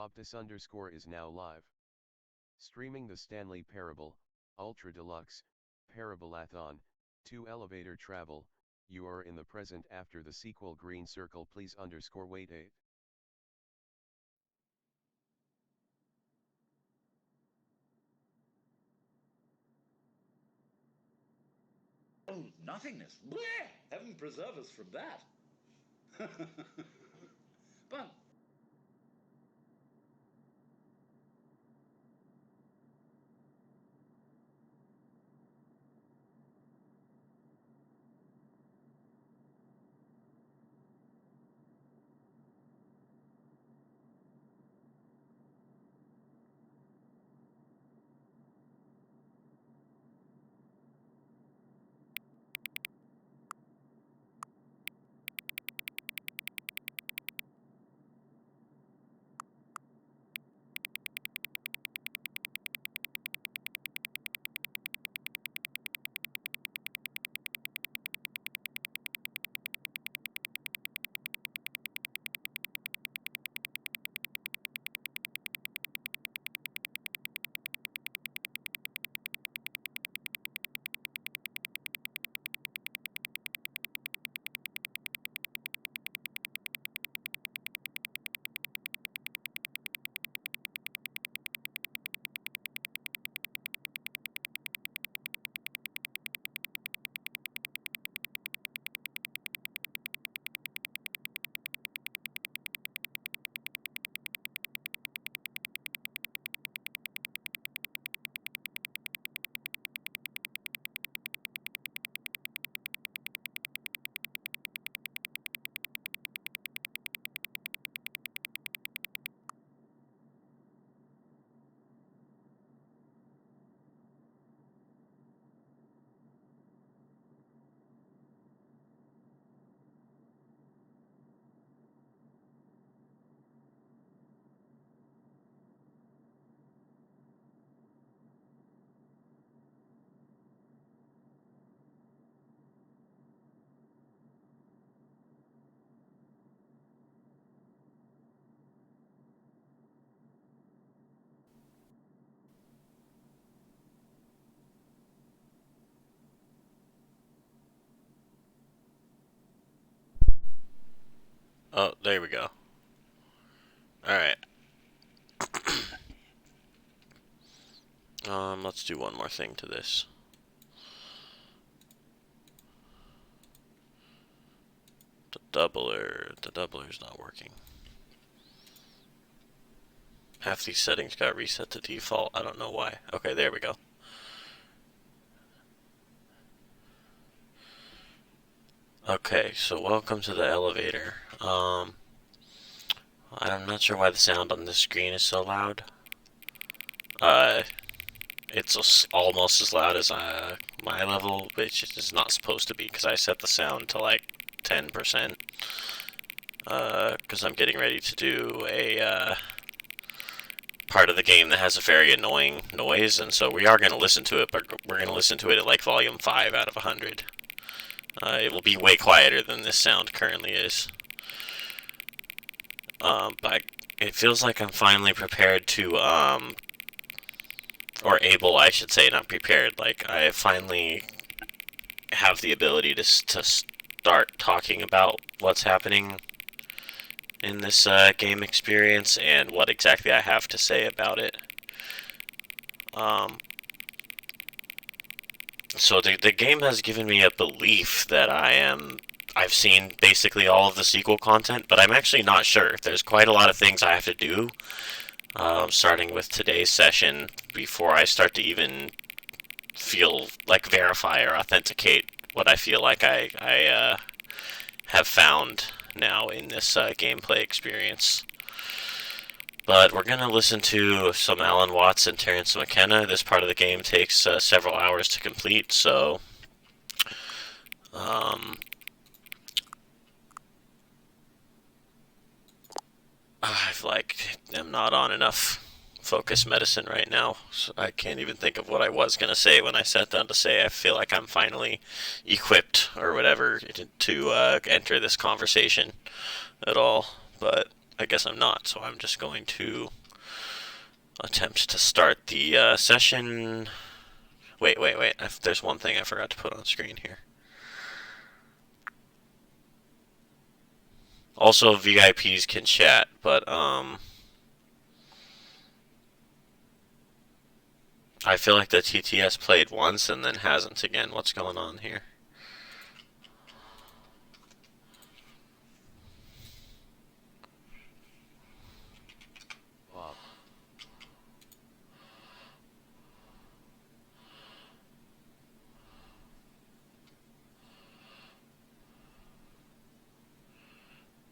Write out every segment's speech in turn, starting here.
Optus_ is now live. Streaming the Stanley Parable, Ultra Deluxe, Parabolathon, 2 Elevator Travel, you are in the present after the sequel green circle please_wait 8. Oh, nothingness. Bleh! Heaven preserve us from that. But Oh, there we go. Alright. Let's do one more thing to this. The doubler's not working. Half these settings got reset to default. I don't know why. Okay, there we go. Okay, so welcome to the elevator. I'm not sure why the sound on this screen is so loud. It's almost as loud as my level, which is not supposed to be because I set the sound to like 10%. Because I'm getting ready to do a part of the game that has a very annoying noise, and so we are going to listen to it, but we're going to listen to it at like volume 5 out of 100. It will be way quieter than this sound currently is. But it feels like I'm finally prepared to, or able, I should say, not prepared. Like, I finally have the ability to start talking about what's happening in this game experience and what exactly I have to say about it. So the game has given me a belief that I've seen basically all of the sequel content, but I'm actually not sure. There's quite a lot of things I have to do, starting with today's session, before I start to even feel like verify or authenticate what I feel like I have found now in this gameplay experience. But we're going to listen to some Alan Watts and Terrence McKenna. This part of the game takes several hours to complete, so I'm not on enough focus medicine right now, so I can't even think of what I was going to say when I sat down to say I feel like I'm finally equipped or whatever to enter this conversation at all. But I guess I'm not, so I'm just going to attempt to start the session. Wait. There's one thing I forgot to put on screen here. Also, VIPs can chat, but I feel like the TTS played once and then hasn't again. What's going on here? Bob.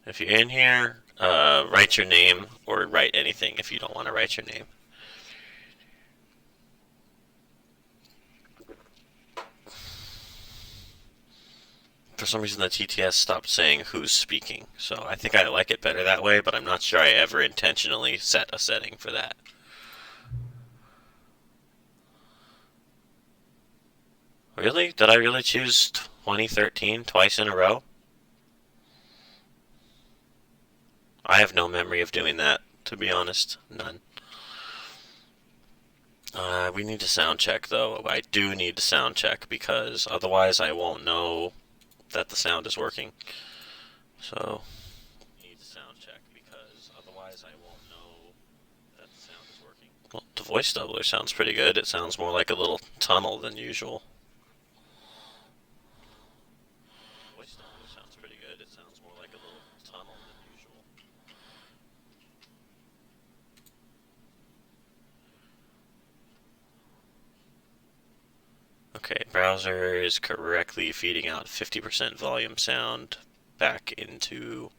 If you're in here, write your name or write anything if you don't want to write your name. For some reason, the TTS stopped saying who's speaking, so I think I like it better that way, but I'm not sure I ever intentionally set a setting for that. Really? Did I really choose 2013 twice in a row? I have no memory of doing that, to be honest. None. We need to sound check, though. I do need to sound check because otherwise I won't know that the sound is working. So, need to sound check because otherwise I won't know that the sound is working. Well, the voice doubler sounds pretty good. It sounds more like a little tunnel than usual. Voice doubler sounds pretty good. It sounds more like a little tunnel than usual. Okay, browser is correctly feeding out 50% volume sound back into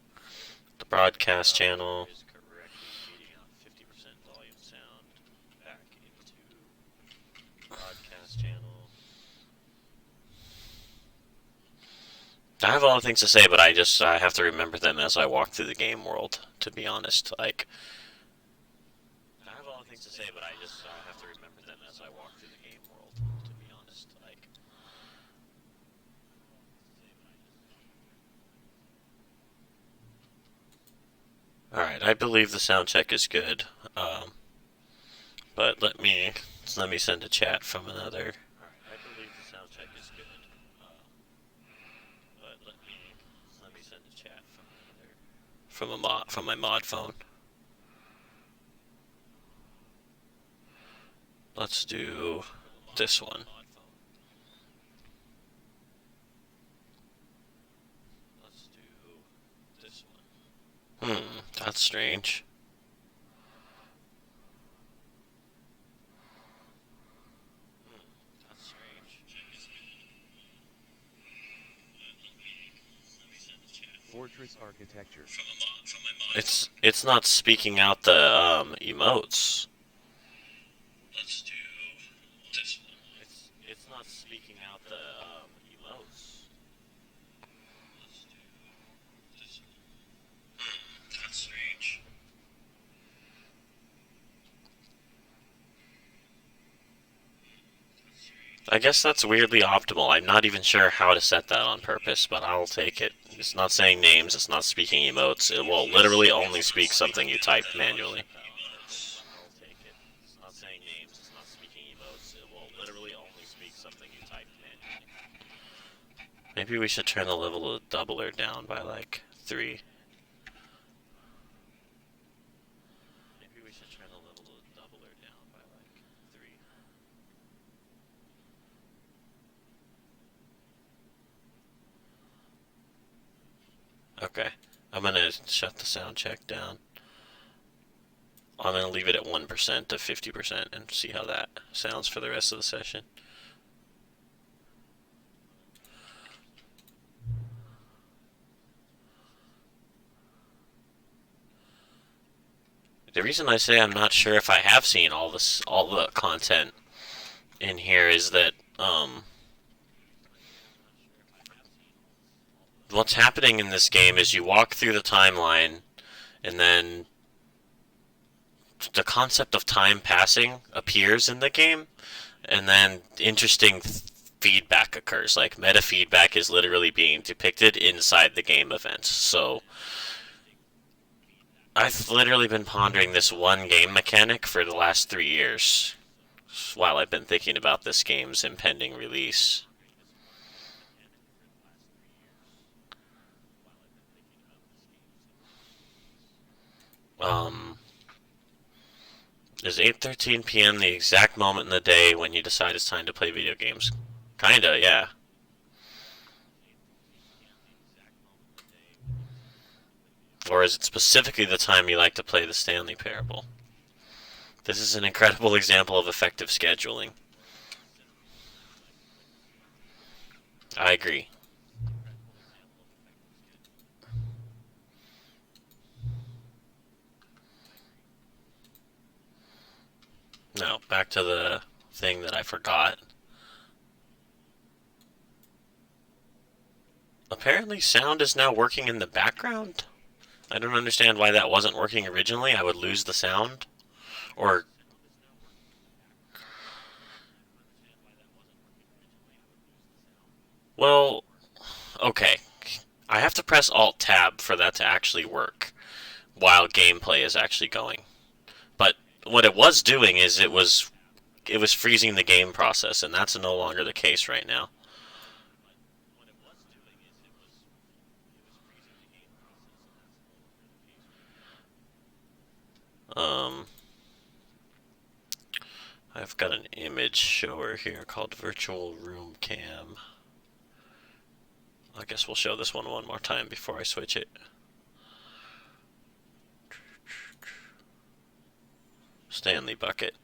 the broadcast channel. I have a lot of things to say, but I have to remember them as I walk through the game world, to be honest. Like, I have a lot of things to say, but I have to remember them as I walk through the game world, to be honest. Like, alright, I believe the sound check is good. But let me send a chat from another. I believe the sound check is good. But let me send a chat from my mod phone. Let's do this one. That's strange. Fortress architecture. It's not speaking out the emotes. Let's do this one. It's not speaking out the emotes. Let's do this one. That's strange. I guess that's weirdly optimal. I'm not even sure how to set that on purpose, but I'll take it. It's not saying names, it's not speaking emotes. It will literally only speak something you type manually. Maybe we should turn the level of doubler down by like 3. Okay, I'm gonna shut the sound check down. I'm gonna leave it at 1% to 50% and see how that sounds for the rest of the session. The reason I say I'm not sure if I have seen all the content in here is that what's happening in this game is you walk through the timeline, and then the concept of time passing appears in the game, and then interesting feedback occurs. Like, meta feedback is literally being depicted inside the game events. So I've literally been pondering this one game mechanic for the last 3 years while I've been thinking about this game's impending release. Um, is 8:13 p.m. the exact moment in the day when you decide it's time to play video games? Kinda, yeah. Or is it specifically the time you like to play the Stanley Parable? This is an incredible example of effective scheduling. I agree. Now, back to the thing that I forgot. Apparently, sound is now working in the background. I don't understand why that wasn't working originally. I would lose the sound. Or, well, okay. I have to press Alt-Tab for that to actually work while gameplay is actually going. But what it was doing is it was freezing the game process, and that's no longer the case right now. Um, I've got an image shower here called Virtual Room Cam. I guess we'll show this one more time before I switch it. Stanley Bucket.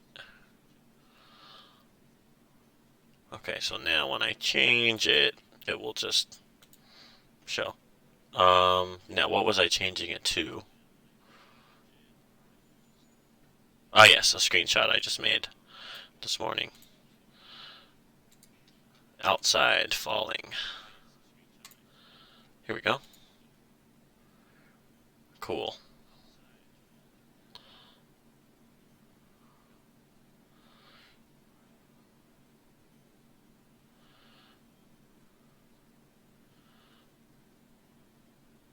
Okay, so now when I change it, it will just show. Now what was I changing it to? Oh yes, a screenshot I just made this morning. Outside falling. Here we go. Cool.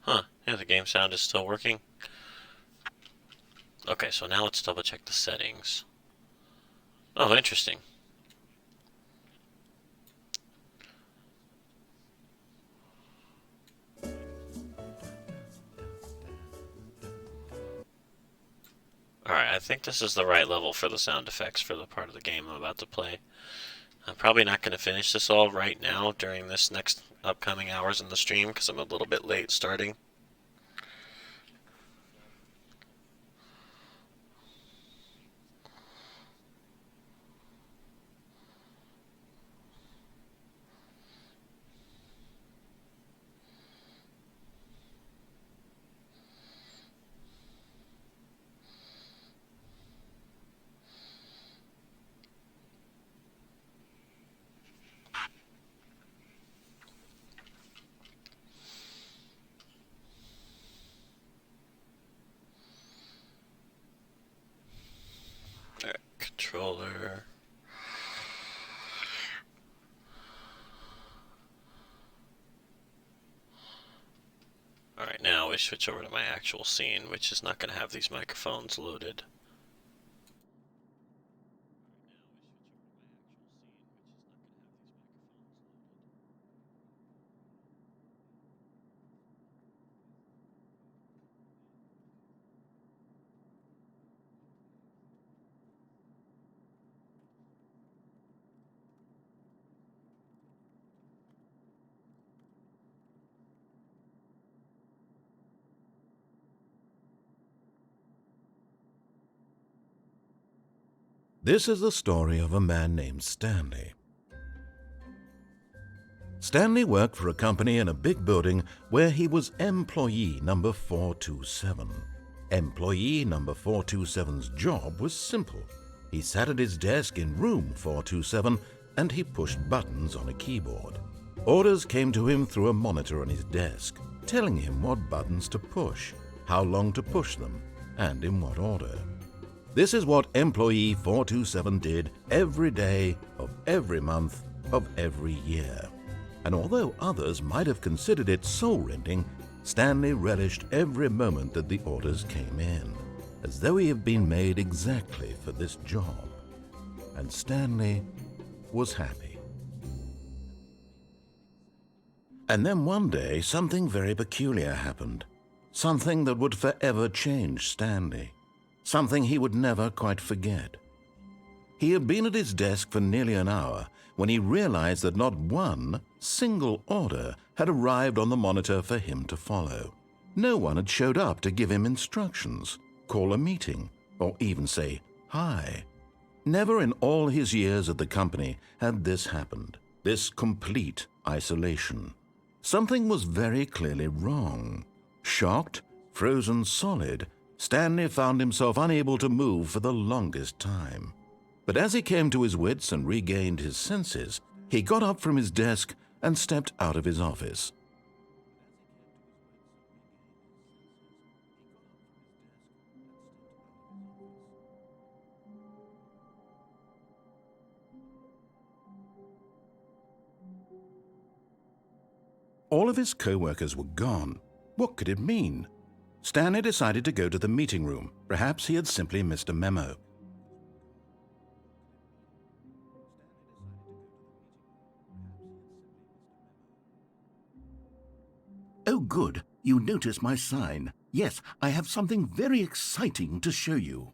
Huh, yeah, the game sound is still working. Okay, so now let's double check the settings. Oh, interesting. Alright, I think this is the right level for the sound effects for the part of the game I'm about to play. I'm probably not going to finish this all right now during this next upcoming hours in the stream because I'm a little bit late starting. Controller. Alright, now we switch over to my actual scene, which is not going to have these microphones loaded. This is the story of a man named Stanley. Stanley worked for a company in a big building where he was employee number 427. Employee number 427's job was simple. He sat at his desk in room 427 and he pushed buttons on a keyboard. Orders came to him through a monitor on his desk, telling him what buttons to push, how long to push them, and in what order. This is what employee 427 did every day of every month of every year. And although others might have considered it soul-rending, Stanley relished every moment that the orders came in, as though he had been made exactly for this job. And Stanley was happy. And then one day, something very peculiar happened. Something that would forever change Stanley. Something he would never quite forget. He had been at his desk for nearly an hour when he realized that not one single order had arrived on the monitor for him to follow. No one had showed up to give him instructions, call a meeting, or even say hi. Never in all his years at the company had this happened, this complete isolation. Something was very clearly wrong. Shocked, frozen solid, Stanley found himself unable to move for the longest time. But as he came to his wits and regained his senses, he got up from his desk and stepped out of his office. All of his co-workers were gone. What could it mean? Stanley decided to go to the meeting room. Perhaps he had simply missed a memo. Oh, good. You notice my sign. Yes, I have something very exciting to show you.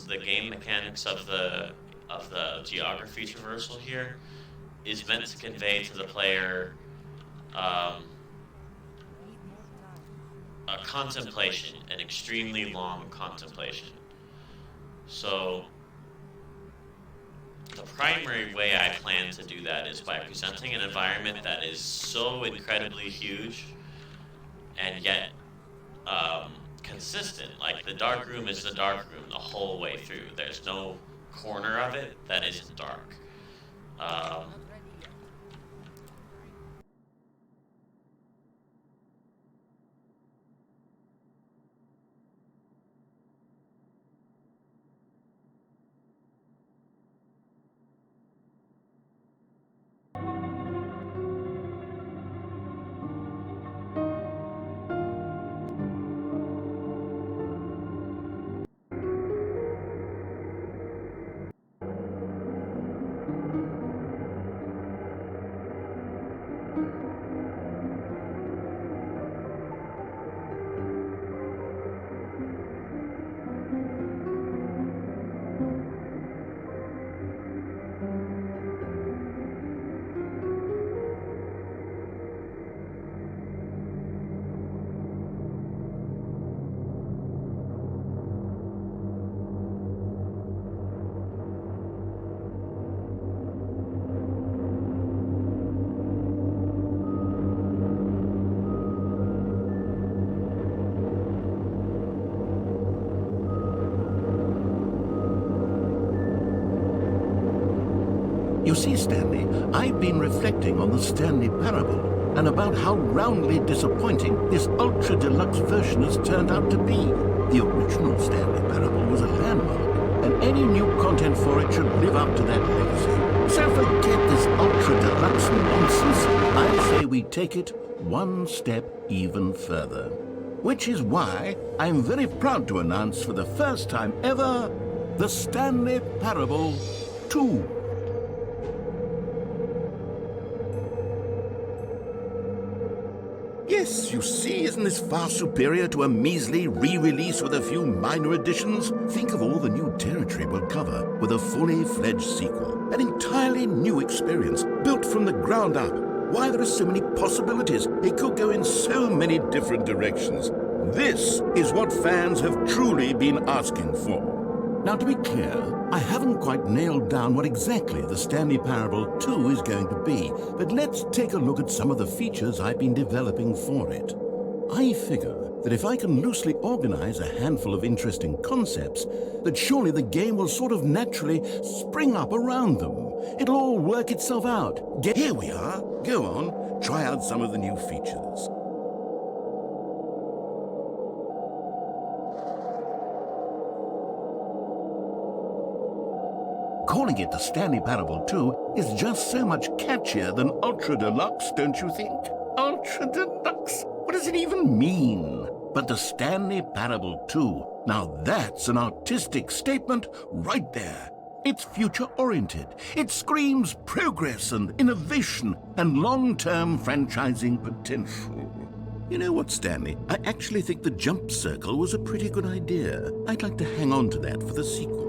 The game mechanics of the geography traversal here is meant to convey to the player a contemplation, an extremely long contemplation. So the primary way I plan to do that is by presenting an environment that is so incredibly huge and yet consistent. Like, the dark room is the dark room the whole way through. There's no corner of it that isn't dark. You see, Stanley, I've been reflecting on the Stanley Parable and about how roundly disappointing this ultra-deluxe version has turned out to be. The original Stanley Parable was a landmark, and any new content for it should live up to that legacy. So forget this ultra-deluxe nonsense. I say we take it one step even further. Which is why I'm very proud to announce for the first time ever The Stanley Parable 2. Yes, you see, isn't this far superior to a measly re-release with a few minor additions? Think of all the new territory we'll cover with a fully fledged sequel. An entirely new experience, built from the ground up. Why, there are so many possibilities. It could go in so many different directions. This is what fans have truly been asking for. Now, to be clear, I haven't quite nailed down what exactly the Stanley Parable 2 is going to be, but let's take a look at some of the features I've been developing for it. I figure that if I can loosely organize a handful of interesting concepts, that surely the game will sort of naturally spring up around them. It'll all work itself out. Here we are. Go on, try out some of the new features. Calling it the Stanley Parable 2 is just so much catchier than Ultra Deluxe, don't you think? Ultra Deluxe? What does it even mean? But the Stanley Parable 2, now that's an artistic statement right there. It's future-oriented. It screams progress and innovation and long-term franchising potential. You know what, Stanley? I actually think the jump circle was a pretty good idea. I'd like to hang on to that for the sequel.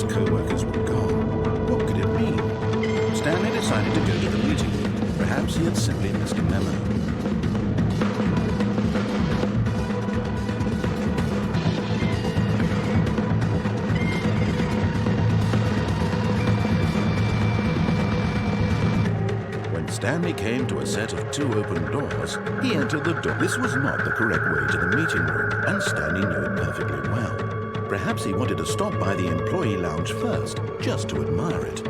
Co-workers were gone. What could it mean? Stanley decided to go to the meeting. Perhaps he had simply missed a memo. When Stanley came to a set of 2 open doors, he entered the door. This was not the correct way to the meeting room, and Stanley knew it perfectly well. Perhaps he wanted to stop by the employee lounge first, just to admire it.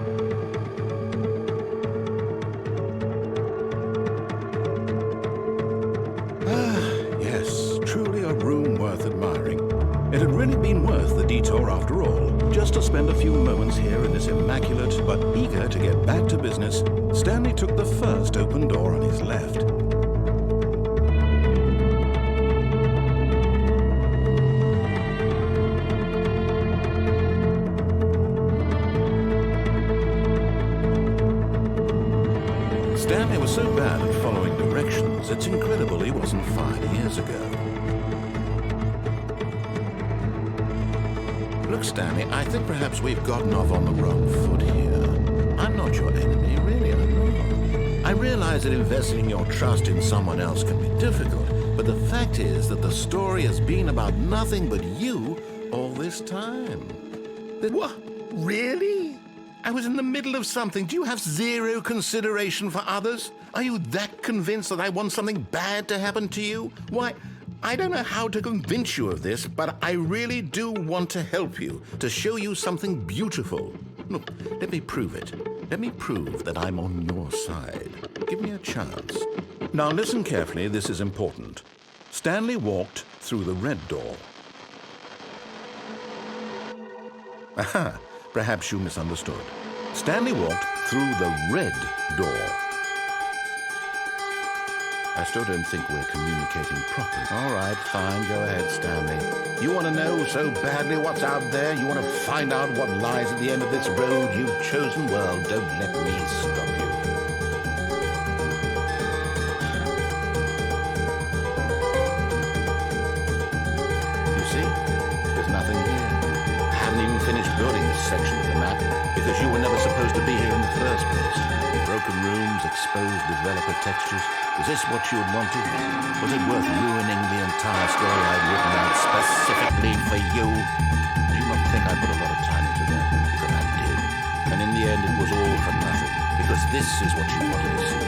Yes, truly a room worth admiring. It had really been worth the detour after all, just to spend a few moments here in this immaculate, but eager to get back to business. Stanley took the first open door on his left. Stanley was so bad at following directions, it's incredible he wasn't 5 years ago. Look, Stanley, I think perhaps we've gotten off on the wrong foot here. I'm not your enemy, really, I'm not. I realize that investing your trust in someone else can be difficult, but the fact is that the story has been about nothing but you all this time. What? Really? I was in the middle of something. Do you have zero consideration for others? Are you that convinced that I want something bad to happen to you? Why, I don't know how to convince you of this, but I really do want to help you, to show you something beautiful. Look, let me prove it. Let me prove that I'm on your side. Give me a chance. Now listen carefully, this is important. Stanley walked through the red door. Aha! Perhaps you misunderstood. Stanley walked through the red door. I still don't think we're communicating properly. All right, fine, go ahead, Stanley. You want to know so badly what's out there? You want to find out what lies at the end of this road you've chosen? Well, don't let me stop you. You see, there's nothing here. I haven't even finished building this section of the map. Because you were never supposed to be here in the first place. Broken rooms, exposed developer textures. Was this what you had wanted? Was it worth ruining the entire story I'd written out specifically for you? Do not think I put a lot of time into that, because I did. And in the end, it was all for nothing, because this is what you wanted to see.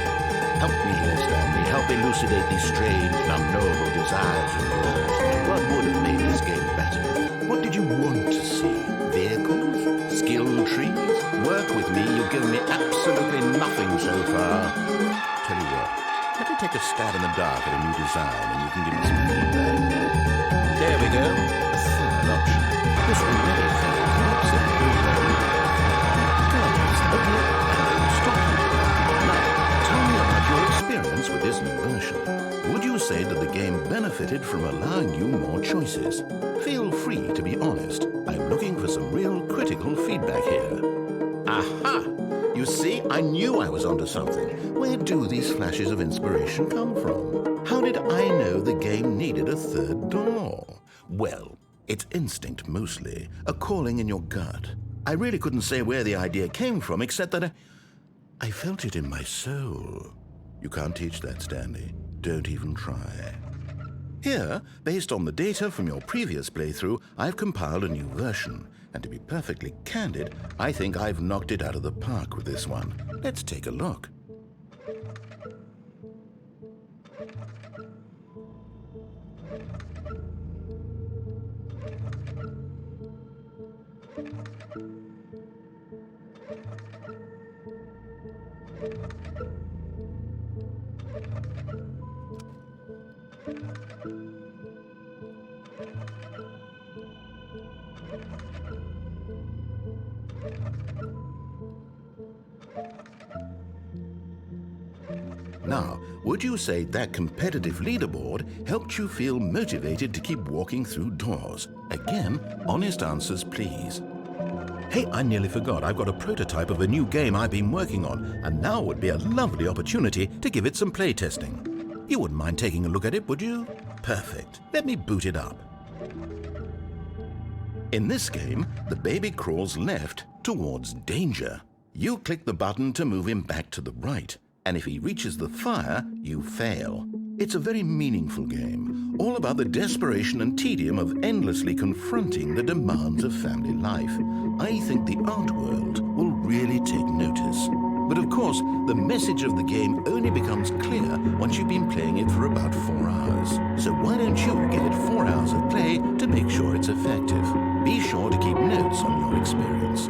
Help me here, Stanley. Help elucidate these strange and unknowable desires of yours. What would have made this game better? What did you want to see? Vehicles? Skill trees? Work with me. You've given me absolutely nothing so far. Tell you what, let me take a stab in the dark at a new design and you can give me some feedback. There we go. A third option. This already fails. Tell me about your experience with this new version. Would you say that the game benefited from allowing you more choices? Feel free to be honest. I'm looking for some real critical feedback here. Aha! You see, I knew I was onto something. Where do these flashes of inspiration come from? How did I know the game needed a third door? Well, it's instinct mostly, a calling in your gut. I really couldn't say where the idea came from, except that I felt it in my soul. You can't teach that, Stanley. Don't even try. Here, based on the data from your previous playthrough, I've compiled a new version. And to be perfectly candid, I think I've knocked it out of the park with this one. Let's take a look. Now, would you say that competitive leaderboard helped you feel motivated to keep walking through doors? Again, honest answers, please. Hey, I nearly forgot. I've got a prototype of a new game I've been working on, and now would be a lovely opportunity to give it some playtesting. You wouldn't mind taking a look at it, would you? Perfect. Let me boot it up. In this game, the baby crawls left towards danger. You click the button to move him back to the right, and if he reaches the fire, you fail. It's a very meaningful game, all about the desperation and tedium of endlessly confronting the demands of family life. I think the art world will really take notice. But of course, the message of the game only becomes clear once you've been playing it for about 4 hours. So why don't you give it 4 hours of play to make sure it's effective? Be sure to keep notes on your experience.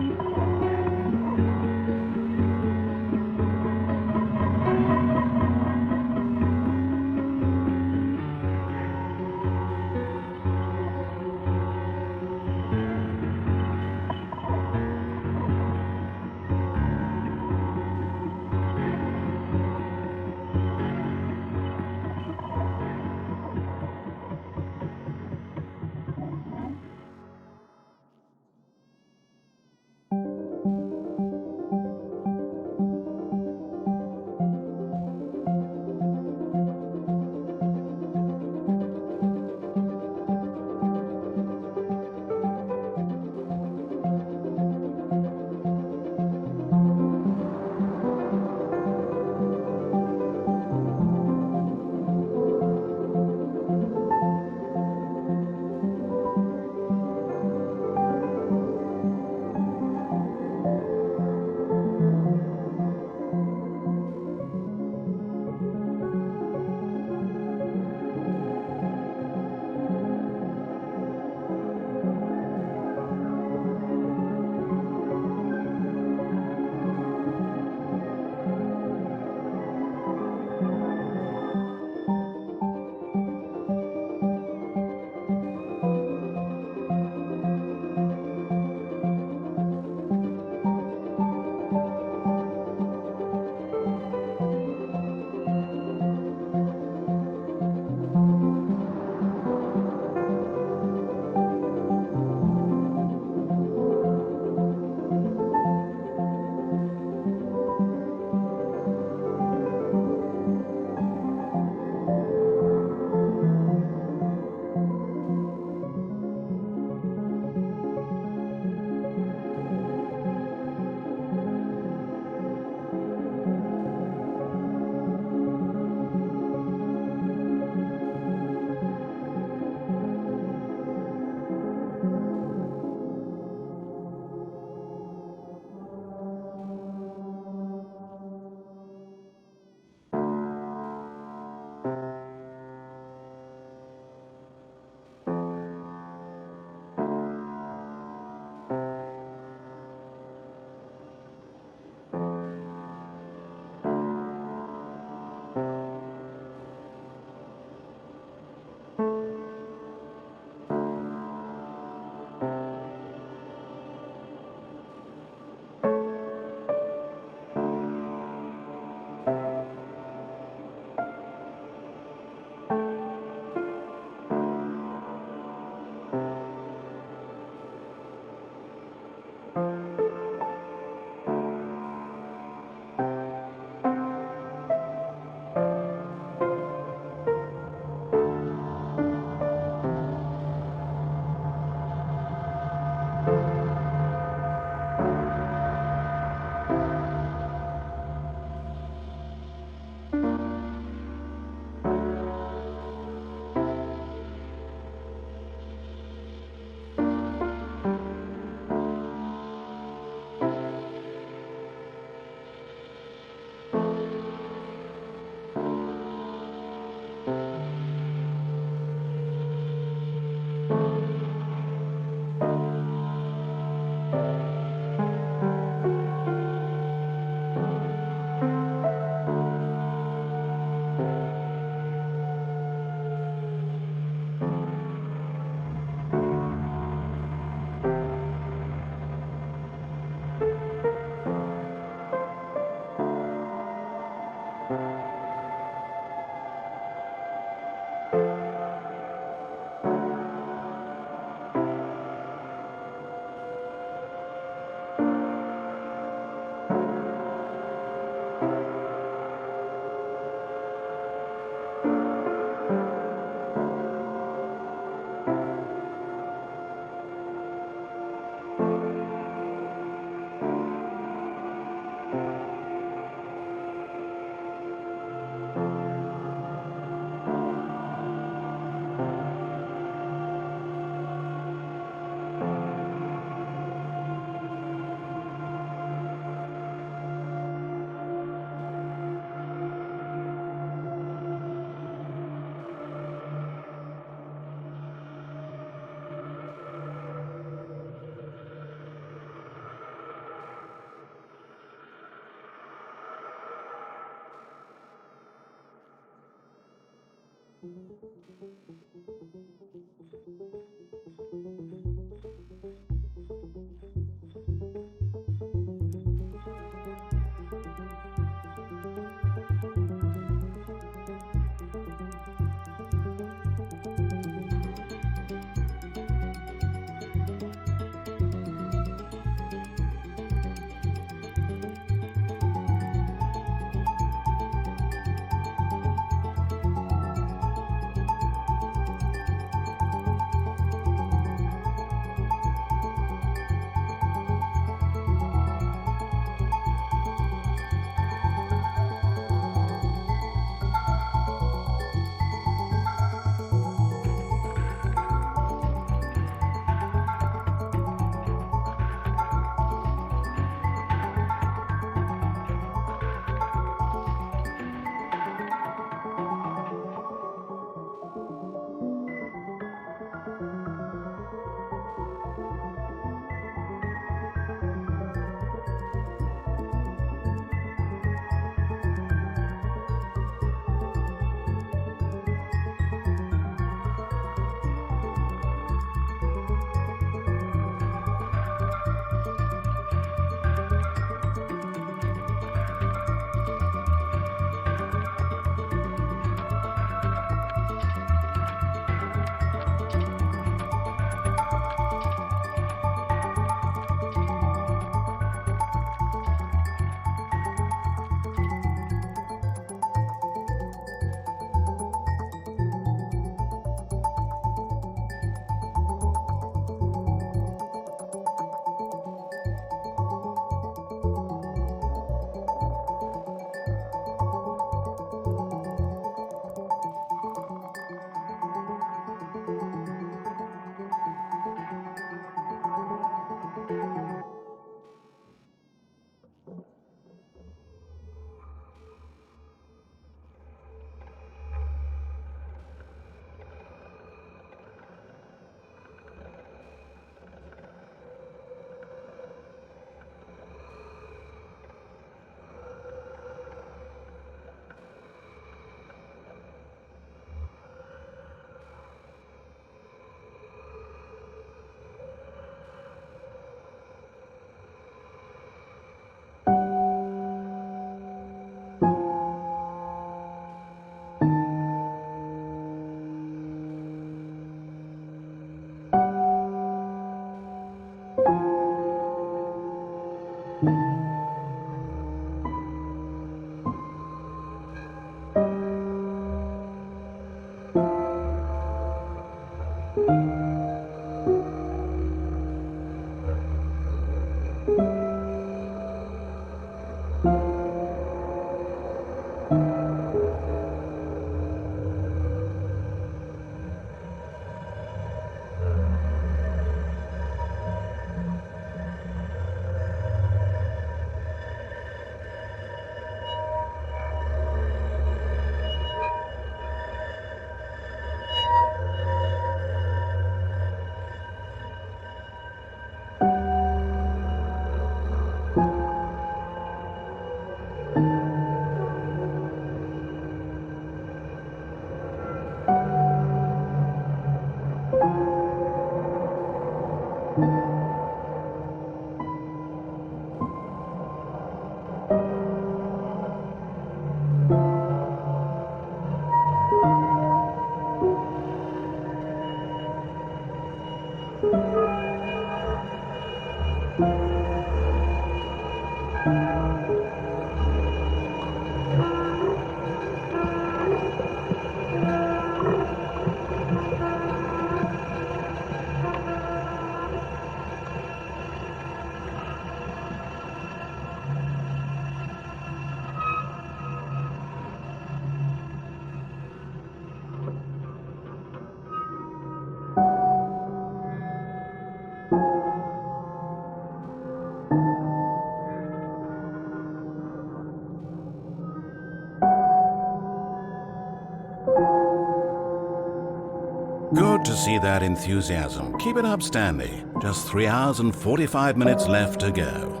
Good to see that enthusiasm. Keep it up, Stanley. Just 3 hours and 45 minutes left to go.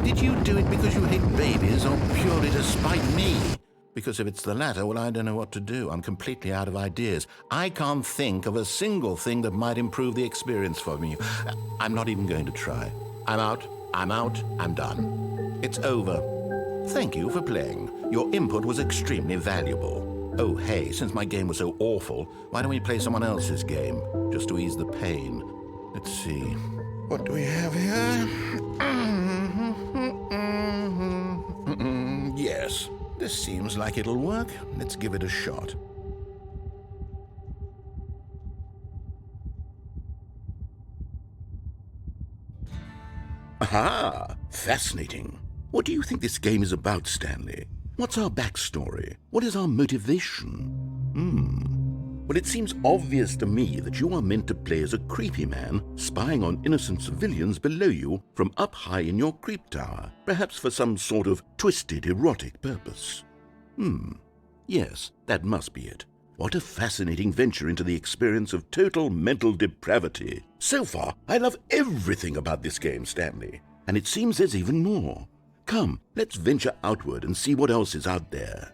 Did you do it because you hate babies or purely to spite me? Because if it's the latter, well, I don't know what to do. I'm completely out of ideas. I can't think of a single thing that might improve the experience for me. I'm not even going to try. I'm out, I'm done. It's over. Thank you for playing. Your input was extremely valuable. Oh, hey, since my game was so awful, why don't we play someone else's game, just to ease the pain? Let's see. What do we have here? Yes, this seems like it'll work. Let's give it a shot. Aha! Fascinating. What do you think this game is about, Stanley? What's our backstory? What is our motivation? Well, it seems obvious to me that you are meant to play as a creepy man spying on innocent civilians below you from up high in your creep tower, perhaps for some sort of twisted erotic purpose. Yes, that must be it. What a fascinating venture into the experience of total mental depravity. So far, I love everything about this game, Stanley, and it seems there's even more. Come, let's venture outward and see what else is out there.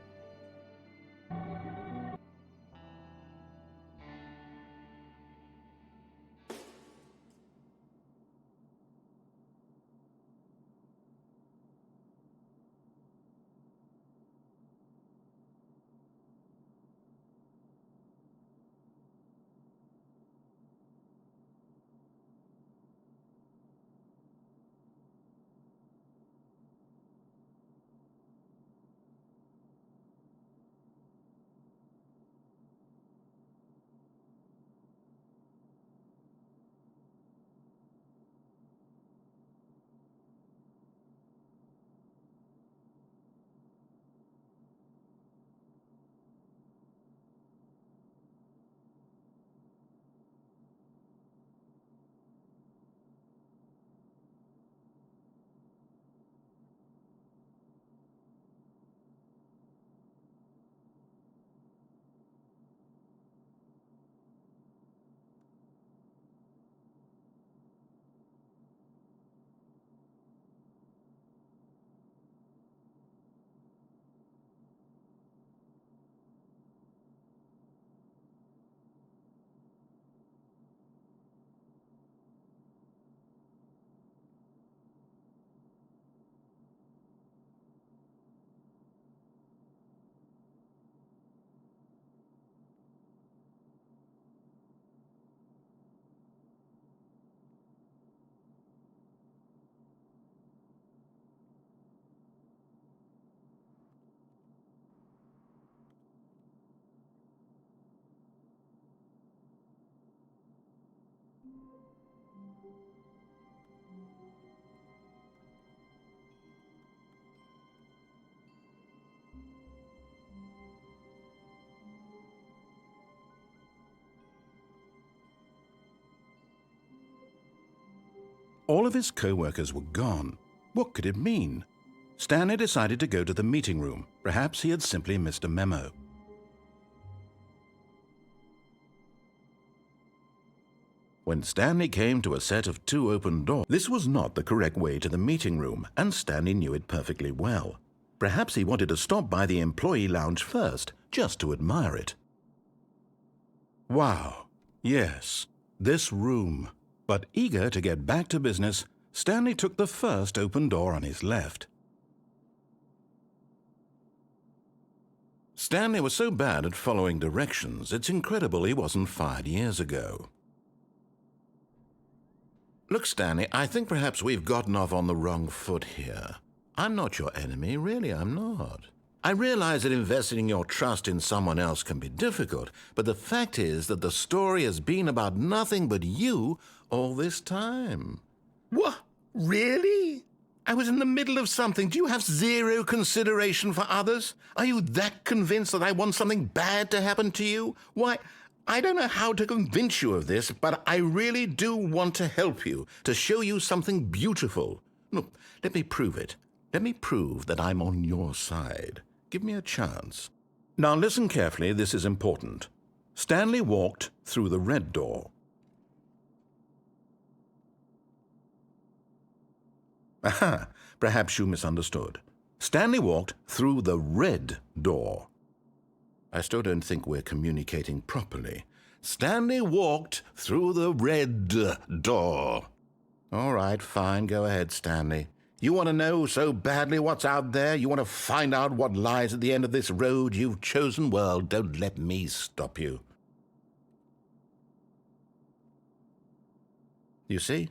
All of his co-workers were gone. What could it mean? Stanley decided to go to the meeting room. Perhaps he had simply missed a memo. When Stanley came to a set of 2 open doors, this was not the correct way to the meeting room, and Stanley knew it perfectly well. Perhaps he wanted to stop by the employee lounge first, just to admire it. Wow, yes, this room. But eager to get back to business, Stanley took the first open door on his left. Stanley was so bad at following directions, it's incredible he wasn't fired years ago. Look, Stanley, I think perhaps we've gotten off on the wrong foot here. I'm not your enemy, really, I'm not. I realize that investing your trust in someone else can be difficult, but the fact is that the story has been about nothing but you all this time. What? Really? I was in the middle of something. Do you have zero consideration for others? Are you that convinced that I want something bad to happen to you? Why, I don't know how to convince you of this, but I really do want to help you, to show you something beautiful. Look, let me prove it. Let me prove that I'm on your side. Give me a chance. Now listen carefully, this is important. Stanley walked through the red door. Aha! Perhaps you misunderstood. Stanley walked through the red door. I still don't think we're communicating properly. Stanley walked through the red door. All right, fine. Go ahead, Stanley. You want to know so badly what's out there? You want to find out what lies at the end of this road you've chosen? Well, don't let me stop you. You see?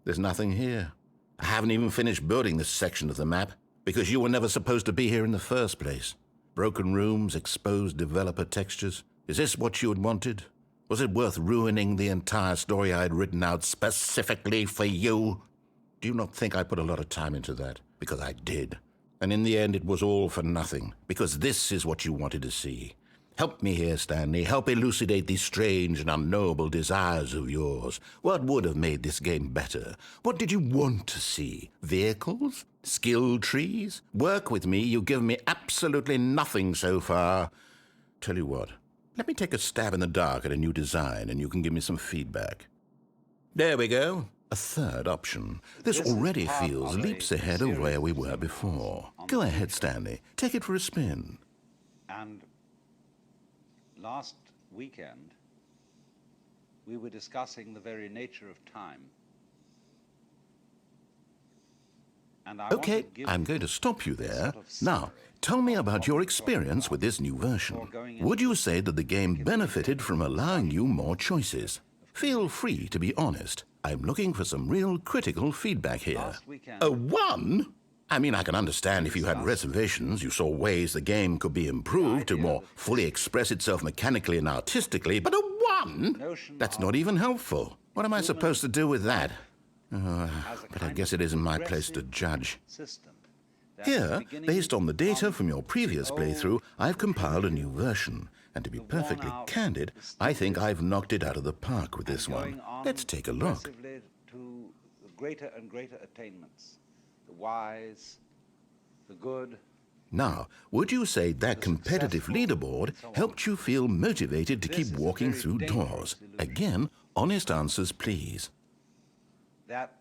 There's nothing here. I haven't even finished building this section of the map, because you were never supposed to be here in the first place. Broken rooms, exposed developer textures. Is this what you had wanted? Was it worth ruining the entire story I had written out specifically for you? Do you not think I put a lot of time into that? Because I did. And in the end, it was all for nothing, because this is what you wanted to see. Help me here, Stanley. Help elucidate these strange and unknowable desires of yours. What would have made this game better? What did you want to see? Vehicles? Skill trees? Work with me. You've given me absolutely nothing so far. Tell you what, let me take a stab in the dark at a new design, and you can give me some feedback. There we go. A third option. This already feels leaps ahead of where we were before. Go ahead, Stanley. Take it for a spin. And last weekend, we were discussing the very nature of time. And Okay, I'm going to stop you there. Now, tell me about your experience with this new version. Would you say that the game benefited from allowing you more choices? Feel free to be honest. I'm looking for some real critical feedback here. A 1? I mean, I can understand if you had reservations, you saw ways the game could be improved to more fully express itself mechanically and artistically, but a 1? That's not even helpful. What am I supposed to do with that? But I guess it isn't my place to judge. Here, based on the data from your previous playthrough, I've compiled a new version. And to be perfectly candid, I think I've knocked it out of the park with this one. Let's take a look. To greater and greater attainments, the wise, the good. Now, would you say that competitive leaderboard helped you feel motivated to keep walking through doors? Again, honest answers, please. That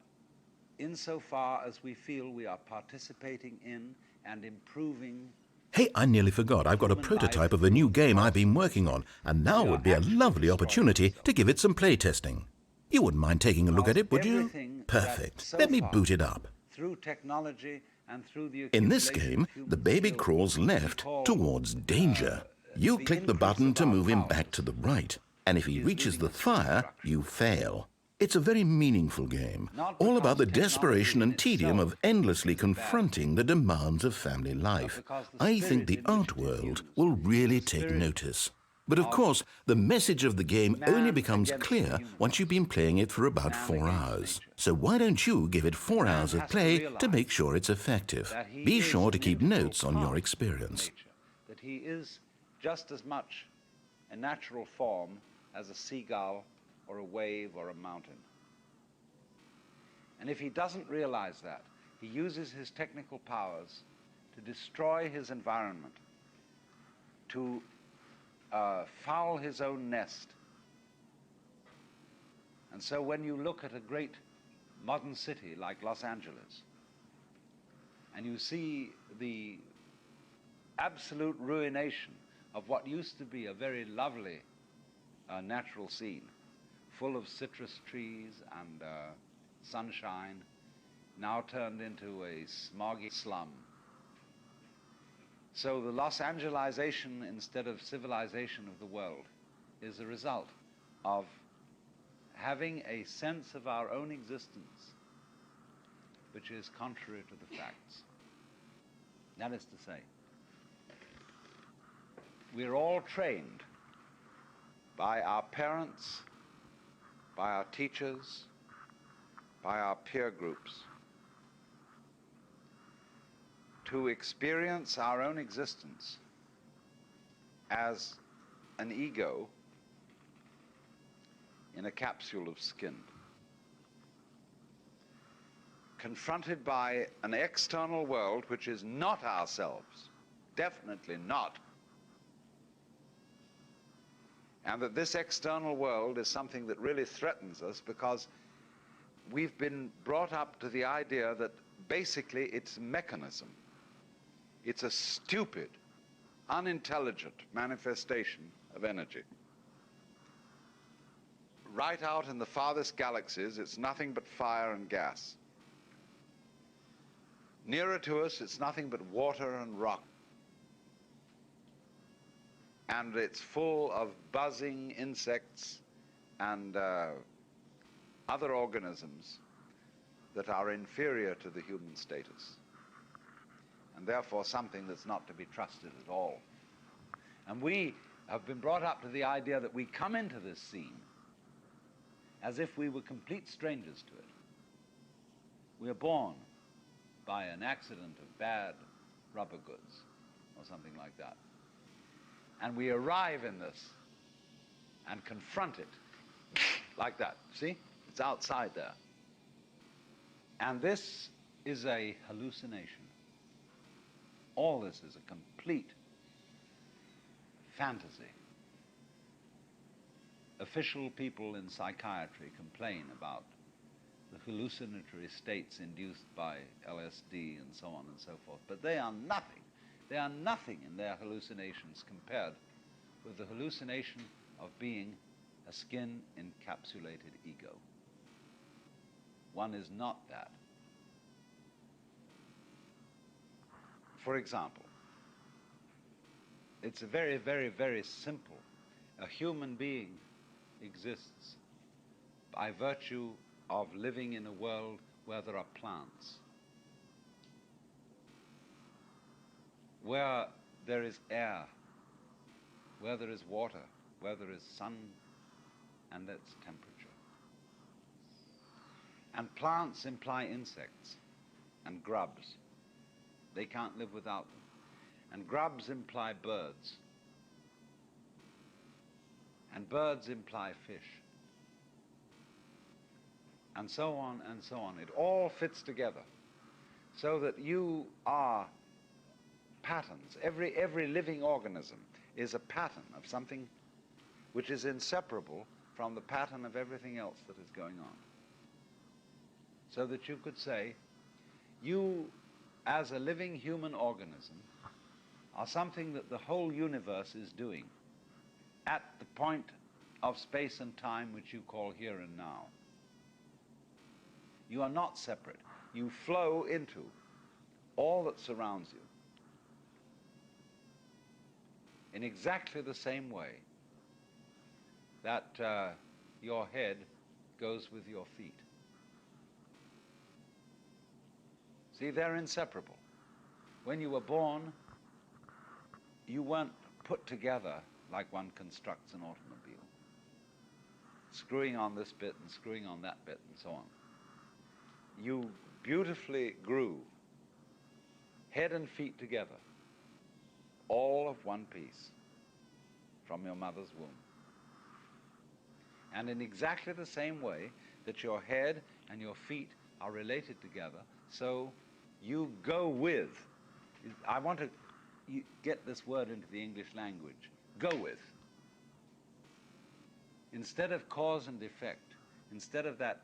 insofar as we feel we are participating in and improving. Hey, I nearly forgot. I've got a prototype of a new game I've been working on, and now would be a lovely opportunity to give it some playtesting. You wouldn't mind taking a look at it, would you? Perfect. Let me boot it up. Through technology and through the in this game, the baby crawls left towards danger. You click the button to move him back to the right, and if he reaches the fire, you fail. It's a very meaningful game, all about the desperation and tedium of endlessly confronting the demands of family life. I think the art world will really take notice. But of course, the message of the game only becomes clear once you've been playing it for about 4 hours. So why don't you give it 4 hours of play to make sure it's effective? Be sure to keep notes on your experience. That he is just as much a natural form as a seagull or a wave or a mountain. And if he doesn't realize that, he uses his technical powers to destroy his environment, to foul his own nest. And so when you look at a great modern city like Los Angeles, and you see the absolute ruination of what used to be a very lovely natural scene, full of citrus trees and sunshine, now turned into a smoggy slum. So the Los Angelization instead of civilization of the world is a result of having a sense of our own existence which is contrary to the facts. That is to say, we're all trained by our parents, by our teachers, by our peer groups, to experience our own existence as an ego in a capsule of skin, confronted by an external world which is not ourselves, definitely not. And that this external world is something that really threatens us because we've been brought up to the idea that basically it's mechanism. It's a stupid, unintelligent manifestation of energy. Right out in the farthest galaxies, it's nothing but fire and gas. Nearer to us, it's nothing but water and rock. And it's full of buzzing insects and other organisms that are inferior to the human status, and therefore something that's not to be trusted at all. And we have been brought up to the idea that we come into this scene as if we were complete strangers to it. We are born by an accident of bad rubber goods or something like that. And we arrive in this and confront it like that. See? It's outside there. And this is a hallucination. All this is a complete fantasy. Official people in psychiatry complain about the hallucinatory states induced by LSD and so on and so forth, but they are nothing. They are nothing in their hallucinations compared with the hallucination of being a skin-encapsulated ego. One is not that. For example, it's a very, very, very simple. A human being exists by virtue of living in a world where there are plants, where there is air, where there is water, where there is sun and its temperature. And plants imply insects and grubs. They can't live without them. And grubs imply birds. And birds imply fish. And so on and so on. It all fits together so that you are patterns. Every living organism is a pattern of something which is inseparable from the pattern of everything else that is going on. So that you could say, you as a living human organism are something that the whole universe is doing at the point of space and time which you call here and now. You are not separate. You flow into all that surrounds you in exactly the same way that your head goes with your feet. See, they're inseparable. When you were born, you weren't put together like one constructs an automobile, screwing on this bit and screwing on that bit and so on. You beautifully grew, head and feet together, all of one piece, from your mother's womb. And in exactly the same way that your head and your feet are related together, so you go with. I want to get this word into the English language. Go with. Instead of cause and effect, instead of that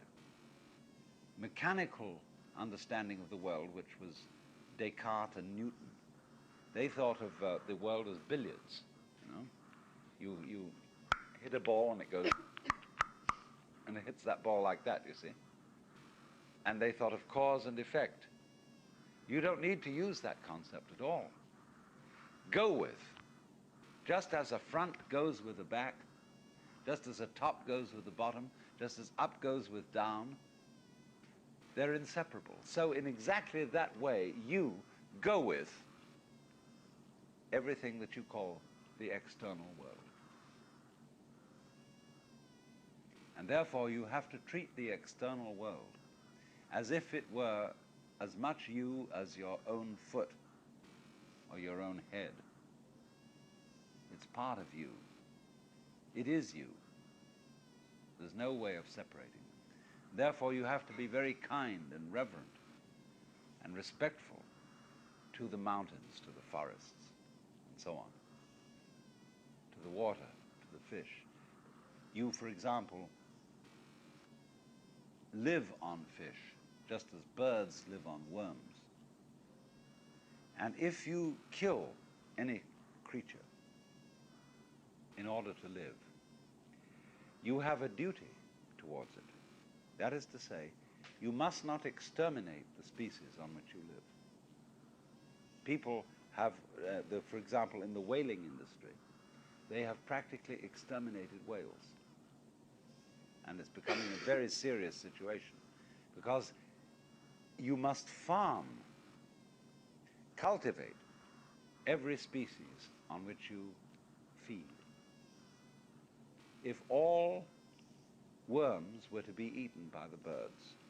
mechanical understanding of the world, which was Descartes and Newton, they thought of the world as billiards. You hit a ball and it goes, and it hits that ball like that, you see. And they thought of cause and effect. You don't need to use that concept at all. Go with. Just as a front goes with the back, just as a top goes with the bottom, just as up goes with down, they're inseparable. So in exactly that way, you go with everything that you call the external world. And therefore you have to treat the external world as if it were as much you as your own foot or your own head. It's part of you. It is you. There's no way of separating them. Therefore you have to be very kind and reverent and respectful to the mountains, to the forests, and so on, to the water, to the fish. You, for example, live on fish. just as birds live on worms. And if you kill any creature in order to live, you have a duty towards it. That is to say, you must not exterminate the species on which you live. People have, for example, in the whaling industry, they have practically exterminated whales. And it's becoming a very serious situation because you must farm, cultivate every species on which you feed. If all worms were to be eaten by the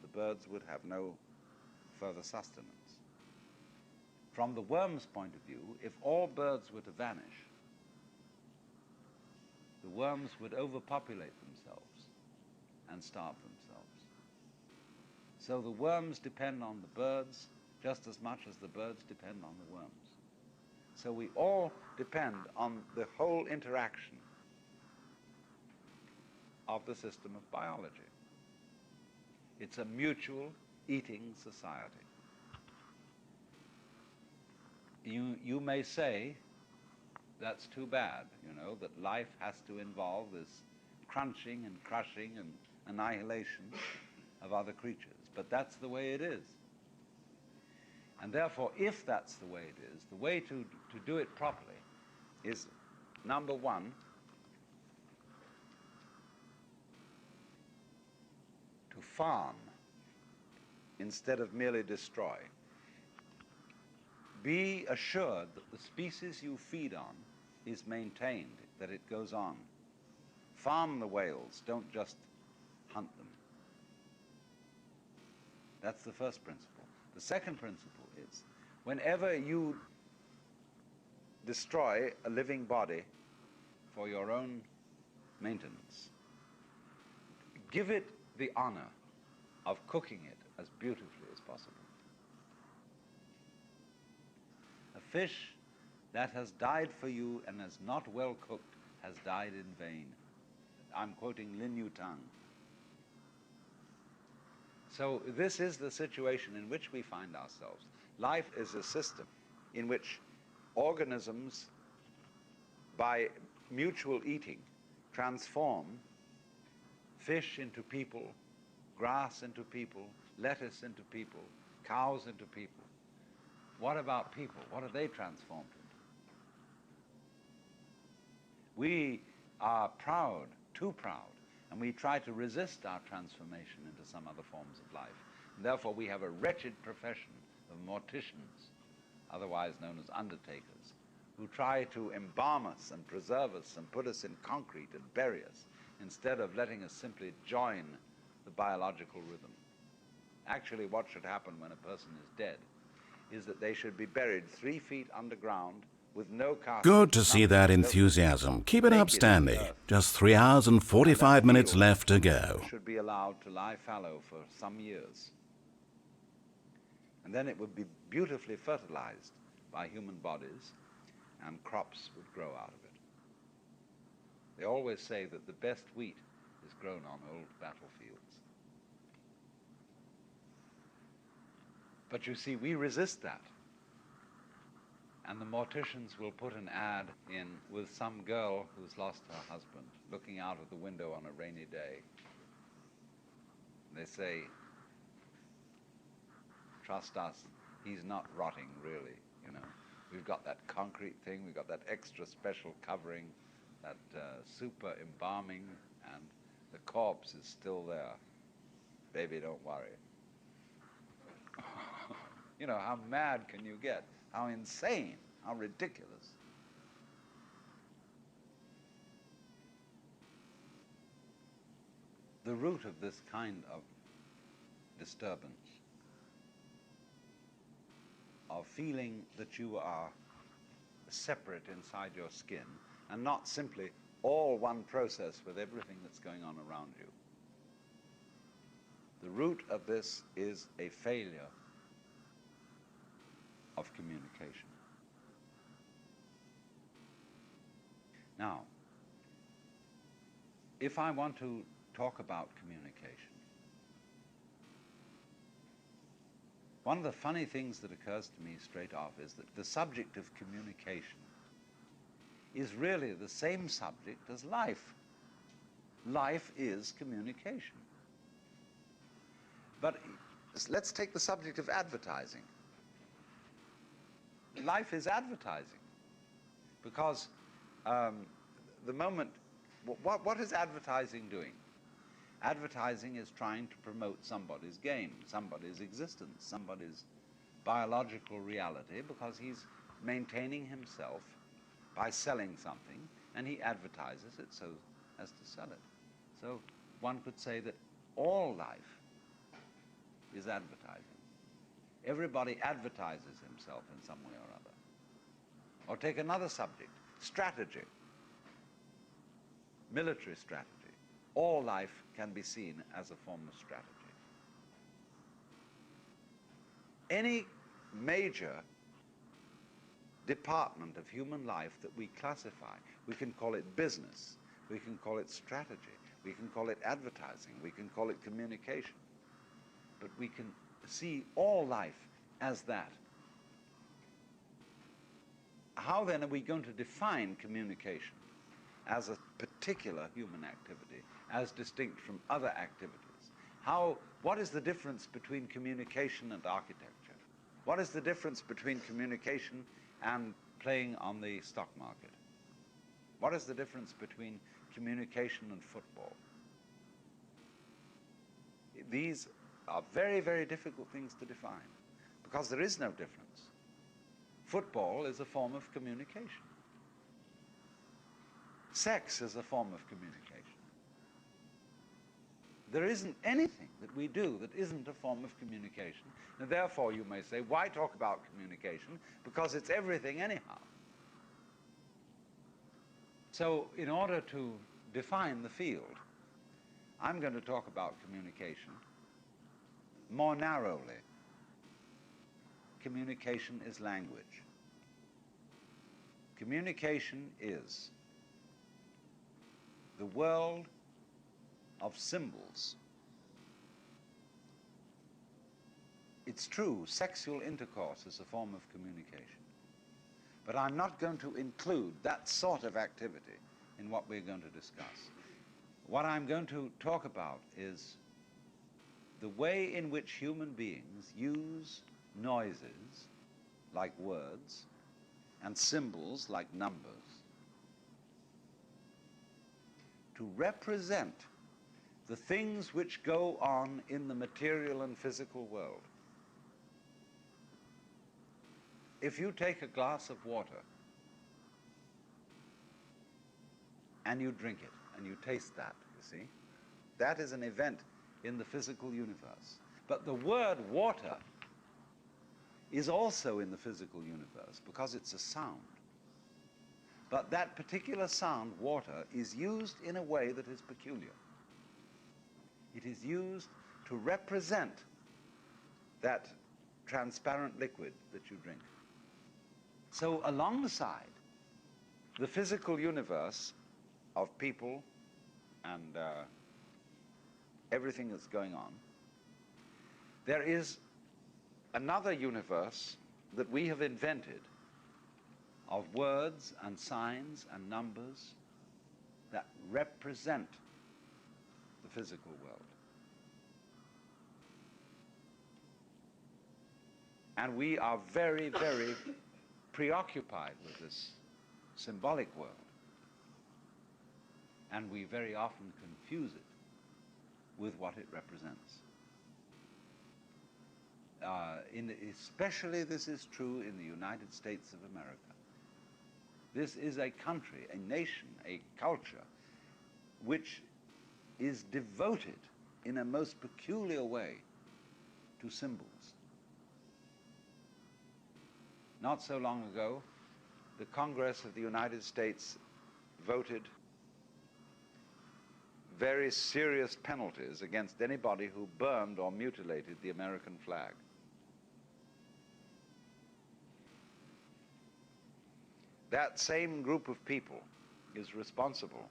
birds would have no further sustenance. From the worm's point of view, if all birds were to vanish, the worms would overpopulate themselves and starve themselves. So the worms depend on the birds just as much as the birds depend on the worms. So we all depend on the whole interaction of the system of biology. It's a mutual eating society. You may say, that's too bad, that life has to involve this crunching and crushing and annihilation of other creatures. But that's the way it is. And therefore, if that's the way it is, the way to do it properly is, number one, to farm instead of merely destroy. Be assured that the species you feed on is maintained, that it goes on. Farm the whales, don't just hunt them. That's the first principle. The second principle is, whenever you destroy a living body for your own maintenance, give it the honor of cooking it as beautifully as possible. A fish that has died for you and is not well cooked has died in vain. I'm quoting Lin Yutang. So this is the situation in which we find ourselves. Life is a system in which organisms, by mutual eating, transform fish into people, grass into people, lettuce into people, cows into people. What about people? What are they transformed into? We are proud, too proud, and we try to resist our transformation into some other forms of life. And therefore, we have a wretched profession of morticians, otherwise known as undertakers, who try to embalm us and preserve us and put us in concrete and bury us, instead of letting us simply join the biological rhythm. Actually, what should happen when a person is dead is that they should be buried 3 feet underground with no casket. Good to see that enthusiasm. Keep it up, Stanley. Just 3 hours and 45 minutes left to go. Should be allowed to lie fallow for some years. And then it would be beautifully fertilized by human bodies, and crops would grow out of it. They always say that the best wheat is grown on old battlefields. But you see, we resist that. And the morticians will put an ad in with some girl who's lost her husband, looking out of the window on a rainy day. They say, trust us, he's not rotting really, We've got that concrete thing, we've got that extra special covering, that super embalming, and the corpse is still there. Baby, don't worry. How mad can you get? How insane, how ridiculous. The root of this kind of disturbance, of feeling that you are separate inside your skin and not simply all one process with everything that's going on around you. The root of this is a failure of communication. Now, if I want to talk about communication, One of the funny things that occurs to me straight off is that the subject of communication is really the same subject as life. Life is communication. But let's take the subject of advertising. Life is advertising, because the moment, what is advertising doing? Advertising is trying to promote somebody's game, somebody's existence, somebody's biological reality, because he's maintaining himself by selling something, and he advertises it so as to sell it. So one could say that all life is advertising. Everybody advertises himself in some way or other. Or take another subject, strategy, military strategy. All life can be seen as a form of strategy. Any major department of human life that we classify, we can call it business, we can call it strategy, we can call it advertising, we can call it communication. But we can see all life as that. How then are we going to define communication as a particular human activity, as distinct from other activities? What is the difference between communication and architecture? What is the difference between communication and playing on the stock market? What is the difference between communication and football? These are very, very difficult things to define, because there is no difference. Football is a form of communication. Sex is a form of communication. There isn't anything that we do that isn't a form of communication, and therefore you may say, why talk about communication? Because it's everything anyhow. So in order to define the field, I'm going to talk about communication more narrowly. Communication is language. Communication is the world of symbols. It's true, sexual intercourse is a form of communication. But I'm not going to include that sort of activity in what we're going to discuss. What I'm going to talk about is the way in which human beings use noises, like words, and symbols, like numbers, to represent the things which go on in the material and physical world. If you take a glass of water and you drink it and you taste that, you see, that is an event in the physical universe. But the word water is also in the physical universe because it's a sound. But that particular sound, water, is used in a way that is peculiar. It is used to represent that transparent liquid that you drink. So alongside the physical universe of people and everything that's going on, there is another universe that we have invented of words and signs and numbers that represent the physical world. And we are very, very preoccupied with this symbolic world. And we very often confuse it with what it represents. Especially this is true in the United States of America. This is a country, a nation, a culture, which is devoted in a most peculiar way to symbols. Not so long ago, the Congress of the United States voted very serious penalties against anybody who burned or mutilated the American flag. That same group of people is responsible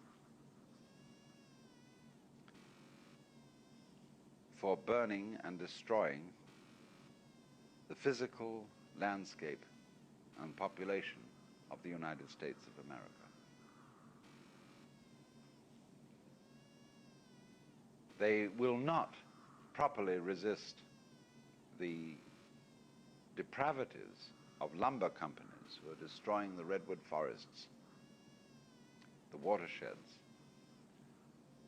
for burning and destroying the physical landscape and population of the United States of America. They will not properly resist the depravities of lumber companies who are destroying the redwood forests, the watersheds,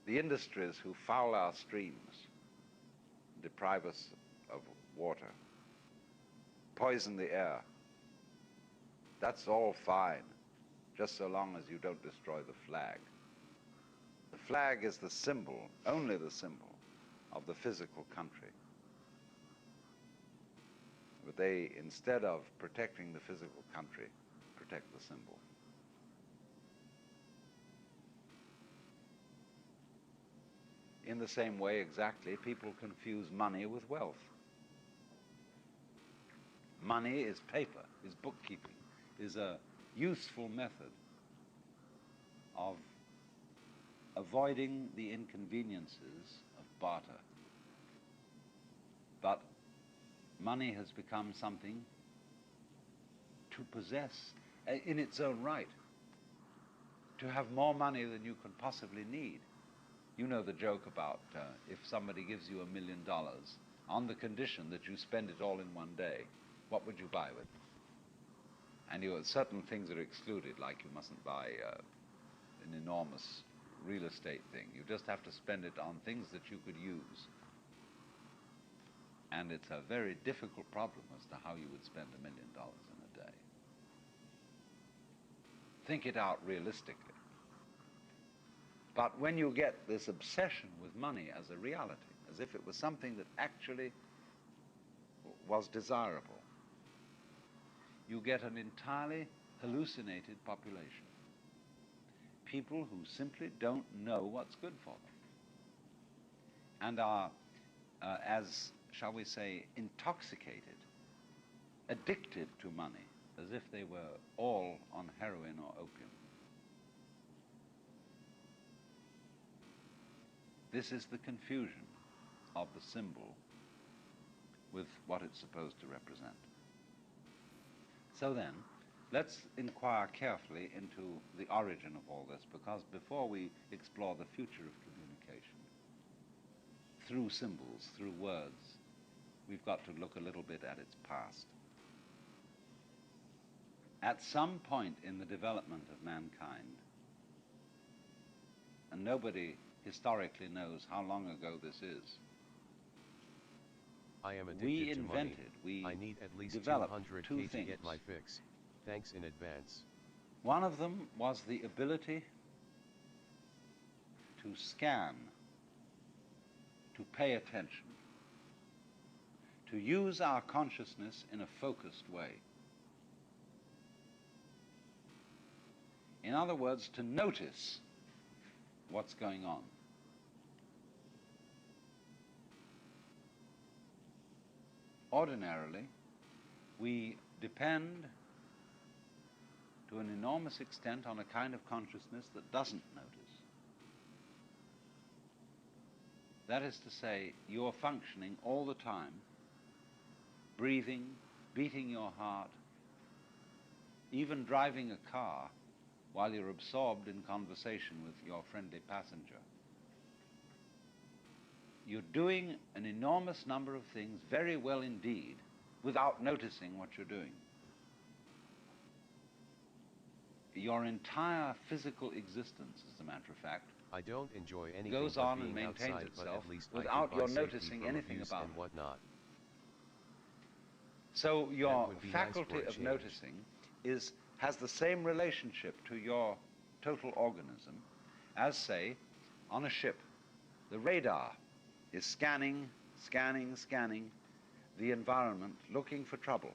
the industries who foul our streams, deprive us of water, poison the air. That's all fine, just so long as you don't destroy the flag. The flag is the symbol, only the symbol, of the physical country. But they, instead of protecting the physical country, protect the symbol. In the same way, exactly, people confuse money with wealth. Money is paper, is bookkeeping, is a useful method of avoiding the inconveniences of barter. But money has become something to possess in its own right, to have more money than you can possibly need. You know the joke about if somebody gives you $1 million on the condition that you spend it all in one day, what would you buy with it? And certain things are excluded, like you mustn't buy an enormous real estate thing. You just have to spend it on things that you could use. And it's a very difficult problem as to how you would spend $1 million in a day. Think it out realistically. But when you get this obsession with money as a reality, as if it was something that actually was desirable, you get an entirely hallucinated population. People who simply don't know what's good for them and are, as shall we say, intoxicated, addicted to money, as if they were all on heroin or opium. This is the confusion of the symbol with what it's supposed to represent. So then, let's inquire carefully into the origin of all this, because before we explore the future of communication, through symbols, through words, we've got to look a little bit at its past. At some point in the development of mankind, and nobody historically knows how long ago this is, I am addicted we to invented, money. I need at least developed 200K two to things. get my fix. Thanks in advance. One of them was the ability to scan, to pay attention, to use our consciousness in a focused way. In other words, to notice what's going on. Ordinarily, we depend to an enormous extent on a kind of consciousness that doesn't notice. That is to say, you're functioning all the time, breathing, beating your heart, even driving a car while you're absorbed in conversation with your friendly passenger. You're doing an enormous number of things very well indeed without noticing what you're doing. Your entire physical existence, as a matter of fact, I don't enjoy anything goes but on being and maintains outside, but itself at least without I can your buy safety noticing from anything abuse about and it. whatnot. So your would be nice faculty for a of change. noticing has the same relationship to your total organism as, say, on a ship. The radar is scanning the environment, looking for trouble.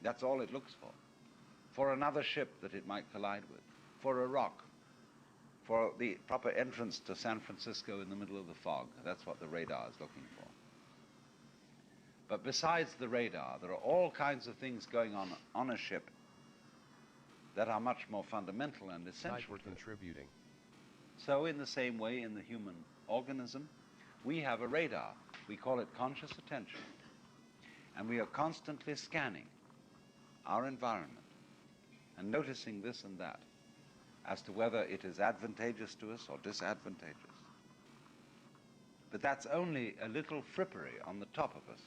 That's all it looks for another ship that it might collide with, for a rock, for the proper entrance to San Francisco in the middle of the fog. That's what the radar is looking for. But besides the radar, there are all kinds of things going on a ship that are much more fundamental and essential. We're contributing. So in the same way, in the human organism, we have a radar. We call it conscious attention. And we are constantly scanning our environment and noticing this and that as to whether it is advantageous to us or disadvantageous. But that's only a little frippery on the top of us.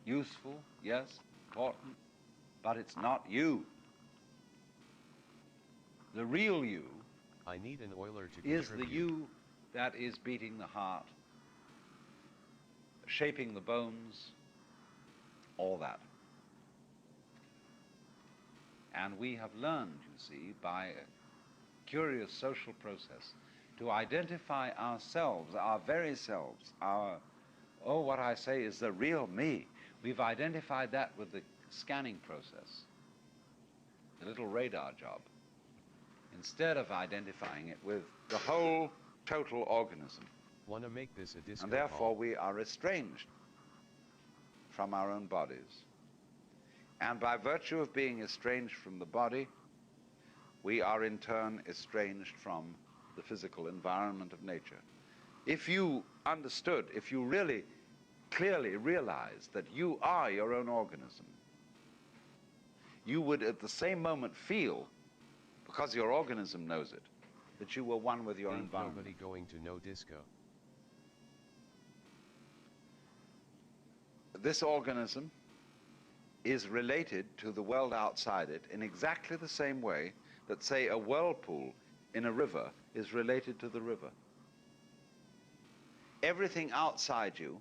Useful, yes, important, but it's not you. The real you I need an oiler to is the contribute. you that is beating the heart, shaping the bones, all that. And we have learned, you see, by a curious social process, to identify ourselves, our very selves, what I say is the real me. We've identified that with the scanning process, the little radar job, instead of identifying it with the whole total organism. Wanna make this a disco And therefore ball? we are estranged from our own bodies. And by virtue of being estranged from the body, we are in turn estranged from the physical environment of nature. If you understood, if you really clearly realized that you are your own organism, you would at the same moment feel, because your organism knows it, that you were one with your Ain't environment. nobody going to know disco. This organism is related to the world outside it in exactly the same way that, say, a whirlpool in a river is related to the river. Everything outside you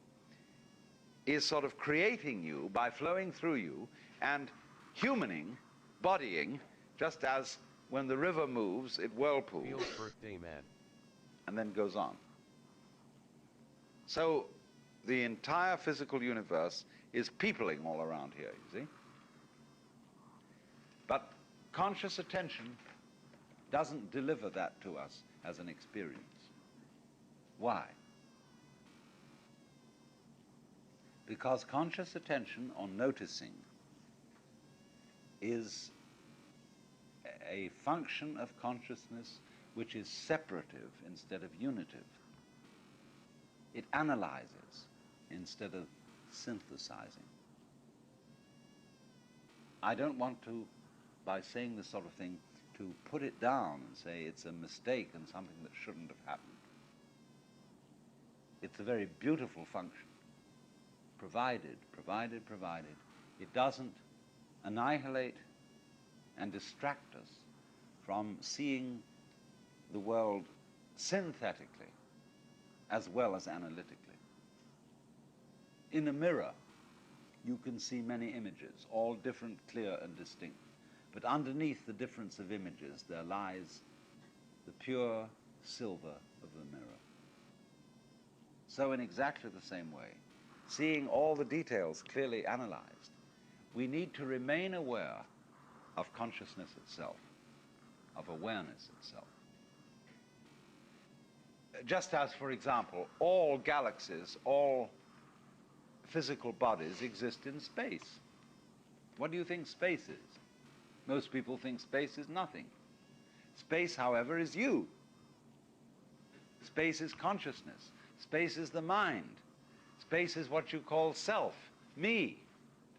is sort of creating you by flowing through you and humaning, bodying, just as when the river moves, it whirlpools Feels birthday man. and then goes on. So the entire physical universe is peopling all around here, you see. But conscious attention doesn't deliver that to us as an experience. Why? Because conscious attention on noticing is a function of consciousness which is separative instead of unitive. It analyzes instead of synthesizing. I don't want to, by saying this sort of thing, to put it down and say it's a mistake and something that shouldn't have happened. It's a very beautiful function, provided it doesn't annihilate and distract us from seeing the world synthetically as well as analytically. In a mirror, you can see many images, all different, clear, and distinct. But underneath the difference of images, there lies the pure silver of the mirror. So in exactly the same way, seeing all the details clearly analyzed, we need to remain aware of consciousness itself, of awareness itself. Just as, for example, all galaxies, all physical bodies exist in space. What do you think space is? Most people think space is nothing. Space, however, is you. Space is consciousness. Space is the mind. Space is what you call self, me.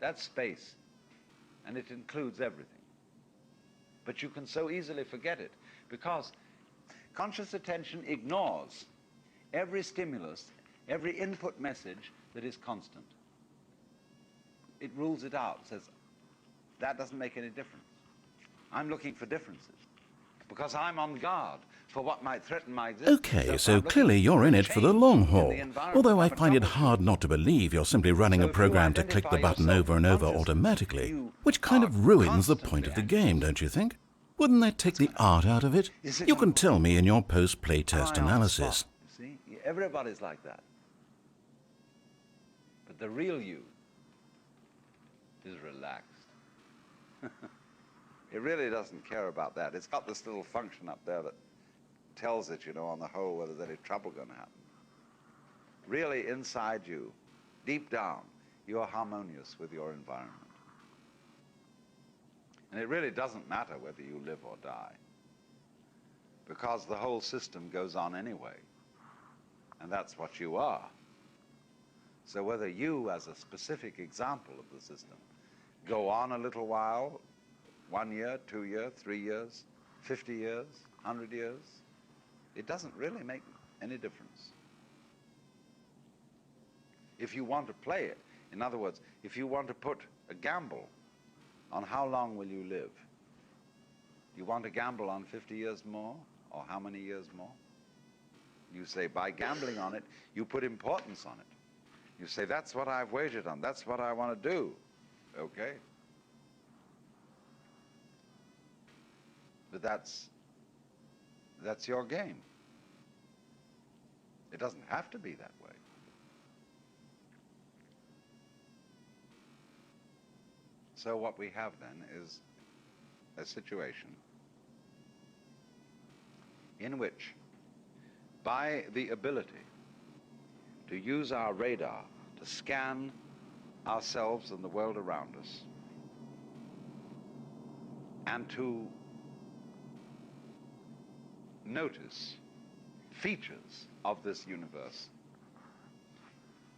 That's space. And it includes everything. But you can so easily forget it because conscious attention ignores every stimulus, every input message that is constant. It rules it out, says, that doesn't make any difference. I'm looking for differences because I'm on guard for what might threaten my existence. Okay, I'm so looking clearly you're in it for the change long in haul. the environment. Although I I'm a find it troubleshooter. hard not to believe you're simply running So a if you program to click the identify button yourself over and over consciously, automatically, you which kind are of ruins the constantly point of the anxious. game, don't you think? Wouldn't that take the art out of it? Is it You not can what tell me in your post-playtest Am I on the analysis. spot? You see, everybody's like that. But the real you is relaxed. It really doesn't care about that. It's got this little function up there that tells it, you know, on the whole, whether there's any trouble going to happen. Really, inside you, deep down, you're harmonious with your environment. And it really doesn't matter whether you live or die, because the whole system goes on anyway, and that's what you are. So whether you, as a specific example of the system, go on a little while, 1 year, 2 years, 3 years, 50 years, 100 years, it doesn't really make any difference. If you want to play it, in other words, if you want to put a gamble on how long will you live, you want to gamble on 50 years more, or how many years more? You say, by gambling on it, you put importance on it. You say, that's what I've wagered on, that's what I want to do. Okay. But that's your game. It doesn't have to be that way. So what we have then is a situation in which, by the ability to use our radar to scan ourselves and the world around us, and to notice features of this universe,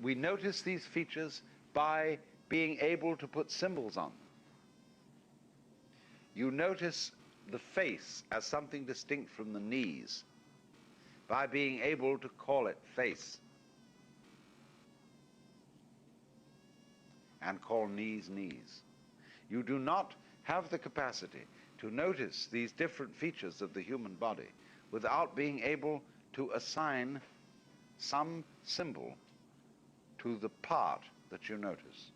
we notice these features by being able to put symbols on them. You notice the face as something distinct from the knees by being able to call it face and call knees knees. You do not have the capacity to notice these different features of the human body without being able to assign some symbol to the part that you notice.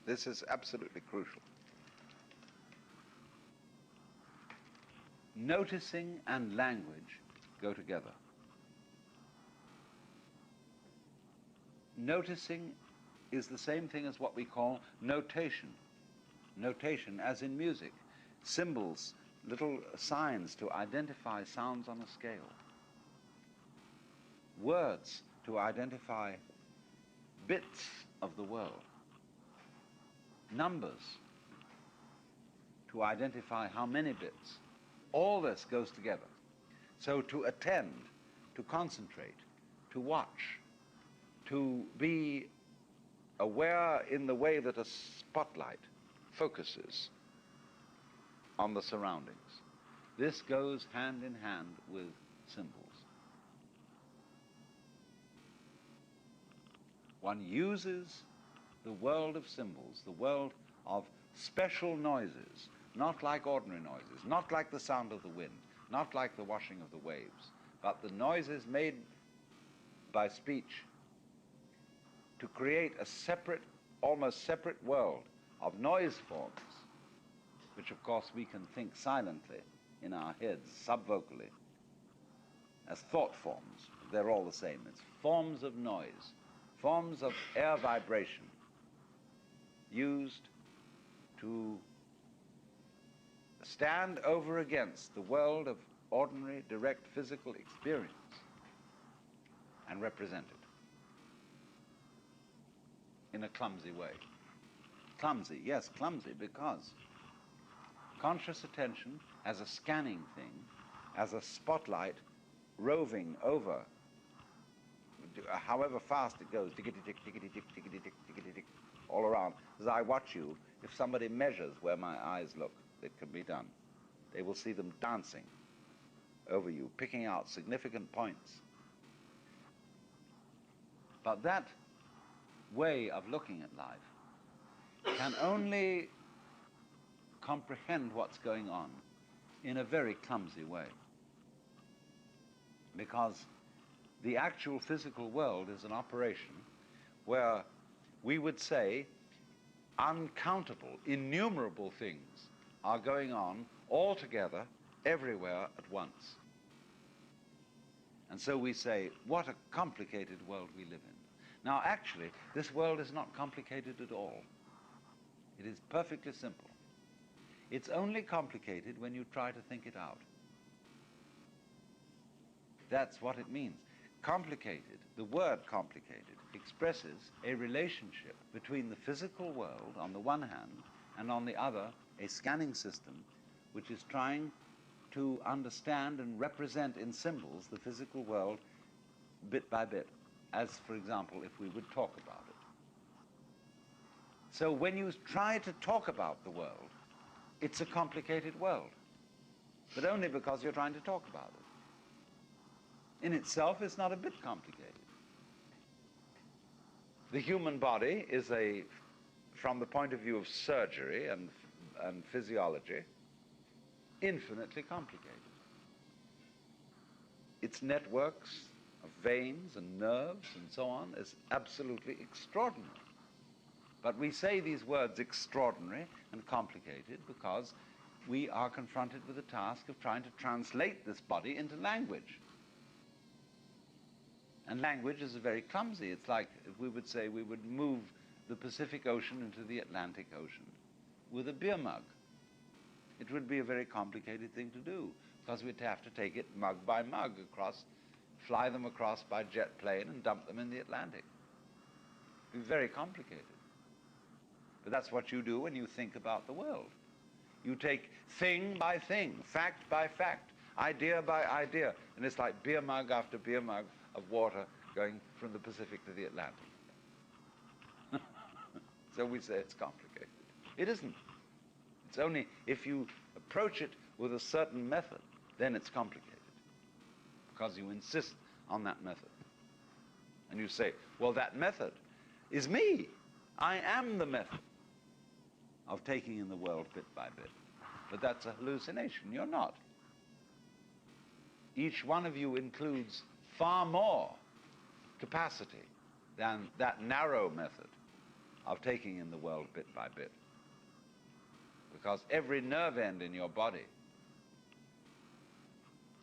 This is absolutely crucial. Noticing and language go together. Noticing is the same thing as what we call notation. Notation, as in music, symbols, little signs to identify sounds on a scale. Words to identify bits of the world. Numbers to identify how many bits. All this goes together. So to attend, to concentrate, to watch, to be aware in the way that a spotlight focuses on the surroundings. This goes hand in hand with symbols. One uses the world of symbols, the world of special noises, not like ordinary noises, not like the sound of the wind, not like the washing of the waves, but the noises made by speech to create a separate, almost separate world of noise forms, which of course we can think silently in our heads, subvocally, as thought forms. They're all the same. It's forms of noise, forms of air vibration used to stand over against the world of ordinary, direct physical experience and represent it in a clumsy way. Clumsy, yes, clumsy, because conscious attention as a scanning thing, as a spotlight roving over, however fast it goes, tickety-tick, tickety-tick, tickety-tick, tickety-tick, all around. As I watch you, if somebody measures where my eyes look, it can be done. They will see them dancing over you, picking out significant points. But that way of looking at life can only comprehend what's going on in a very clumsy way, because the actual physical world is an operation where we would say uncountable, innumerable things are going on all together, everywhere at once. And so we say, what a complicated world we live in. Now actually, this world is not complicated at all. It is perfectly simple. It's only complicated when you try to think it out. That's what it means. Complicated, the word complicated, expresses a relationship between the physical world on the one hand and on the other a scanning system which is trying to understand and represent in symbols the physical world bit by bit, as, for example, if we would talk about it. So when you try to talk about the world, it's a complicated world, but only because you're trying to talk about it. In itself, it's not a bit complicated. The human body is from the point of view of surgery and physiology, infinitely complicated. Its networks of veins and nerves and so on is absolutely extraordinary. But we say these words extraordinary and complicated because we are confronted with the task of trying to translate this body into language. And language is very clumsy. It's like if we would say we would move the Pacific Ocean into the Atlantic Ocean with a beer mug. It would be a very complicated thing to do because we'd have to take it mug by mug across, fly them across by jet plane and dump them in the Atlantic. It would be very complicated. But that's what you do when you think about the world. You take thing by thing, fact by fact, idea by idea, and it's like beer mug after beer mug of water going from the Pacific to the Atlantic. So we say it's complicated. It isn't. It's only if you approach it with a certain method, then it's complicated, because you insist on that method. And you say, well, that method is me. I am the method of taking in the world bit by bit. But that's a hallucination. You're not. Each one of you includes far more capacity than that narrow method of taking in the world bit by bit. Because every nerve end in your body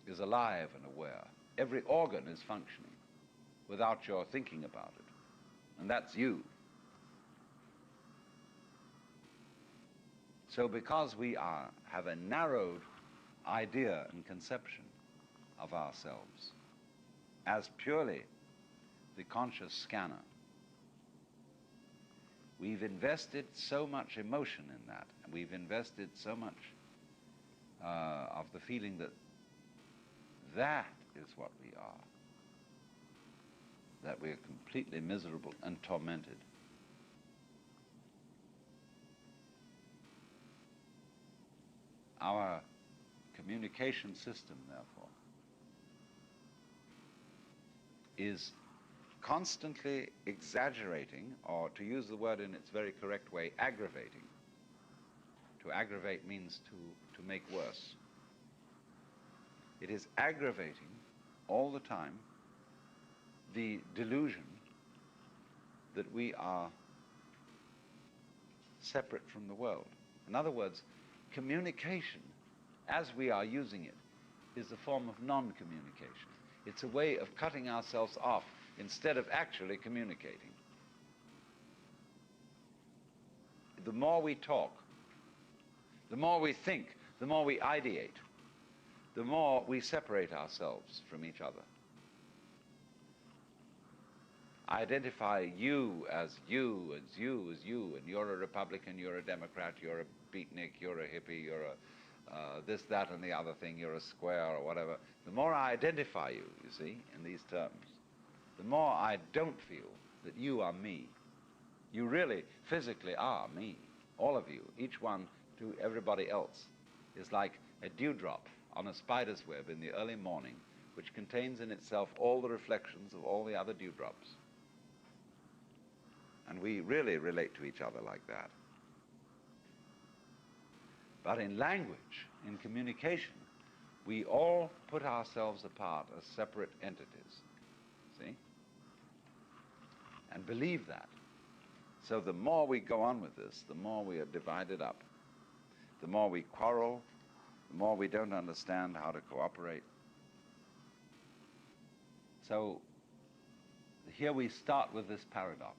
is alive and aware. Every organ is functioning without your thinking about it. And that's you. So because we have a narrowed idea and conception of ourselves as purely the conscious scanner, we've invested so much emotion in that, and we've invested so much of the feeling that that is what we are, that we are completely miserable and tormented. Our communication system, therefore, is constantly exaggerating, or to use the word in its very correct way, aggravating. To aggravate means to make worse. It is aggravating all the time the delusion that we are separate from the world. In other words, communication, as we are using it, is a form of non-communication. It's a way of cutting ourselves off instead of actually communicating. The more we talk, the more we think, the more we ideate, the more we separate ourselves from each other. Identify you as you, as you, as you, and you're a Republican, you're a Democrat, you're a beatnik, you're a hippie, you're a this, that, and the other thing, you're a square or whatever. The more I identify you, you see, in these terms, the more I don't feel that you are me. You really physically are me. All of you, each one to everybody else, is like a dewdrop on a spider's web in the early morning, which contains in itself all the reflections of all the other dewdrops. And we really relate to each other like that. But in language, in communication, we all put ourselves apart as separate entities, see? And believe that. So the more we go on with this, the more we are divided up. The more we quarrel, the more we don't understand how to cooperate. So here we start with this paradox.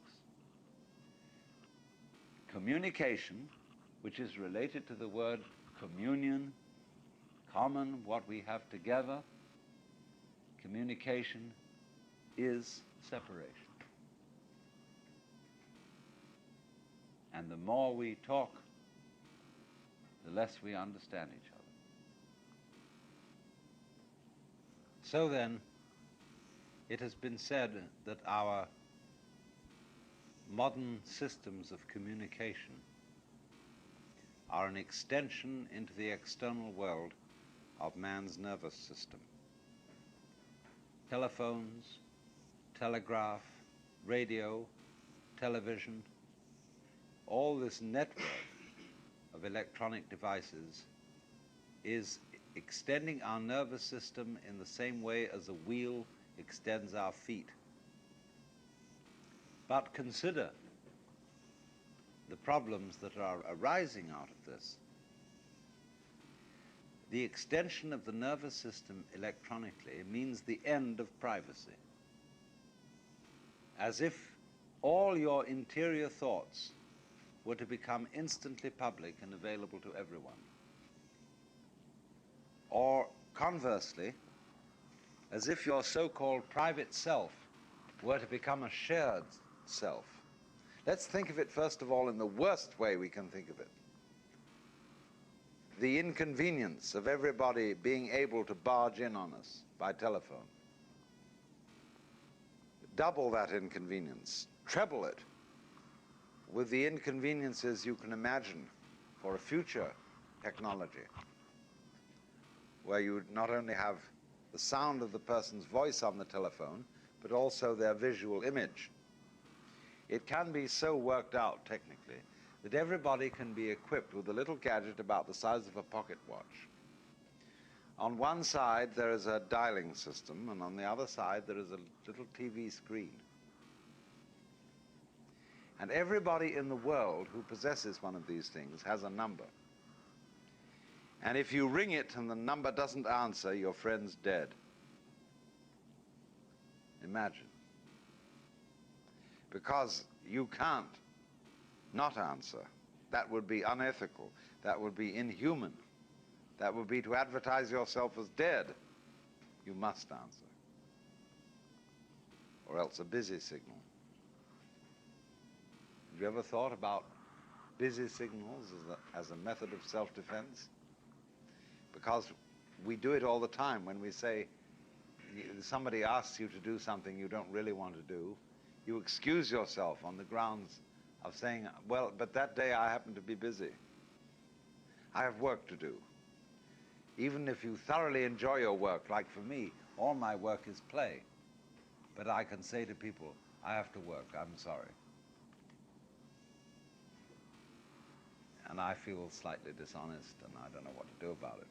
Communication, which is related to the word communion, common, what we have together, communication is separation. And the more we talk, the less we understand each other. So then, It has been said that our modern systems of communication are an extension into the external world of man's nervous system. Telephones, telegraph, radio, television, all this network of electronic devices is extending our nervous system in the same way as a wheel extends our feet. But consider the problems that are arising out of this. The extension of the nervous system electronically means the end of privacy. As if all your interior thoughts were to become instantly public and available to everyone. Or conversely, as if your so-called private self were to become a shared self. Let's think of it first of all in the worst way we can think of it. The inconvenience of everybody being able to barge in on us by telephone. Double that inconvenience, treble it with the inconveniences you can imagine for a future technology, where you would not only have the sound of the person's voice on the telephone, but also their visual image. It can be so worked out technically that everybody can be equipped with a little gadget about the size of a pocket watch. On one side there is a dialing system, and on the other side there is a little TV screen. And everybody in the world who possesses one of these things has a number. And if you ring it and the number doesn't answer, your friend's dead. Imagine. Because you can't not answer. That would be unethical. That would be inhuman. That would be to advertise yourself as dead. You must answer. Or else a busy signal. Have you ever thought about busy signals as a method of self-defense? Because we do it all the time when we say, somebody asks you to do something you don't really want to do, you excuse yourself on the grounds of saying, well, but that day I happen to be busy. I have work to do. Even if you thoroughly enjoy your work, like for me, all my work is play. But I can say to people, I have to work, I'm sorry. And I feel slightly dishonest, and I don't know what to do about it.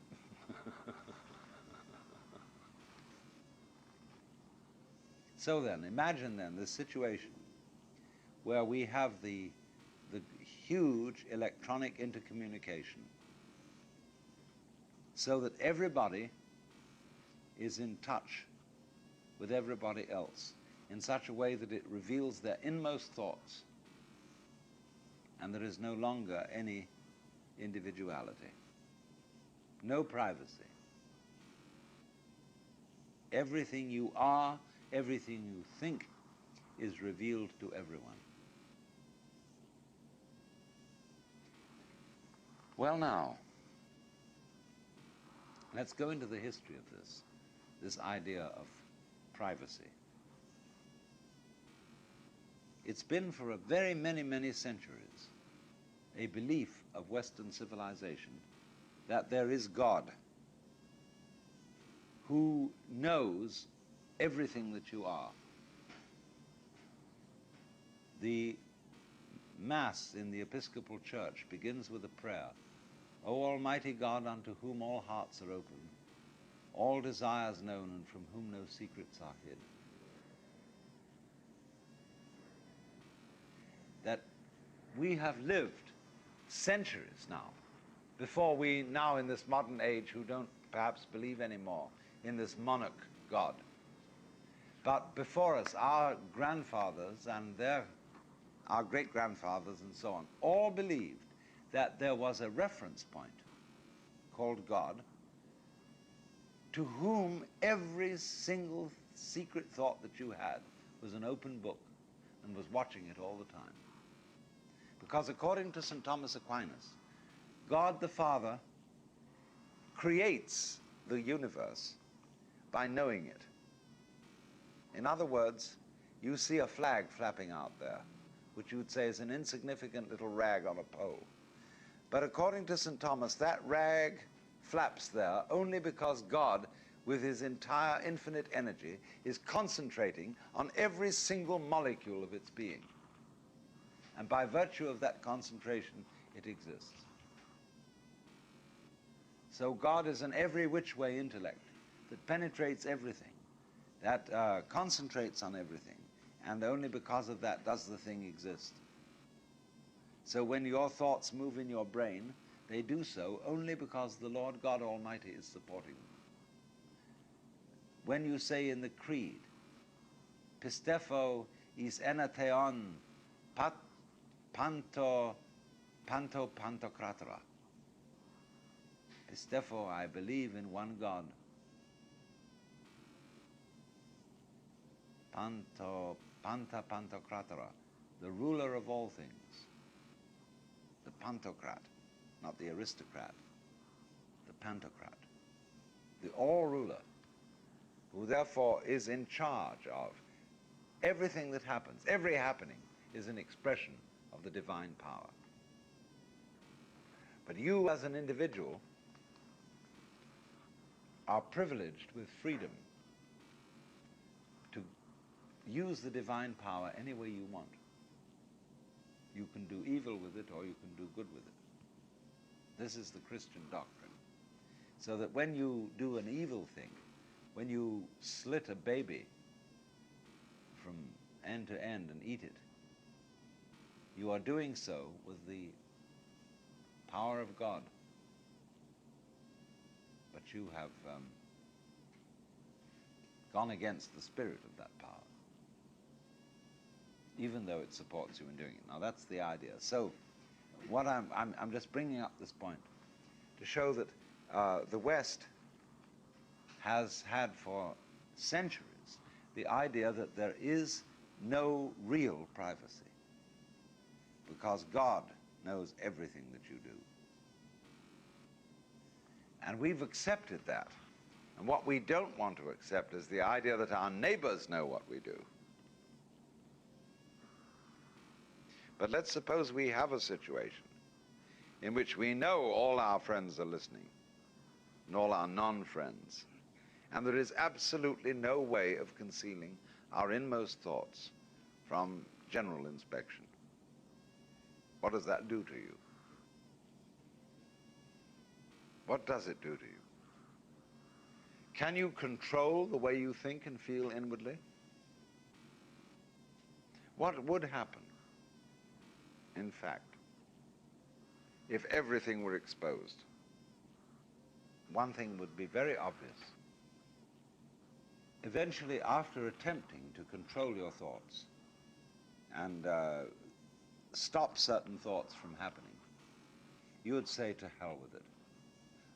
So then, imagine then this situation where we have the huge electronic intercommunication so that everybody is in touch with everybody else in such a way that it reveals their inmost thoughts, and there is no longer any individuality, no privacy. Everything you are, everything you think is revealed to everyone. Well now, let's go into the history of this idea of privacy. It's been for a very many centuries a belief of Western civilization that there is God who knows everything that you are. The Mass in the Episcopal Church begins with a prayer, O Almighty God, unto whom all hearts are open, all desires known, and from whom no secrets are hid. That we have lived centuries now, before we now in this modern age who don't perhaps believe anymore in this monarch God. But before us, our grandfathers and our great-grandfathers and so on, all believed that there was a reference point called God to whom every single secret thought that you had was an open book and was watching it all the time. Because according to St. Thomas Aquinas, God the Father creates the universe by knowing it. In other words, you see a flag flapping out there, which you would say is an insignificant little rag on a pole. But according to St. Thomas, that rag flaps there only because God, with his entire infinite energy, is concentrating on every single molecule of its being. And by virtue of that concentration, it exists. So God is an every which way intellect that penetrates everything, that concentrates on everything, and only because of that does the thing exist. So when your thoughts move in your brain, they do so only because the Lord God Almighty is supporting them. When you say in the Creed, Pistepho is enatheon panto pantocratera. Pistepho, I believe in one God. Panta pantocratera, the ruler of all things. The pantocrat, not the aristocrat, the pantocrat, the all-ruler, who therefore is in charge of everything that happens. Every happening is an expression of the divine power. But you as an individual are privileged with freedom to use the divine power any way you want. You can do evil with it or you can do good with it. This is the Christian doctrine. So that when you do an evil thing, when you slit a baby from end to end and eat it, you are doing so with the power of God. But you have gone against the spirit of that power, even though it supports you in doing it. Now that's the idea. So what I'm just bringing up this point to show that the West has had for centuries the idea that there is no real privacy because God knows everything that you do. And we've accepted that. And what we don't want to accept is the idea that our neighbors know what we do. But let's suppose we have a situation in which we know all our friends are listening and all our non-friends, and there is absolutely no way of concealing our inmost thoughts from general inspection. What does that do to you? What does it do to you? Can you control the way you think and feel inwardly? What would happen, in fact, if everything were exposed? One thing would be very obvious. Eventually, after attempting to control your thoughts and stop certain thoughts from happening, you would say, to hell with it.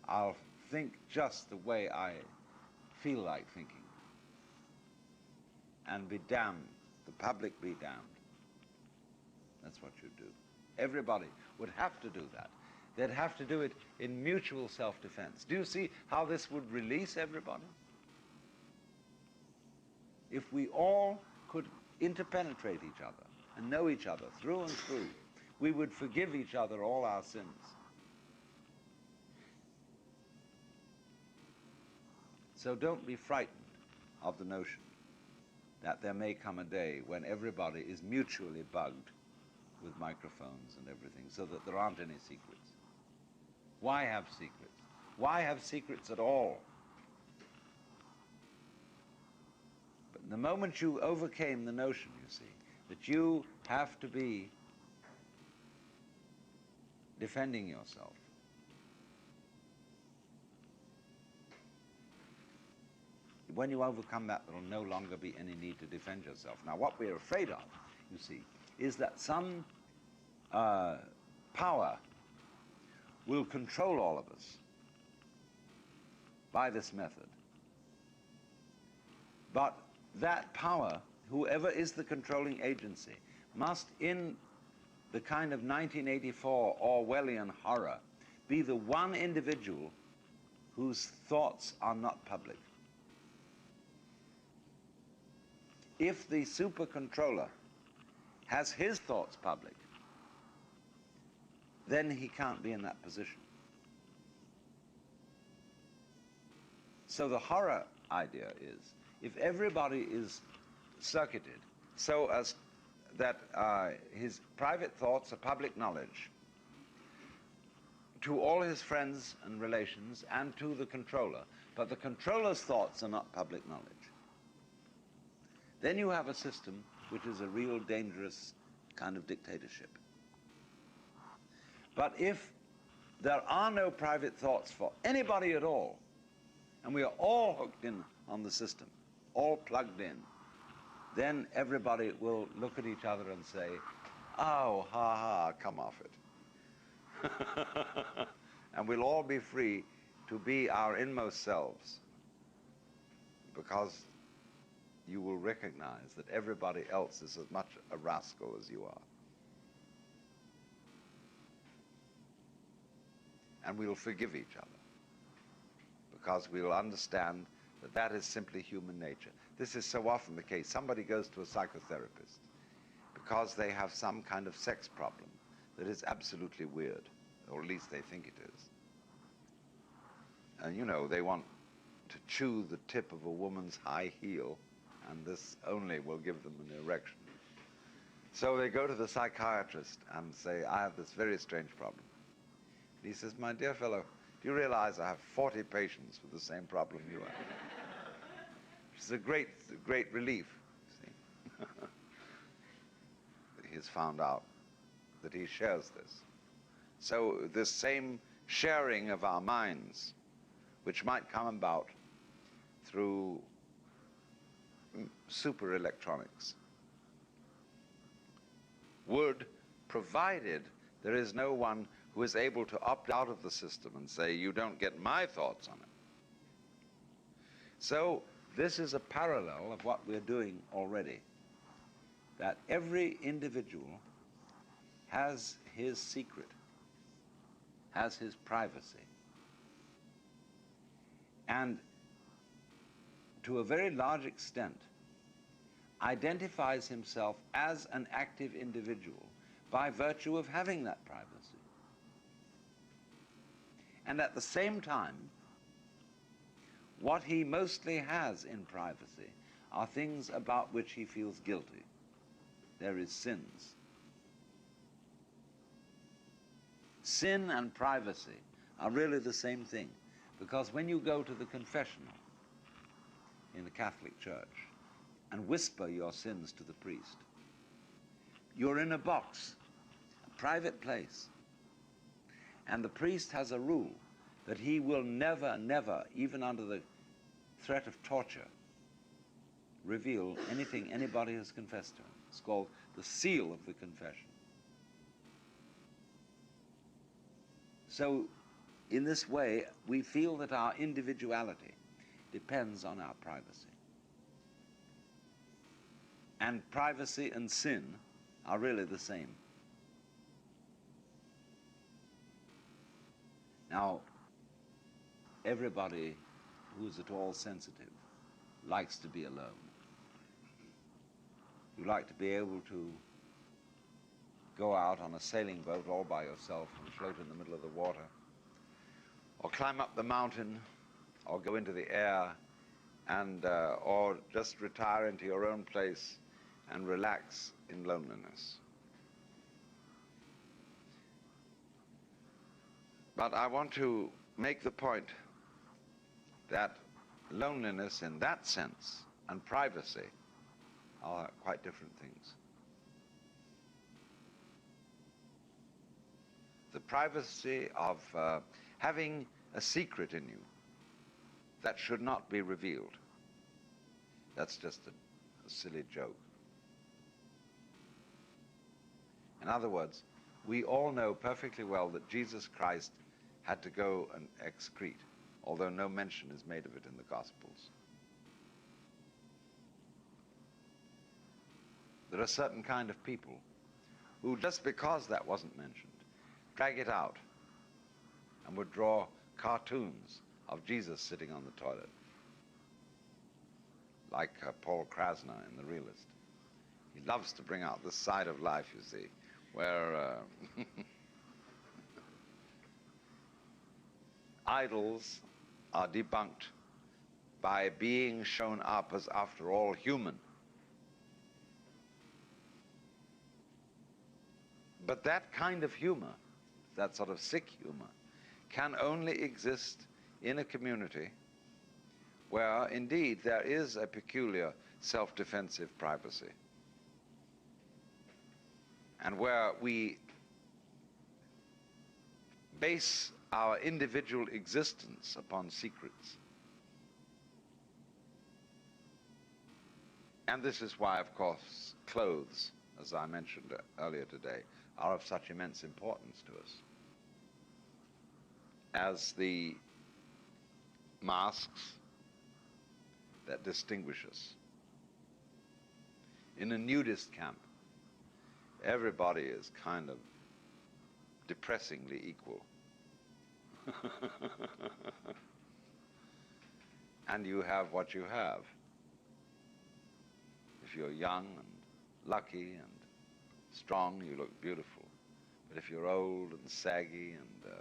I'll think just the way I feel like thinking, and be damned, the public be damned. That's what you'd do. Everybody would have to do that. They'd have to do it in mutual self-defense. Do you see how this would release everybody? If we all could interpenetrate each other and know each other through and through, we would forgive each other all our sins. So don't be frightened of the notion that there may come a day when everybody is mutually bugged with microphones and everything, so that there aren't any secrets. Why have secrets? Why have secrets at all? But the moment you overcame the notion, you see, that you have to be defending yourself, when you overcome that, there will no longer be any need to defend yourself. Now, what we're afraid of, you see, is that some power will control all of us by this method. But that power, whoever is the controlling agency, must, in the kind of 1984 Orwellian horror, be the one individual whose thoughts are not public. if the super controller has his thoughts public, then he can't be in that position. So the horror idea is, if everybody is circuited so as that his private thoughts are public knowledge to all his friends and relations and to the controller, but the controller's thoughts are not public knowledge, then you have a system which is a real dangerous kind of dictatorship. But if there are no private thoughts for anybody at all, and we are all hooked in on the system, all plugged in, then everybody will look at each other and say, oh, ha ha, come off it. And we'll all be free to be our inmost selves, because you will recognize that everybody else is as much a rascal as you are. And we'll forgive each other, because we'll understand that that is simply human nature. This is so often the case. Somebody goes to a psychotherapist because they have some kind of sex problem that is absolutely weird, or at least they think it is. And you know, they want to chew the tip of a woman's high heel, and this only will give them an erection. So they go to the psychiatrist and say, I have this very strange problem. And he says, my dear fellow, do you realize I have 40 patients with the same problem you have? Which is a great relief, you see. He has found out that he shares this. So this same sharing of our minds, which might come about through super electronics, would, provided there is no one who is able to opt out of the system and say, you don't get my thoughts on it. So this is a parallel of what we're doing already, that every individual has his secret, has his privacy, and to a very large extent identifies himself as an active individual by virtue of having that privacy. And at the same time, what he mostly has in privacy are things about which he feels guilty. There is sins. Sin and privacy are really the same thing, because when you go to the confessional in the Catholic Church and whisper your sins to the priest, you're in a box, a private place, and the priest has a rule that he will never, never, even under the threat of torture, reveal anything anybody has confessed to him. It's called the seal of the confession. So in this way, we feel that our individuality depends on our privacy. And privacy and sin are really the same. Now, everybody who is at all sensitive likes to be alone. You like to be able to go out on a sailing boat all by yourself and float in the middle of the water, or climb up the mountain, or go into the air, and or just retire into your own place and relax in loneliness. But I want to make the point that loneliness in that sense and privacy are quite different things. The privacy of having a secret in you that should not be revealed, that's just a silly joke. In other words, we all know perfectly well that Jesus Christ had to go and excrete, although no mention is made of it in the Gospels. There are certain kind of people who, just because that wasn't mentioned, drag it out and would draw cartoons of Jesus sitting on the toilet, like Paul Krasner in The Realist. He loves to bring out this side of life, you see, where idols are debunked by being shown up as, after all, human. But that kind of humor, that sort of sick humor, can only exist in a community where, indeed, there is a peculiar self-defensive privacy, and where we base our individual existence upon secrets. And this is why, of course, clothes, as I mentioned earlier today, are of such immense importance to us, as the masks that distinguish us. In a nudist camp, everybody is kind of depressingly equal. And you have what you have. If you're young and lucky and strong, you look beautiful. But if you're old and saggy and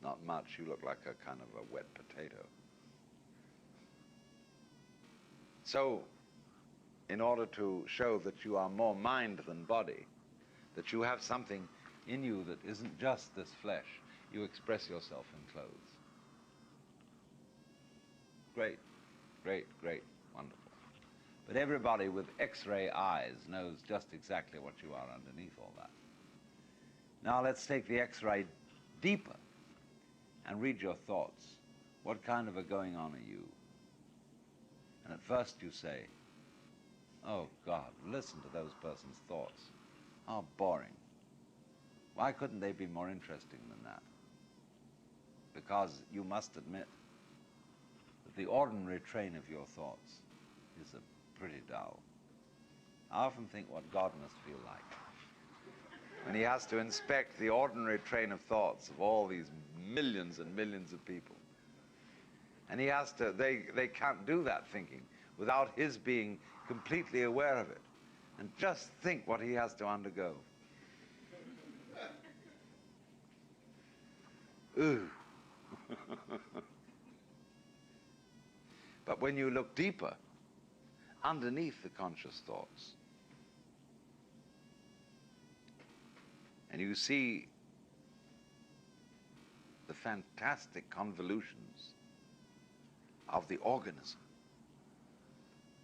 not much, you look like a kind of a wet potato. So, in order to show that you are more mind than body, that you have something in you that isn't just this flesh, you express yourself in clothes. Great, great, great, wonderful. But everybody with X-ray eyes knows just exactly what you are underneath all that. Now let's take the X-ray deeper and read your thoughts. What kind of a going on are you? And at first you say, oh God, listen to those person's thoughts. How boring. Why couldn't they be more interesting than that? Because you must admit that the ordinary train of your thoughts is pretty dull. I often think what God must feel like when he has to inspect the ordinary train of thoughts of all these millions and millions of people. And he has to, they can't do that thinking without his being completely aware of it. And just think what he has to undergo. Ooh. But when you look deeper, underneath the conscious thoughts, and you see the fantastic convolutions of the organism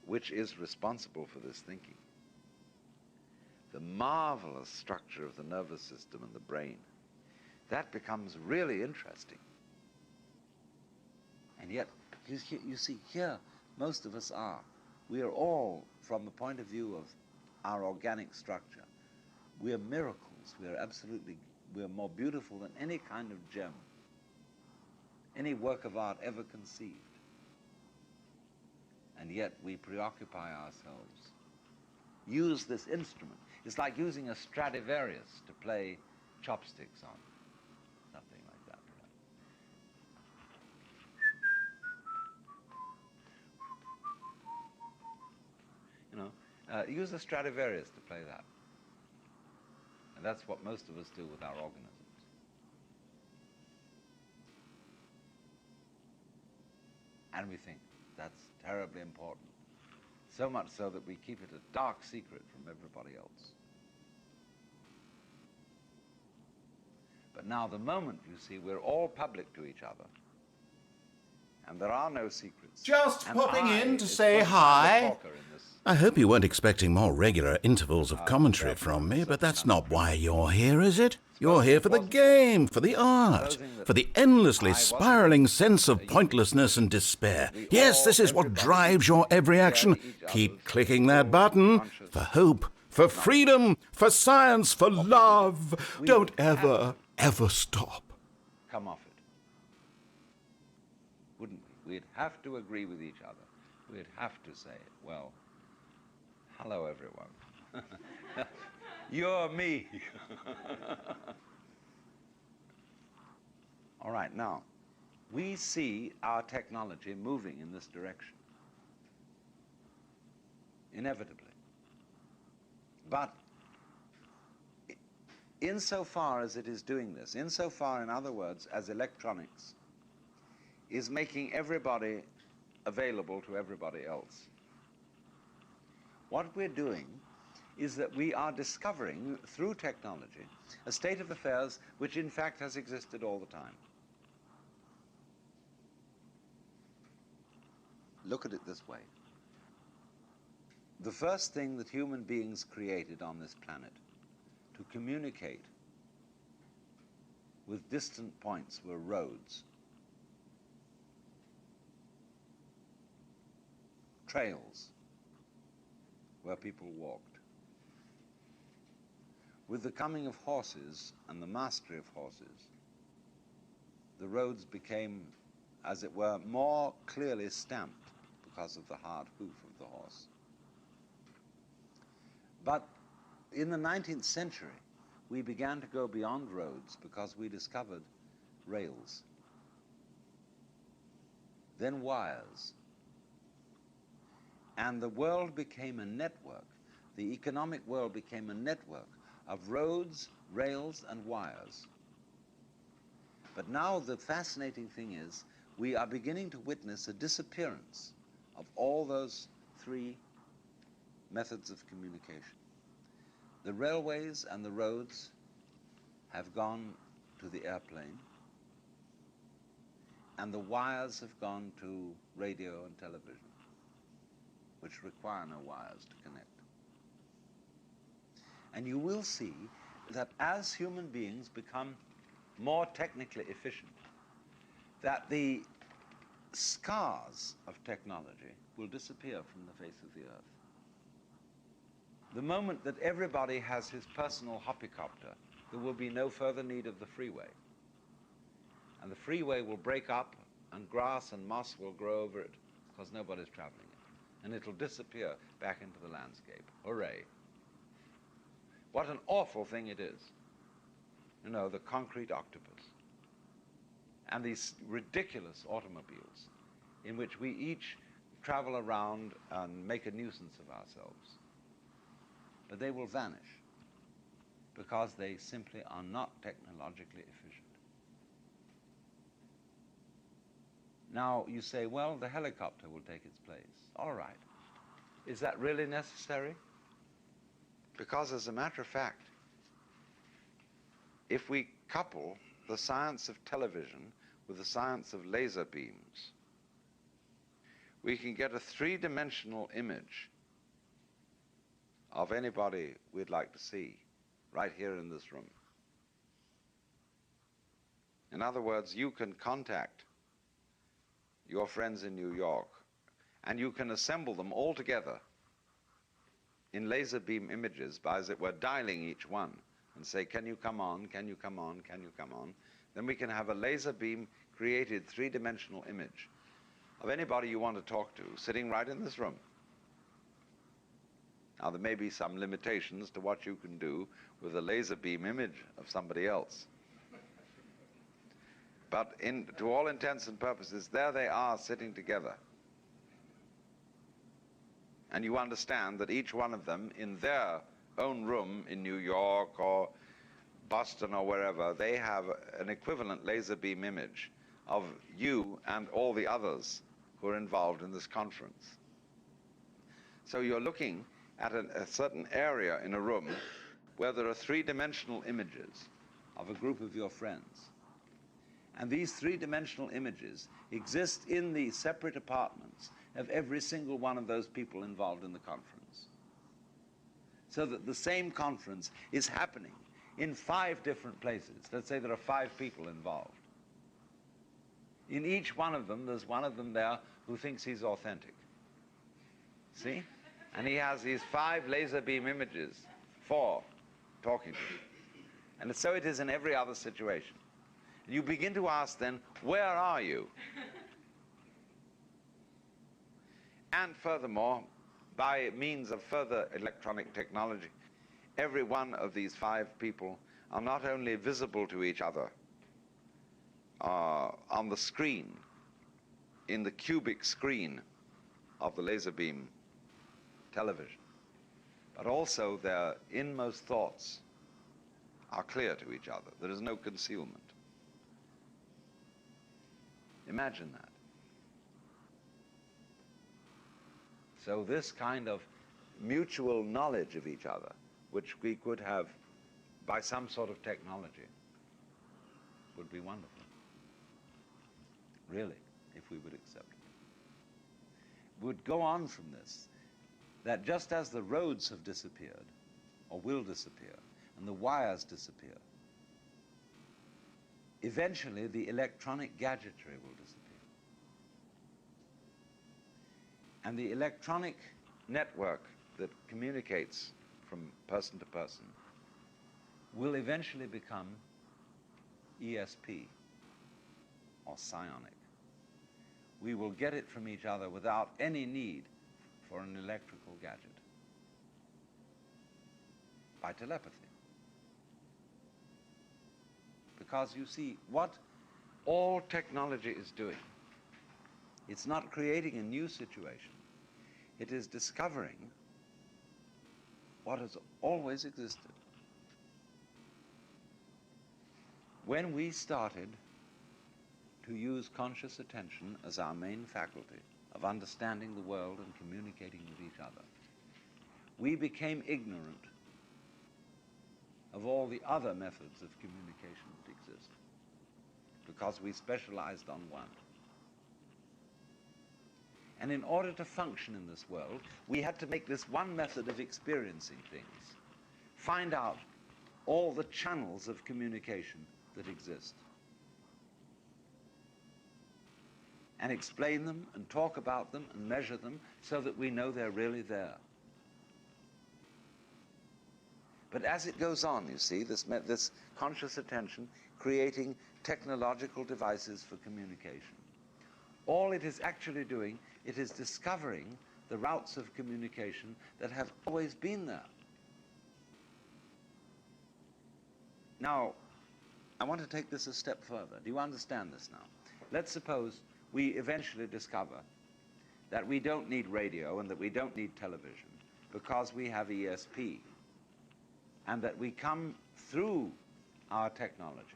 which is responsible for this thinking, the marvelous structure of the nervous system and the brain, that becomes really interesting. And yet, you see, here, most of us are. We are all, from the point of view of our organic structure, we are miracles. We are more beautiful than any kind of gem, any work of art ever conceived. And yet we preoccupy ourselves, use this instrument. It's like using a Stradivarius to play chopsticks on, something like that. You know, use a Stradivarius to play that. And that's what most of us do with our organisms. And we think that's terribly important. So much so that we keep it a dark secret from everybody else. But now the moment, you see, we're all public to each other. And there are no secrets. Just And popping I in to is say the hi. talker in this. I hope you weren't expecting more regular intervals of commentary from me, but that's not why you're here, is it? You're here for the game, for the art, for the endlessly spiraling sense of pointlessness and despair. Yes, this is what drives your every action. Keep clicking that button for hope, for freedom, for science, for love. Don't ever, ever stop. Come off it. Wouldn't we? We'd have to agree with each other. We'd have to say, well, hello, everyone. You're me. All right, now, we see our technology moving in this direction. inevitably. But insofar as it is doing this, insofar, in other words, as electronics is making everybody available to everybody else, what we're doing is that we are discovering, through technology, a state of affairs which in fact has existed all the time. Look at it this way. The first thing that human beings created on this planet to communicate with distant points were roads, trails where people walked. With the coming of horses and the mastery of horses, the roads became, as it were, more clearly stamped because of the hard hoof of the horse. But in the 19th century, we began to go beyond roads because we discovered rails, then wires, and the world became a network. The economic world became a network of roads, rails, and wires. But now the fascinating thing is we are beginning to witness a disappearance of all those three methods of communication. The railways and the roads have gone to the airplane, and the wires have gone to radio and television, which require no wires to connect. And you will see that as human beings become more technically efficient, that the scars of technology will disappear from the face of the earth. The moment that everybody has his personal hoppycopter, there will be no further need of the freeway. And the freeway will break up, and grass and moss will grow over it because nobody's traveling it. And it'll disappear back into the landscape. Hooray. What an awful thing it is. You know, the concrete octopus. And these ridiculous automobiles in which we each travel around and make a nuisance of ourselves. But they will vanish because they simply are not technologically efficient. Now you say, well, the helicopter will take its place. All right. Is that really necessary? Because as a matter of fact, if we couple the science of television with the science of laser beams, we can get a three-dimensional image of anybody we'd like to see right here in this room. In other words, you can contact your friends in New York, and you can assemble them all together in laser beam images by, as it were, dialing each one and say, can you come on, can you come on, can you come on? Then we can have a laser beam created three-dimensional image of anybody you want to talk to sitting right in this room. Now, there may be some limitations to what you can do with a laser beam image of somebody else. But to all intents and purposes, there they are sitting together. And you understand that each one of them, in their own room in New York or Boston or wherever, they have an equivalent laser beam image of you and all the others who are involved in this conference. So you're looking at a certain area in a room where there are three-dimensional images of a group of your friends. And these three-dimensional images exist in the separate apartments of every single one of those people involved in the conference. So that the same conference is happening in 5 different places. Let's say there are 5 people involved. In each one of them, there's one of them there who thinks he's authentic. See? And he has these 5 laser beam images, 4 talking to him. And so it is in every other situation. And you begin to ask then, where are you? And furthermore, by means of further electronic technology, every one of these 5 people are not only visible to each other on the screen, in the cubic screen of the laser beam television, but also their inmost thoughts are clear to each other. There is no concealment. Imagine that. So this kind of mutual knowledge of each other, which we could have by some sort of technology, would be wonderful. Really, if we would accept it. Would go on from this, that just as the roads have disappeared, or will disappear, and the wires disappear, eventually the electronic gadgetry will disappear. And the electronic network that communicates from person to person will eventually become ESP, or psionic. We will get it from each other without any need for an electrical gadget, by telepathy. Because you see, what all technology is doing, it's not creating a new situation. It is discovering what has always existed. When we started to use conscious attention as our main faculty of understanding the world and communicating with each other, we became ignorant of all the other methods of communication that exist, because we specialized on one. And in order to function in this world, we had to make this one method of experiencing things, find out all the channels of communication that exist, and explain them and talk about them and measure them so that we know they're really there. But as it goes on, you see, this conscious attention creating technological devices for communication, all it is actually doing, it is discovering the routes of communication that have always been there. Now, I want to take this a step further. Do you understand this now? Let's suppose we eventually discover that we don't need radio and that we don't need television because we have ESP, and that we come through our technology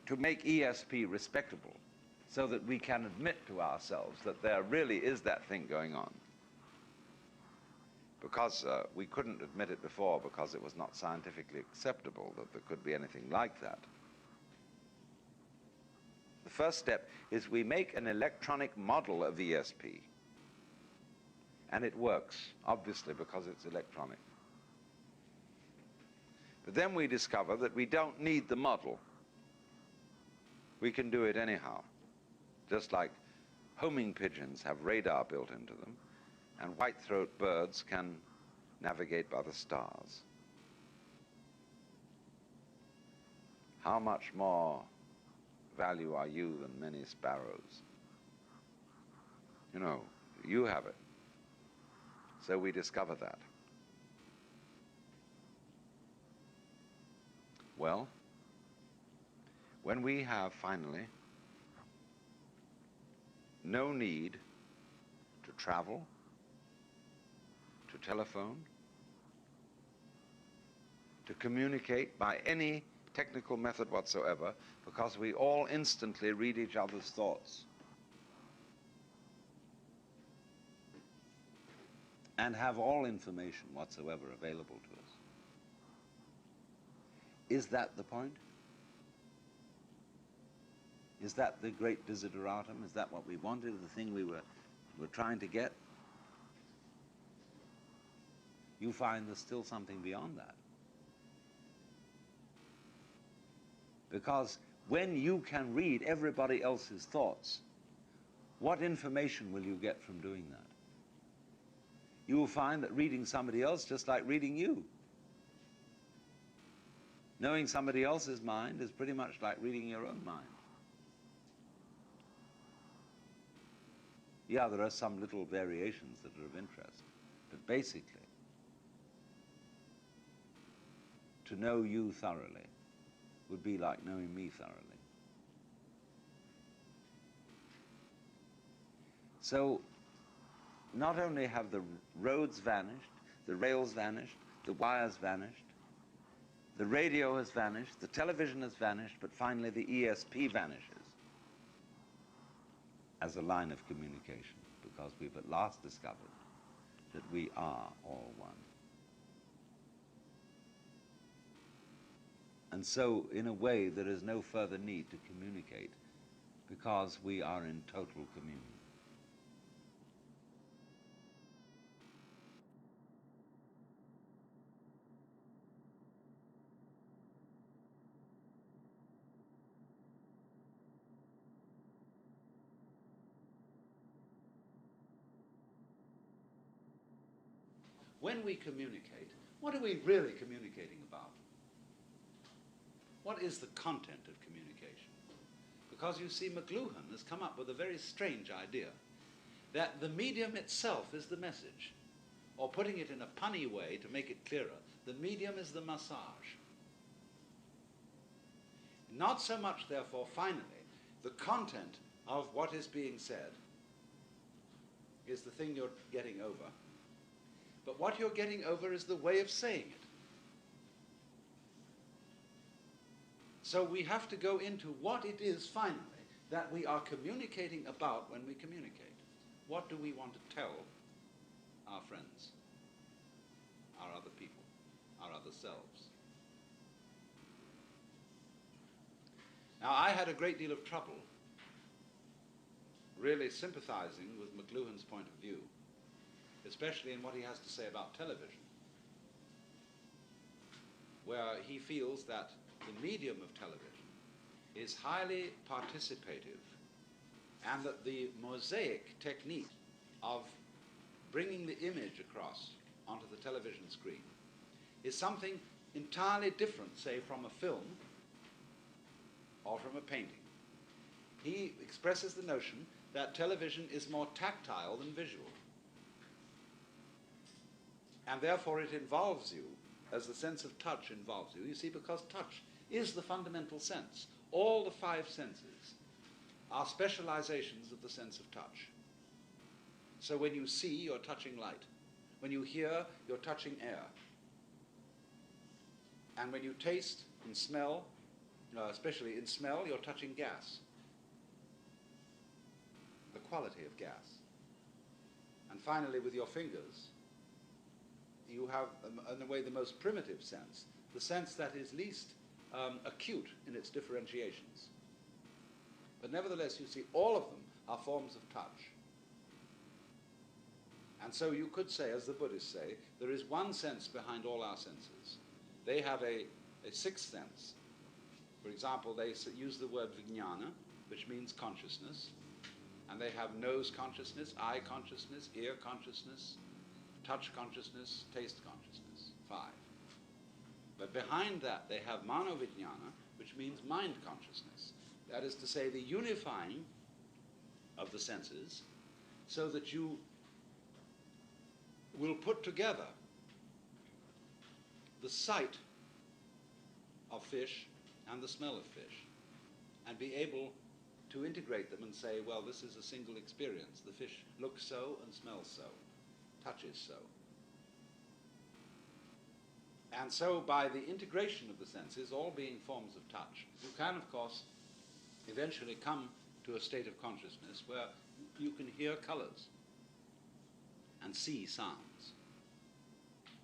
to make ESP respectable so that we can admit to ourselves that there really is that thing going on. Because we couldn't admit it before because it was not scientifically acceptable that there could be anything like that. The first step is we make an electronic model of ESP. And it works, obviously, because it's electronic. But then we discover that we don't need the model. We can do it anyhow. Just like homing pigeons have radar built into them, and white-throat birds can navigate by the stars. How much more value are you than many sparrows? You know, you have it. So we discover that. Well, when we have finally no need to travel, to telephone, to communicate by any technical method whatsoever, because we all instantly read each other's thoughts and have all information whatsoever available to us. Is that the point? Is that the great desideratum? Is that what we wanted, the thing we were trying to get? You find there's still something beyond that. Because when you can read everybody else's thoughts, what information will you get from doing that? You will find that reading somebody else is just like reading you. Knowing somebody else's mind is pretty much like reading your own mind. Yeah, there are some little variations that are of interest, but basically, to know you thoroughly would be like knowing me thoroughly. So not only have the roads vanished, the rails vanished, the wires vanished, the radio has vanished, the television has vanished, but finally the ESP vanishes as a line of communication, because we've at last discovered that we are all one. And so, in a way, there is no further need to communicate, because we are in total communion. When we communicate, what are we really communicating about? What is the content of communication? Because you see, McLuhan has come up with a very strange idea, that the medium itself is the message. Or putting it in a punny way to make it clearer, the medium is the massage. Not so much, therefore, finally, the content of what is being said is the thing you're getting over, but what you're getting over is the way of saying it. So we have to go into what it is, finally, that we are communicating about when we communicate. What do we want to tell our friends, our other people, our other selves? Now, I had a great deal of trouble really sympathizing with McLuhan's point of view, especially in what he has to say about television, where he feels that the medium of television is highly participative, and that the mosaic technique of bringing the image across onto the television screen is something entirely different, say, from a film or from a painting. He expresses the notion that television is more tactile than visual, and therefore it involves you as the sense of touch involves you. You see, because touch is the fundamental sense. All the five senses are specializations of the sense of touch. So when you see, you're touching light. When you hear, you're touching air. And when you taste and smell, especially in smell, you're touching gas, the quality of gas. And finally, with your fingers, you have, in a way, the most primitive sense, the sense that is least acute in its differentiations. But nevertheless, you see, all of them are forms of touch. And so you could say, as the Buddhists say, there is one sense behind all our senses. They have a sixth sense. For example, they use the word vijnana, which means consciousness. And they have nose consciousness, eye consciousness, ear consciousness, touch consciousness, taste consciousness, 5. But behind that, they have manovijnana, which means mind consciousness. That is to say, the unifying of the senses so that you will put together the sight of fish and the smell of fish and be able to integrate them and say, well, this is a single experience. The fish looks so and smells so, touches so. And so by the integration of the senses, all being forms of touch, you can, of course, eventually come to a state of consciousness where you can hear colors and see sounds,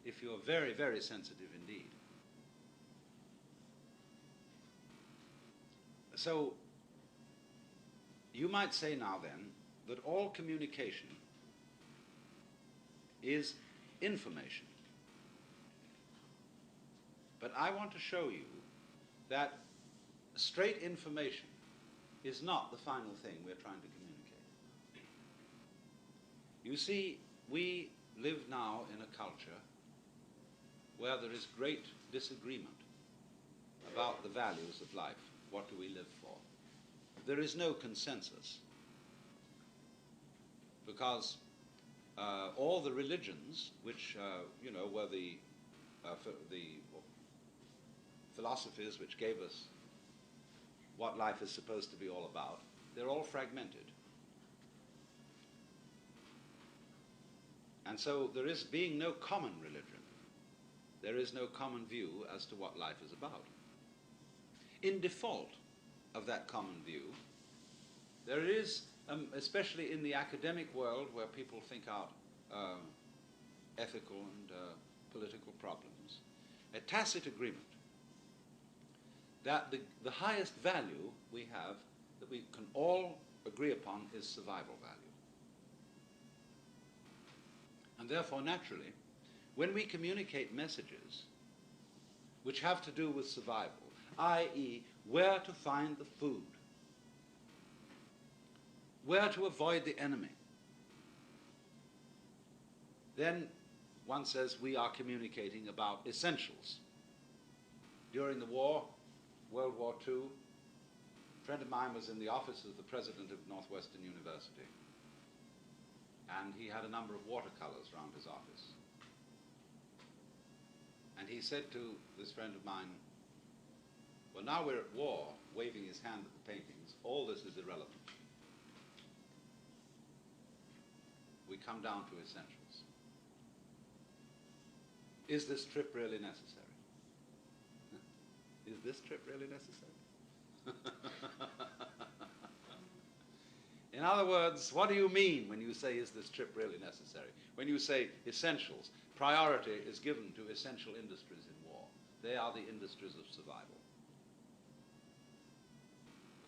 if you're very, very sensitive indeed. So you might say now then that all communication is information. But I want to show you that straight information is not the final thing we're trying to communicate. You see, we live now in a culture where there is great disagreement about the values of life. What do we live for? There is no consensus, because all the religions, which were the philosophies which gave us what life is supposed to be all about, they're all fragmented. And so there is being no common religion, there is no common view as to what life is about. In default of that common view, there is, especially in the academic world where people think out ethical and political problems, a tacit agreement that the highest value we have, that we can all agree upon, is survival value. And therefore, naturally, when we communicate messages which have to do with survival, i.e., where to find the food, where to avoid the enemy, then one says we are communicating about essentials. During the war, World War II, a friend of mine was in the office of the president of Northwestern University, and he had a number of watercolors around his office. And he said to this friend of mine, well, now we're at war, waving his hand at the paintings, all this is irrelevant. We come down to essentials. Is this trip really necessary? Is this trip really necessary? In other words, what do you mean when you say, is this trip really necessary? When you say essentials, priority is given to essential industries in war. They are the industries of survival.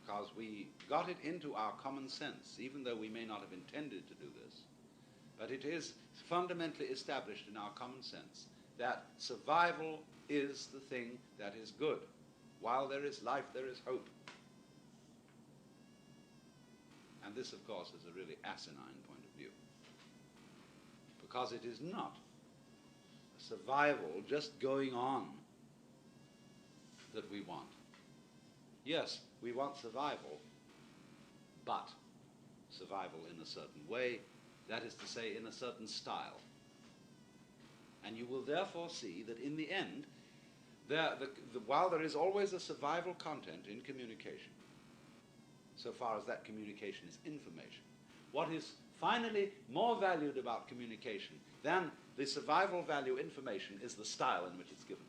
Because we got it into our common sense, even though we may not have intended to do this, but it is fundamentally established in our common sense that survival is the thing that is good. While there is life, there is hope. And this, of course, is a really asinine point of view. Because it is not survival just going on that we want. Yes, we want survival, but survival in a certain way, that is to say, in a certain style. And you will therefore see that in the end, while there is always a survival content in communication, so far as that communication is information, what is finally more valued about communication than the survival value information is the style in which it's given.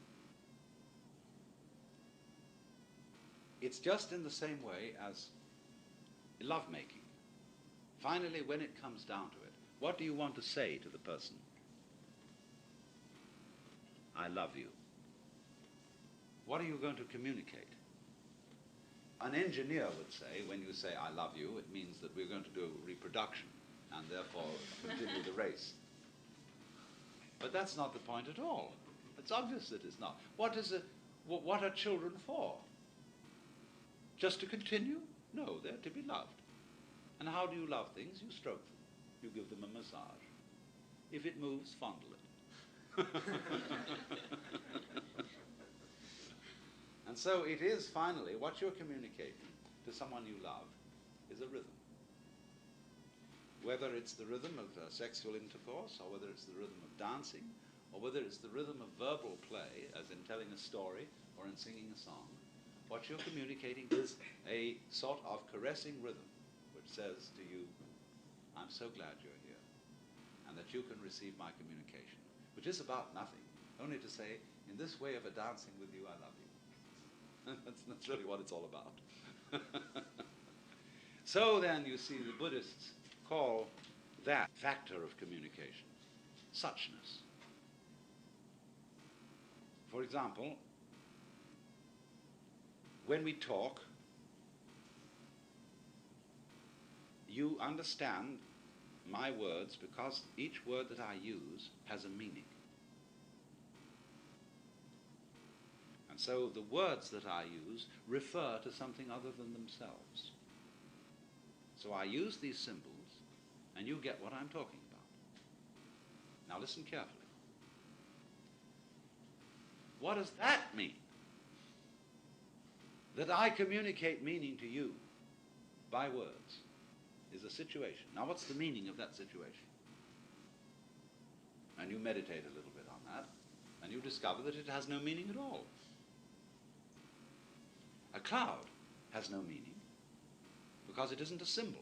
It's just in the same way as lovemaking. Finally, when it comes down to it, what do you want to say to the person? I love you. What are you going to communicate? An engineer would say, when you say I love you, it means that we're going to do reproduction and therefore continue the race. But that's not the point at all. It's obvious that it's not. What are children for? Just to continue? No, they're to be loved. And how do you love things? You stroke them. You give them a massage. If it moves, fondle it. And so it is finally what you're communicating to someone you love is a rhythm. Whether it's the rhythm of sexual intercourse, or whether it's the rhythm of dancing, or whether it's the rhythm of verbal play, as in telling a story or in singing a song, what you're communicating is a sort of caressing rhythm which says to you, I'm so glad you're here, and that you can receive my communication, which is about nothing, only to say, in this way of a dancing with you, I love you. That's really what it's all about. So then, you see, the Buddhists call that factor of communication suchness. For example, when we talk, you understand my words because each word that I use has a meaning. And so the words that I use refer to something other than themselves. So I use these symbols, and you get what I'm talking about. Now listen carefully. What does that mean? That I communicate meaning to you by words is a situation. Now what's the meaning of that situation? And you meditate a little bit on that, and you discover that it has no meaning at all. A cloud has no meaning because it isn't a symbol.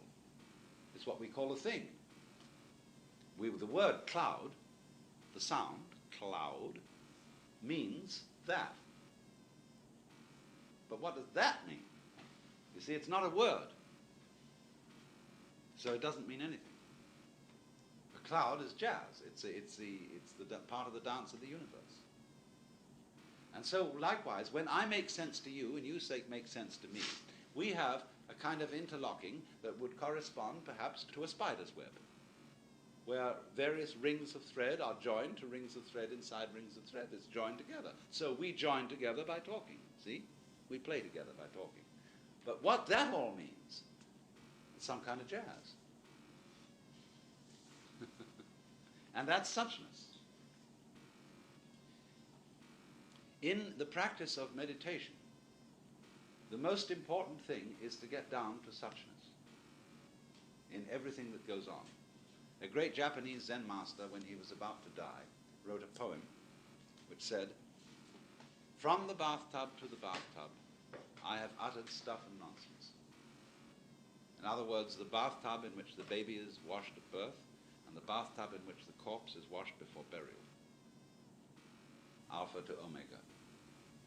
It's what we call a thing. The word cloud, the sound, cloud, means that. But what does that mean? You see, it's not a word. So it doesn't mean anything. A cloud is jazz. It's the part of the dance of the universe. And so, likewise, when I make sense to you and you make sense to me, we have a kind of interlocking that would correspond perhaps to a spider's web, where various rings of thread are joined to rings of thread inside rings of thread. It's joined together. So we join together by talking. See? We play together by talking. But what that all means is some kind of jazz. And that's suchness. In the practice of meditation, the most important thing is to get down to suchness in everything that goes on. A great Japanese Zen master, when he was about to die, wrote a poem which said, "From the bathtub to the bathtub, I have uttered stuff and nonsense." In other words, the bathtub in which the baby is washed at birth and the bathtub in which the corpse is washed before burial. Alpha to Omega,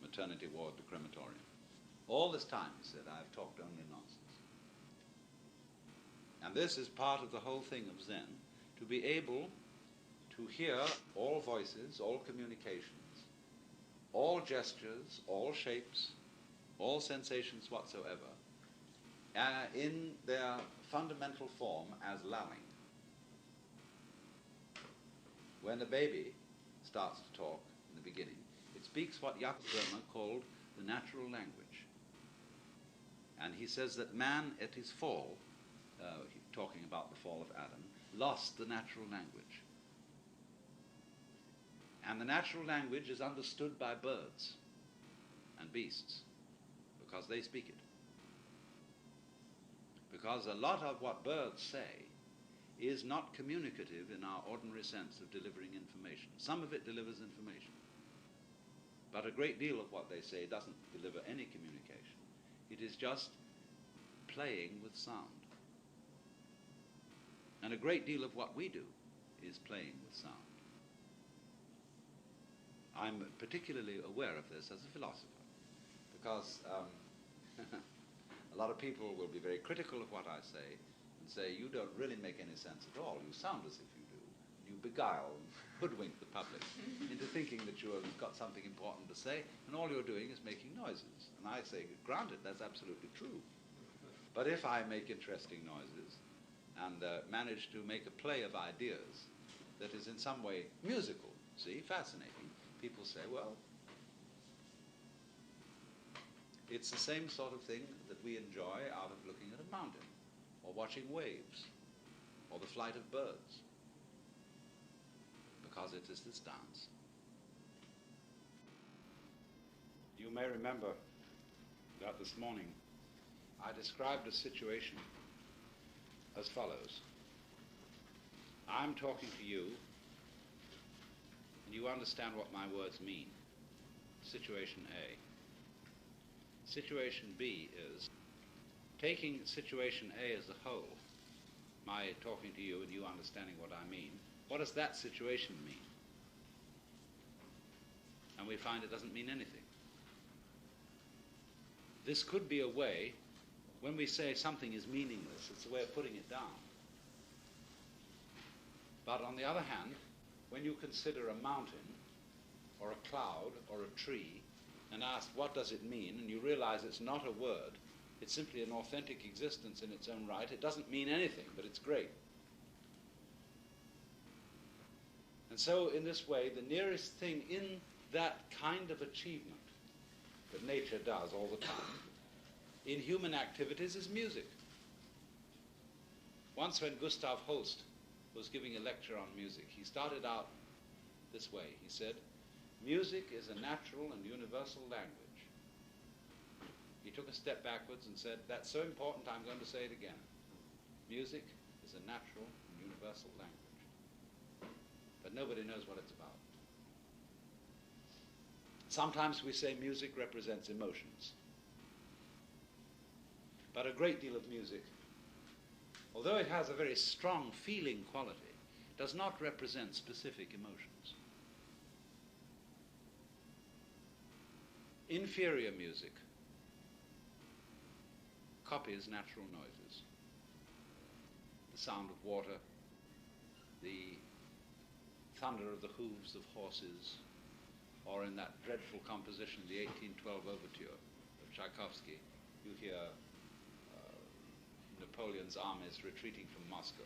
maternity ward to crematorium. All this time, he said, I have talked only nonsense. And this is part of the whole thing of Zen, to be able to hear all voices, all communications, all gestures, all shapes, all sensations whatsoever, in their fundamental form as lowing. When a baby starts to talk in the beginning, it speaks what Jakob Böhmer called the natural language. And he says that man at his fall, talking about the fall of Adam, lost the natural language. And the natural language is understood by birds and beasts because they speak it. Because a lot of what birds say is not communicative in our ordinary sense of delivering information. Some of it delivers information. But a great deal of what they say doesn't deliver any communication. It is just playing with sound. And a great deal of what we do is playing with sound. I'm particularly aware of this as a philosopher, because a lot of people will be very critical of what I say and say, you don't really make any sense at all. You sound as if you do. You beguile and hoodwink the public into thinking that you have got something important to say, and all you're doing is making noises. And I say, granted, that's absolutely true. But if I make interesting noises and manage to make a play of ideas that is in some way musical, see, fascinating, people say, well, it's the same sort of thing that we enjoy out of looking at a mountain, or watching waves, or the flight of birds, because it is this dance. You may remember that this morning I described a situation as follows. I'm talking to you, and you understand what my words mean. Situation A. Situation B is taking situation A as a whole, my talking to you and you understanding what I mean. What does that situation mean? And we find it doesn't mean anything. This could be a way, when we say something is meaningless, it's a way of putting it down. But on the other hand, when you consider a mountain, or a cloud, or a tree, and ask what does it mean, and you realize it's not a word, it's simply an authentic existence in its own right, it doesn't mean anything, but it's great. And so in this way, the nearest thing in that kind of achievement that nature does all the time in human activities is music. Once when Gustav Holst was giving a lecture on music, he started out this way. He said, music is a natural and universal language. He took a step backwards and said, that's so important I'm going to say it again. Music is a natural and universal language. But nobody knows what it's about. Sometimes we say music represents emotions. But a great deal of music, although it has a very strong feeling quality, does not represent specific emotions. Inferior music copies natural noises. The sound of water, the thunder of the hooves of horses, or in that dreadful composition, the 1812 Overture of Tchaikovsky, you hear Napoleon's armies retreating from Moscow.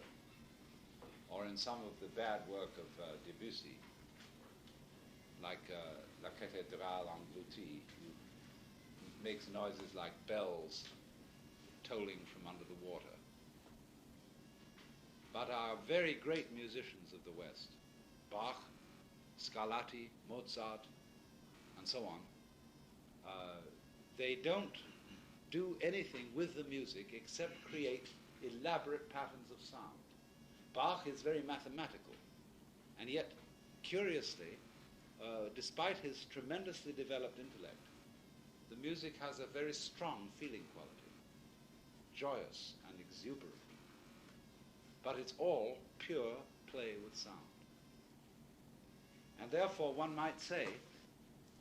Or in some of the bad work of Debussy, like La Cathédrale engloutie, makes noises like bells tolling from under the water. But our very great musicians of the West, Bach, Scarlatti, Mozart, and so on, they don't do anything with the music except create elaborate patterns of sound. Bach is very mathematical, and yet, curiously, despite his tremendously developed intellect, the music has a very strong feeling quality, joyous and exuberant. But it's all pure play with sound. And therefore, one might say,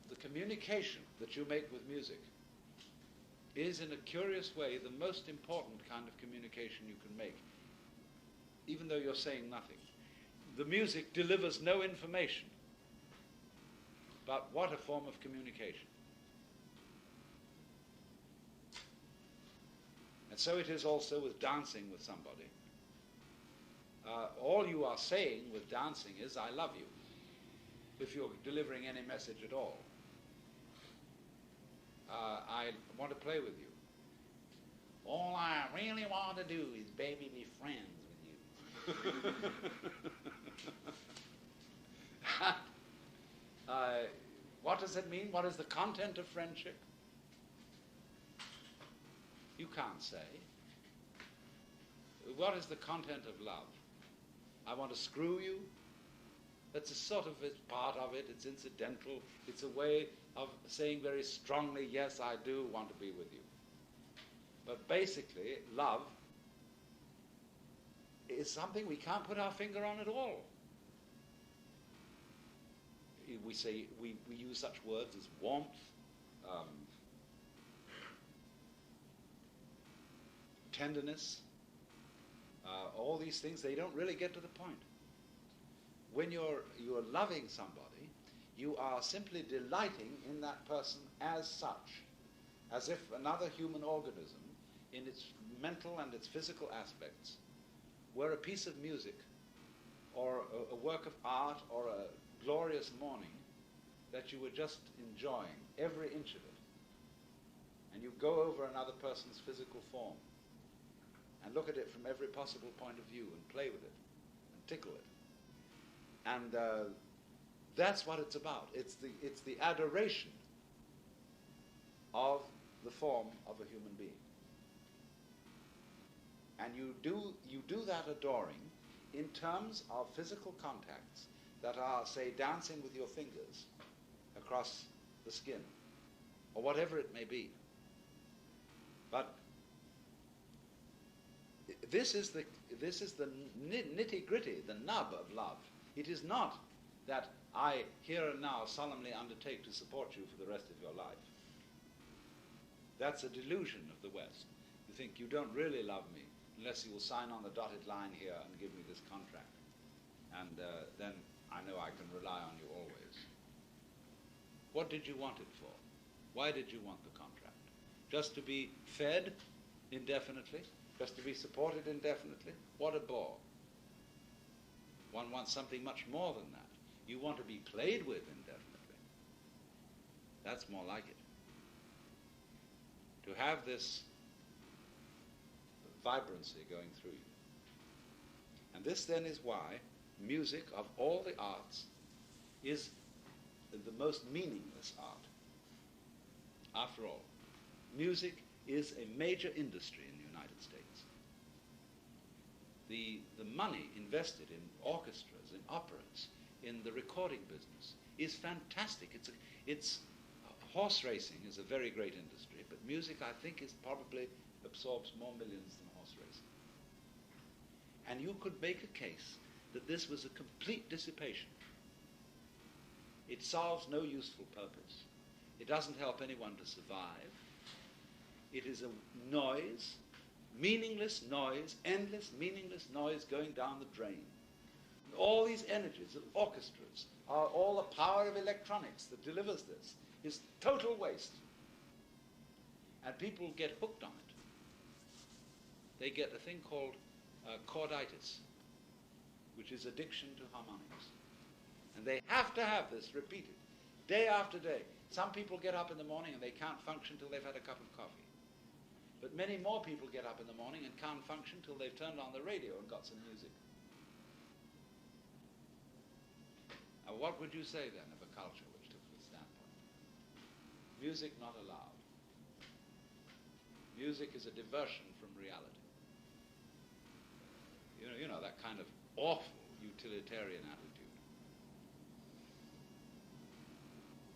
the communication that you make with music is, in a curious way, the most important kind of communication you can make, even though you're saying nothing. The music delivers no information, but what a form of communication. And so it is also with dancing with somebody. All you are saying with dancing is, I love you, if you're delivering any message at all. I want to play with you. All I really want to do is, baby, be friends with you. What does it mean? What is the content of friendship? You can't say. What is the content of love? I want to screw you? That's a sort of, it's part of it, it's incidental, it's a way of saying very strongly, yes, I do want to be with you. But basically, love is something we can't put our finger on at all. We say, we use such words as warmth, tenderness, all these things, they don't really get to the point. When you're loving somebody, you are simply delighting in that person as such, as if another human organism, in its mental and its physical aspects, were a piece of music, or a work of art, or a glorious morning that you were just enjoying every inch of it. And you go over another person's physical form and look at it from every possible point of view and play with it and tickle it. And that's what it's about. It's the adoration of the form of a human being. And you do that adoring in terms of physical contacts that are, say, dancing with your fingers across the skin, or whatever it may be. But this is the nitty-gritty, the nub of love. It is not that I here and now solemnly undertake to support you for the rest of your life. That's a delusion of the West. You think you don't really love me unless you will sign on the dotted line here and give me this contract. And then I know I can rely on you always. What did you want it for? Why did you want the contract? Just to be fed indefinitely? Just to be supported indefinitely? What a bore. One wants something much more than that. You want to be played with indefinitely. That's more like it. To have this vibrancy going through you. And this then is why music, of all the arts, is the most meaningless art. After all, music is a major industry in the United States. The money invested in orchestras, in operas, in the recording business is fantastic. Horse racing is a very great industry, but music, I think, probably absorbs more millions than horse racing. And you could make a case that this was a complete dissipation. It solves no useful purpose. It doesn't help anyone to survive. It is a noise, meaningless noise, endless meaningless noise going down the drain. All these energies of orchestras, all the power of electronics that delivers this, is total waste. And people get hooked on it. They get a thing called chorditis, which is addiction to harmonics. And they have to have this repeated, day after day. Some people get up in the morning and they can't function till they've had a cup of coffee. But many more people get up in the morning and can't function till they've turned on the radio and got some music. Now, what would you say then of a culture which took this standpoint? Music not allowed. Music is a diversion from reality. You know that kind of awful utilitarian attitude.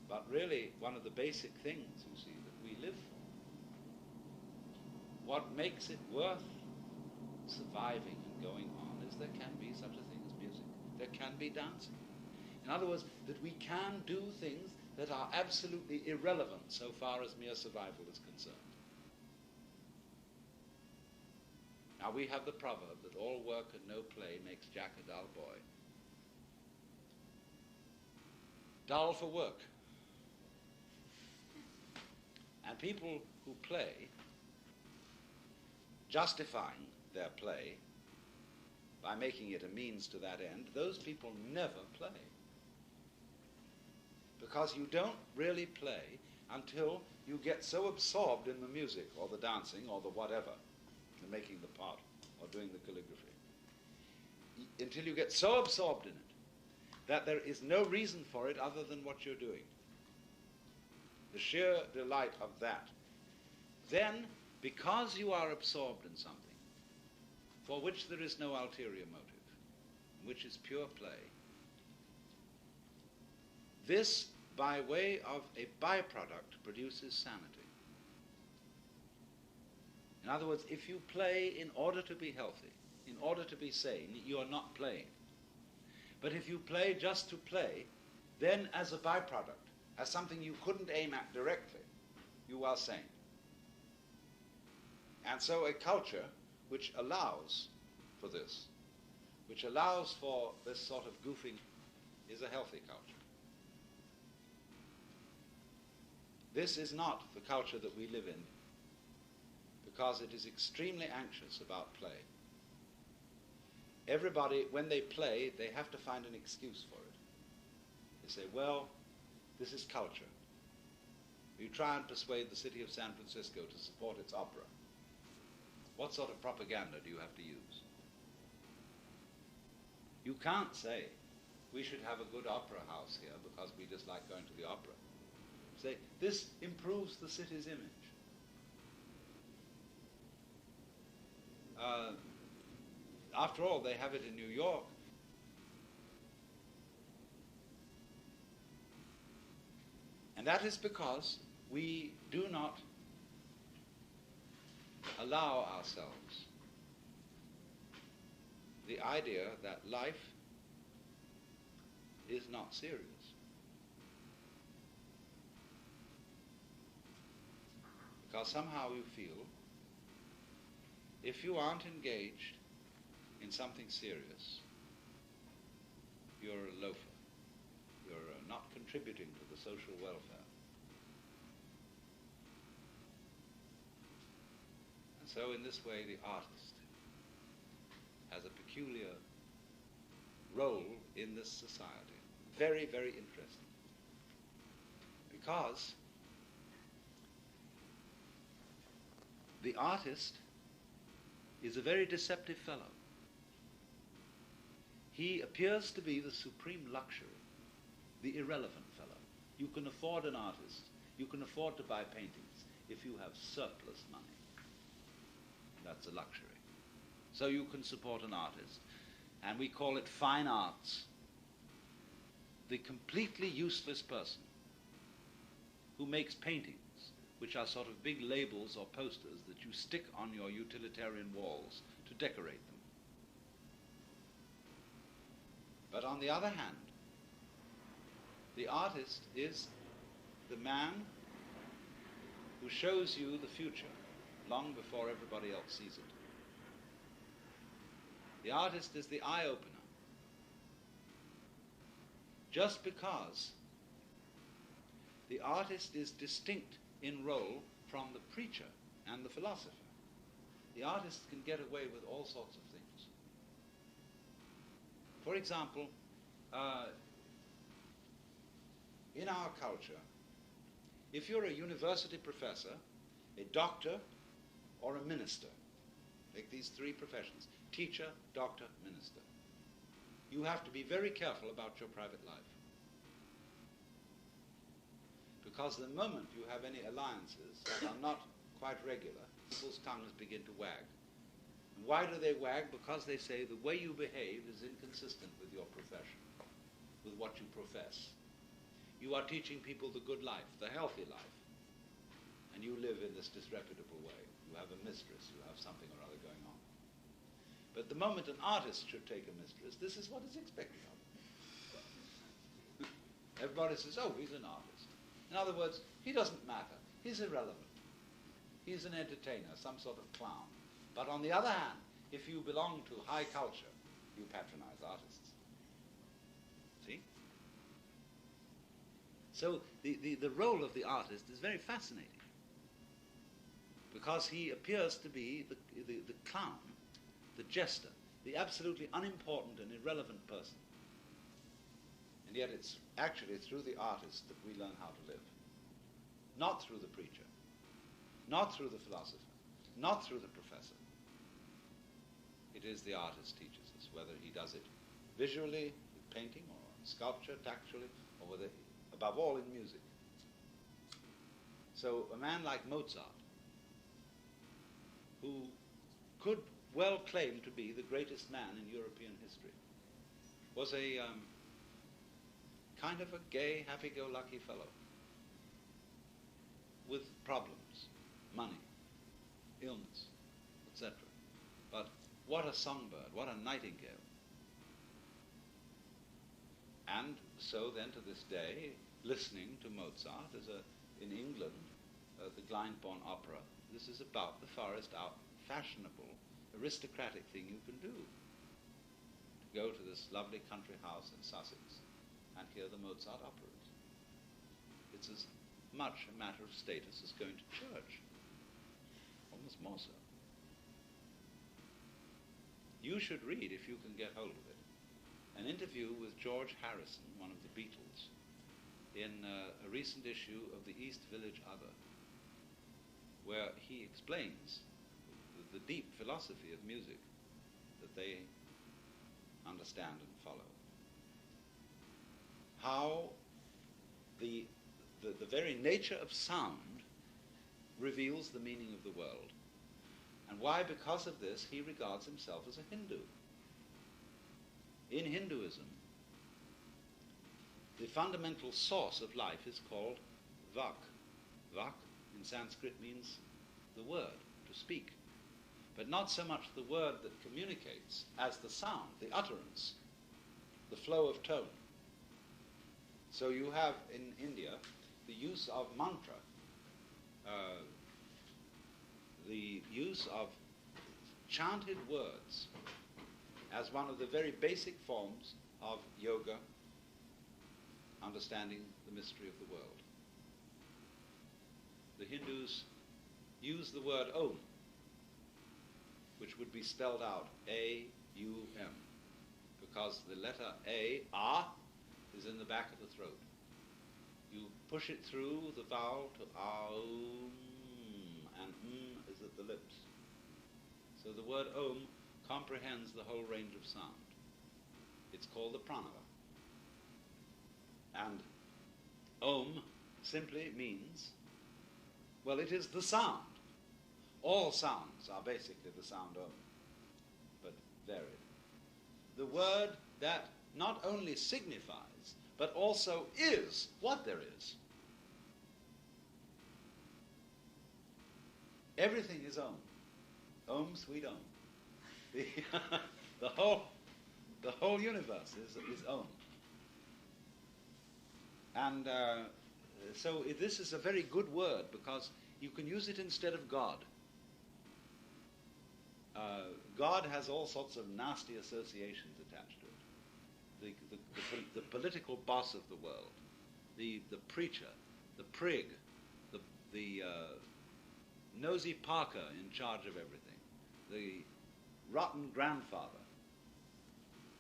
But really, one of the basic things, you see, that we live for, what makes it worth surviving and going on, is there can be such a thing as music. There can be dancing. In other words, that we can do things that are absolutely irrelevant so far as mere survival is concerned. Now we have the proverb that all work and no play makes Jack a dull boy. Dull for work. And people who play, justifying their play by making it a means to that end, those people never play. Because you don't really play until you get so absorbed in the music or the dancing or the whatever, the making the pot or doing the calligraphy, until you get so absorbed in it that there is no reason for it other than what you're doing. The sheer delight of that. Then, because you are absorbed in something for which there is no ulterior motive, which is pure play, this, by way of a byproduct, produces sanity. In other words, if you play in order to be healthy, in order to be sane, you are not playing. But if you play just to play, then as a byproduct, as something you couldn't aim at directly, you are sane. And so a culture which allows for this, which allows for this sort of goofing, is a healthy culture. This is not the culture that we live in, because it is extremely anxious about play. Everybody, when they play, they have to find an excuse for it. They say, well, this is culture. You try and persuade the city of San Francisco to support its opera. What sort of propaganda do you have to use? You can't say, we should have a good opera house here because we just like going to the opera. Say, this improves the city's image. After all, they have it in New York. And that is because we do not allow ourselves the idea that life is not serious. Because somehow you feel if you aren't engaged in something serious, you're a loafer. You're not contributing to the social welfare. And so in this way, the artist has a peculiar role in this society. Very, very interesting. Because the artist is a very deceptive fellow. He appears to be the supreme luxury, the irrelevant fellow. You can afford an artist, you can afford to buy paintings if you have surplus money. That's a luxury. So you can support an artist, and we call it fine arts. The completely useless person who makes paintings, which are sort of big labels or posters that you stick on your utilitarian walls to decorate them. But on the other hand, the artist is the man who shows you the future long before everybody else sees it. The artist is the eye-opener. Just because the artist is distinct in role from the preacher and the philosopher, the artist can get away with all sorts of things. For example, in our culture, if you're a university professor, a doctor, or a minister, take these three professions, teacher, doctor, minister, you have to be very careful about your private life. Because the moment you have any alliances that are not quite regular, people's tongues begin to wag. And why do they wag? Because they say the way you behave is inconsistent with your profession, with what you profess. You are teaching people the good life, the healthy life, and you live in this disreputable way. You have a mistress, you have something or other going on. But the moment an artist should take a mistress, this is what is expected of him. Everybody says, oh, he's an artist. In other words, he doesn't matter. He's irrelevant. He's an entertainer, some sort of clown. But on the other hand, if you belong to high culture, you patronize artists. See? So the role of the artist is very fascinating, because he appears to be the clown, the jester, the absolutely unimportant and irrelevant person. And yet it's actually through the artist that we learn how to live. Not through the preacher, not through the philosopher, not through the professor. It is the artist teaches us, whether he does it visually, with painting, or sculpture, tactually, or whether, above all, in music. So a man like Mozart, who could well claim to be the greatest man in European history, was a kind of a gay, happy-go-lucky fellow with problems, money, illness, etc. But what a songbird, what a nightingale. And so then to this day, listening to Mozart is in England, the Glyndebourne Opera, this is about the farthest out fashionable, aristocratic thing you can do. To go to this lovely country house in Sussex and hear the Mozart operas. It's as much a matter of status as going to church, almost more so. You should read, if you can get hold of it, an interview with George Harrison, one of the Beatles, in a recent issue of the East Village Other, where he explains the deep philosophy of music that they understand and follow. How the very nature of sound reveals the meaning of the world, and why, because of this, he regards himself as a Hindu. In Hinduism, the fundamental source of life is called Vak. Vak in Sanskrit means the word, to speak. But not so much the word that communicates as the sound, the utterance, the flow of tone. So you have in India the use of mantra, the use of chanted words as one of the very basic forms of yoga, understanding the mystery of the world. The Hindus use the word Om, which would be spelled out A-U-M, because the letter A, is in the back of the throat. You push it through the vowel to Aum, and is at the lips. So the word Om comprehends the whole range of sound. It's called the pranava. And Om simply means, well, it is the sound. All sounds are basically the sound Om, but varied. The word that not only signifies, but also is what there is. Everything is Om. Om, sweet Om. The whole The whole universe is Om. And so this is a very good word because you can use it instead of God. God has all sorts of nasty associations attached to it. The political boss of the world, the preacher, the prig, the nosy Parker in charge of everything, the rotten grandfather,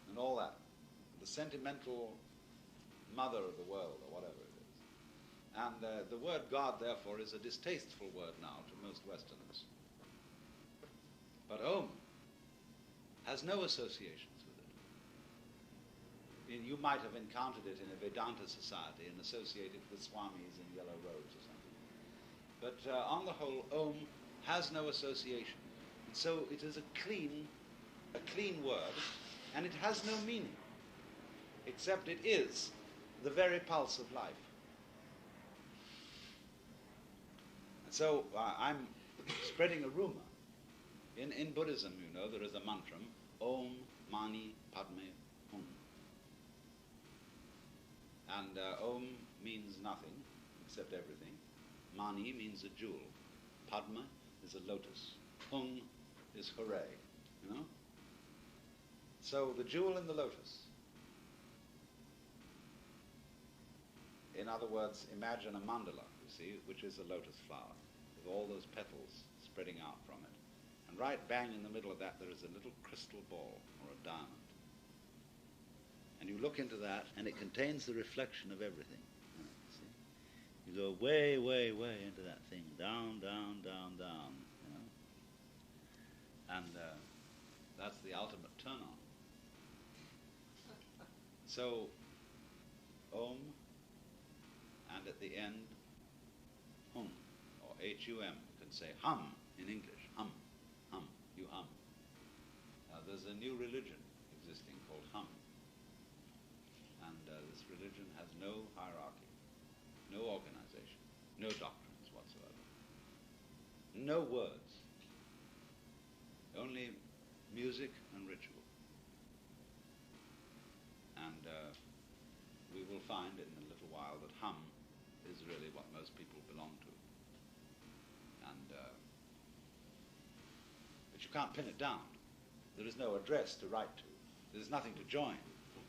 and all that, the sentimental mother of the world, or whatever it is. And the word God, therefore, is a distasteful word now to most Westerners. But Om has no associations with it. You might have encountered it in a Vedanta society and associated with swamis in yellow robes or something. But on the whole, Om has no association. And so it is a clean word, and it has no meaning, except it is the very pulse of life. And so I'm spreading a rumor. In Buddhism, you know, there is a mantra, Om Mani Padme Hum. And Om means nothing except everything. Mani means a jewel. Padma is a lotus. Hum is hooray, you know? So the jewel in the lotus. In other words, imagine a mandala, you see, which is a lotus flower, with all those petals spreading out from it. And right bang in the middle of that there is a little crystal ball, or a diamond. And you look into that, and it contains the reflection of everything. See? You go way, way, way into that thing, down, down, down, down, you know? And that's the ultimate turn-on. So, Om, and at the end, Hum, or H-U-M. You can say hum in English, hum, hum, you hum. Now there's a new religion existing called Hum. And this religion has no hierarchy, no organization, no doctrines whatsoever, no words, only music and ritual. And we will find in a little while that Hum is really what most people belong to. And but you can't pin it down. There is no address to write to. There's nothing to join.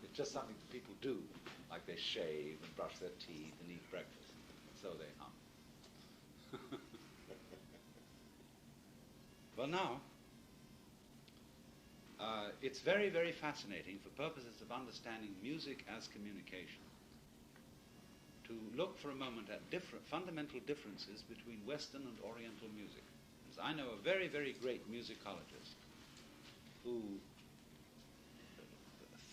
It's just something that people do, like they shave and brush their teeth and eat breakfast. So they hum. Well, now, it's very, very fascinating for purposes of understanding music as communication to look for a moment at fundamental differences between Western and Oriental music. I know a very, very great musicologist who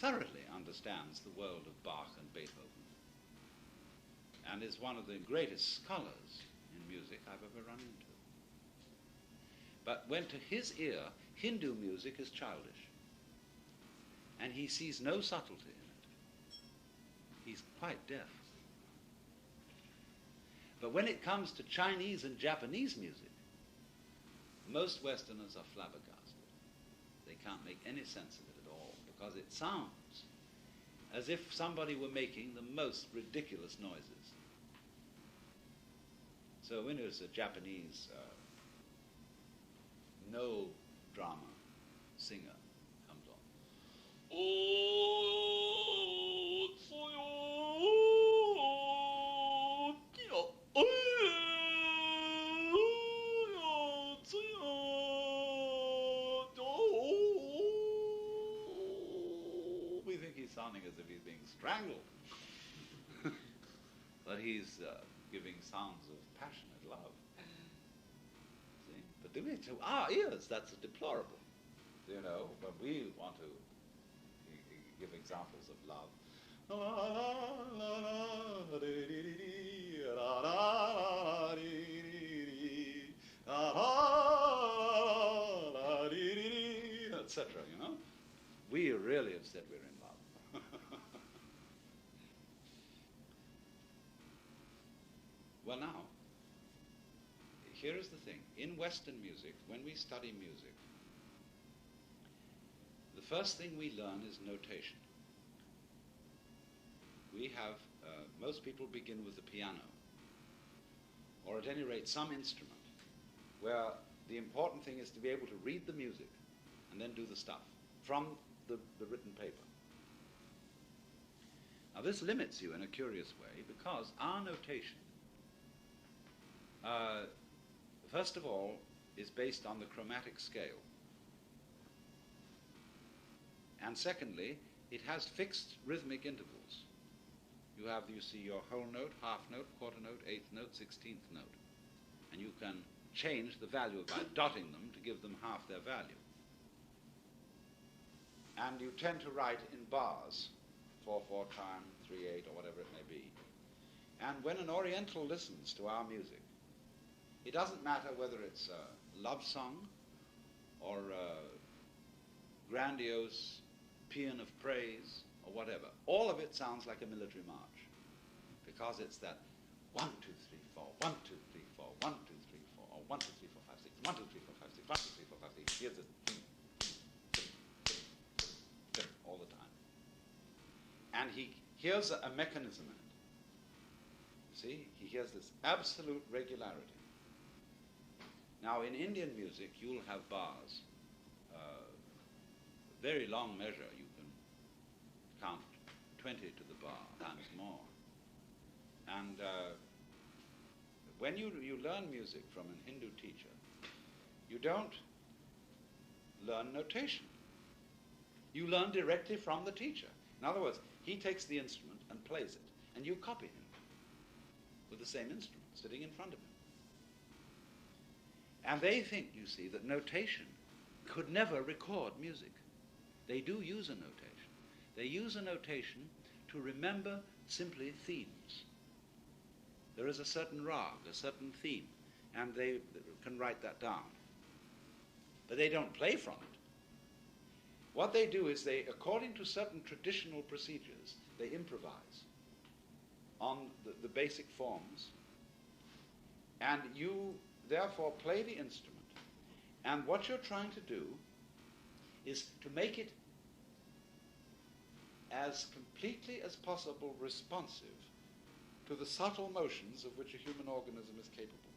thoroughly understands the world of Bach and Beethoven and is one of the greatest scholars in music I've ever run into. But when to his ear, Hindu music is childish, and he sees no subtlety in it. He's quite deaf. But when it comes to Chinese and Japanese music, most Westerners are flabbergasted. They can't make any sense of it at all, because it sounds as if somebody were making the most ridiculous noises. So when there's a Japanese no drama singer comes on, we think he's sounding as if he's being strangled. But he's giving sounds of passionate love. See? But to our ears, that's deplorable. You know, when we want to give examples of love. Etc., you know? We really have said we're in love. Well, now, here is the thing. In Western music, when we study music, the the first thing we learn is notation. We have, most people begin with the piano, or at any rate some instrument, where the important thing is to be able to read the music and then do the stuff from the written paper. Now this limits you in a curious way, because our notation, first of all, is based on the chromatic scale. And secondly, it has fixed rhythmic intervals. You see your whole note, half note, quarter note, eighth note, 16th note. And you can change the value by dotting them to give them half their value. And you tend to write in bars, 4/4 time, 3/8, or whatever it may be. And when an Oriental listens to our music, it doesn't matter whether it's a love song or a grandiose paean of praise or whatever. All of it sounds like a military march, because it's that 1, 2, 3, 4, 1, 2, 3, 4, 1, 2, 3, 4, or 1, 2, 3, 4, 5, 6, 1, 2, 3, 4, 5, 6, 1, 2, 3, 4, 5, 6. Here's this all the time. And he hears a mechanism in it. See, he hears this absolute regularity. Now in Indian music, you'll have bars. Very long measure, you can count 20 to the bar, times more. And when you learn music from an Hindu teacher, you don't learn notation. You learn directly from the teacher. In other words, he takes the instrument and plays it, and you copy him with the same instrument sitting in front of him. And they think, you see, that notation could never record music. They do use a notation. They use a notation to remember simply themes. There is a certain rag, a certain theme, and they can write that down. But they don't play from it. What they do is they, according to certain traditional procedures, they improvise on the basic forms, and you therefore play the instrument. And what you're trying to do is to make it as completely as possible responsive to the subtle motions of which a human organism is capable.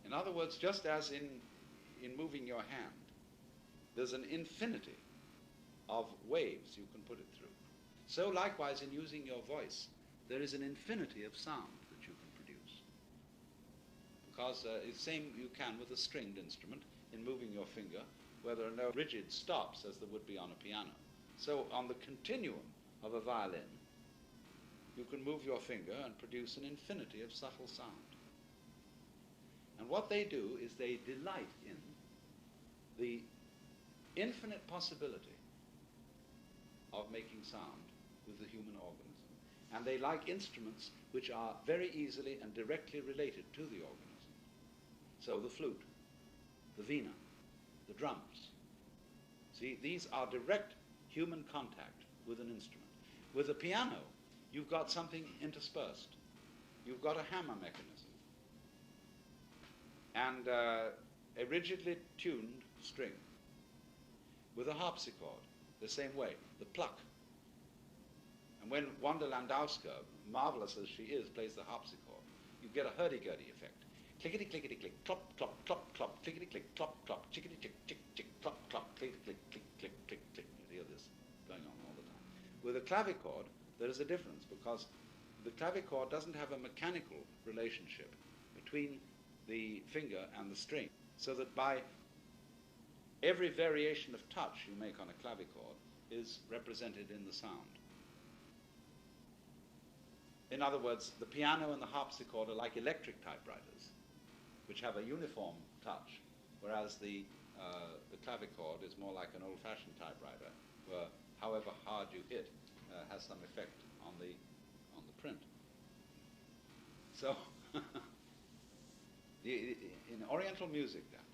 In other words, just as in moving your hand, there's an infinity of waves you can put it through. So likewise, in using your voice, there is an infinity of sound that you can produce. Because it's the same you can with a stringed instrument in moving your finger, where there are no rigid stops as there would be on a piano. So on the continuum of a violin, you can move your finger and produce an infinity of subtle sound. And what they do is they delight in the infinite possibility of making sound with the human organism. And they like instruments which are very easily and directly related to the organism. So the flute, the vina, the drums. See, these are direct human contact with an instrument. With a piano, you've got something interspersed. You've got a hammer mechanism and a rigidly tuned string. With a harpsichord, the same way, the pluck. And when Wanda Landowska, marvelous as she is, plays the harpsichord, you get a hurdy-gurdy effect. Clickety-clickety-click, clop, clop, clop, clop, clickety-click, clop, clop, chickety-chick, chick, chick, clop, clop, clickety-click, click, click, click, click. You hear this going on all the time. With a clavichord, there is a difference, because the clavichord doesn't have a mechanical relationship between the finger and the string, so that by every variation of touch you make on a clavichord is represented in the sound. In other words, the piano and the harpsichord are like electric typewriters, which have a uniform touch, whereas the clavichord is more like an old-fashioned typewriter, where however hard you hit has some effect on the print. So, in Oriental music, then,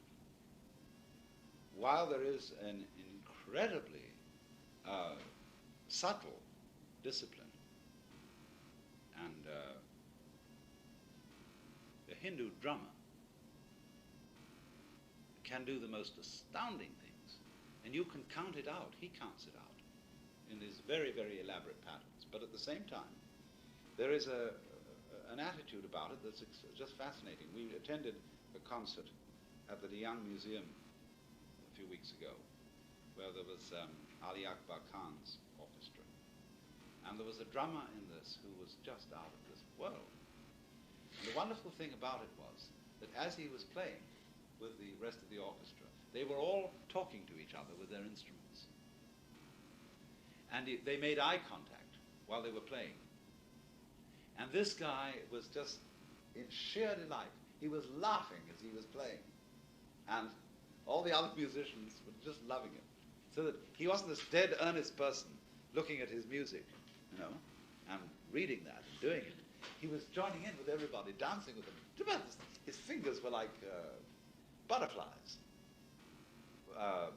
while there is an incredibly subtle discipline, and a Hindu drummer can do the most astounding things and you can count it out. He counts it out in these very, very elaborate patterns. But at the same time, there is an attitude about it that's just fascinating. We attended a concert at the Young Museum a few weeks ago, where there was Ali Akbar Khan's orchestra. And there was a drummer in this who was just out of this world. And the wonderful thing about it was that as he was playing with the rest of the orchestra, they were all talking to each other with their instruments. And they made eye contact while they were playing. And this guy was just in sheer delight. He was laughing as he was playing. And all the other musicians were just loving him. So that he wasn't this dead, earnest person looking at his music, and reading that and doing it. He was joining in with everybody, dancing with them. His fingers were like butterflies,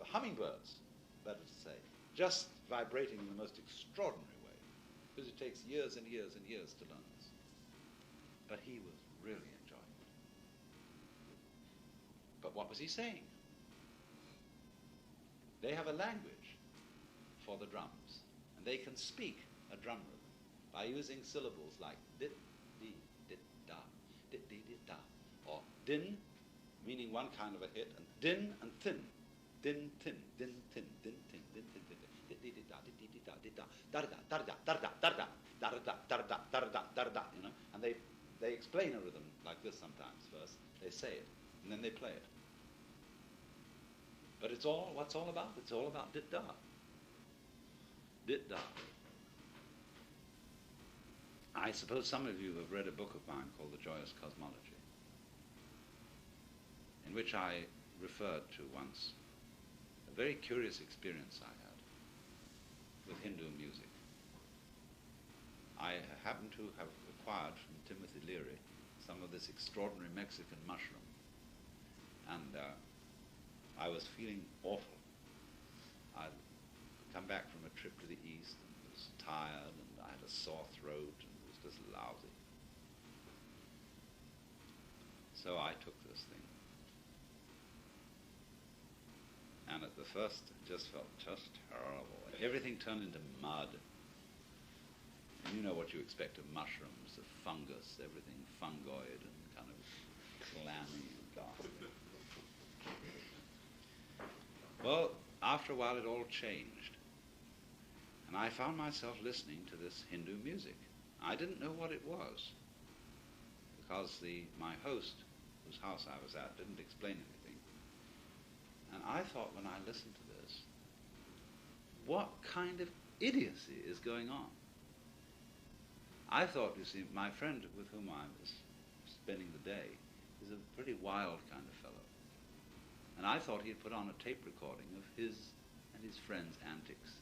hummingbirds, better to say, just vibrating in the most extraordinary way, because it takes years and years and years to learn this. But he was really enjoying it. But what was he saying? They have a language for the drums, and they can speak a drum rhythm by using syllables like dit, di, dit, da, dit, di, dit, da, or din, meaning one kind of a hit, and din and thin, din, tin, din, tin, din, tin, din, tin, din, dit, di, dit, da, dit, di, dit, da, dit, da, da, da, da, da, da, da, da, da, da, da, da, da, da, da, da, and they explain a rhythm like this sometimes first. They say it, and then they play it. But what's all about? It's all about dit da. Dit da. I suppose some of you have read a book of mine called The Joyous Cosmology, in which I referred to once a very curious experience I had with Hindu music. I happened to have acquired from Timothy Leary some of this extraordinary Mexican mushroom, and I was feeling awful. I'd come back from a trip to the east and was tired, and I had a sore throat and was just lousy. So I took this thing. And at the first it just felt just terrible. Everything turned into mud. And you know what you expect of mushrooms, of fungus, everything fungoid and kind of clammy and ghastly. Well, after a while it all changed. And I found myself listening to this Hindu music. I didn't know what it was, because my host, whose house I was at, didn't explain anything. And I thought when I listened to this, what kind of idiocy is going on? I thought, you see, my friend with whom I was spending the day is a pretty wild kind of fellow. And I thought he'd put on a tape recording of his and his friends' antics,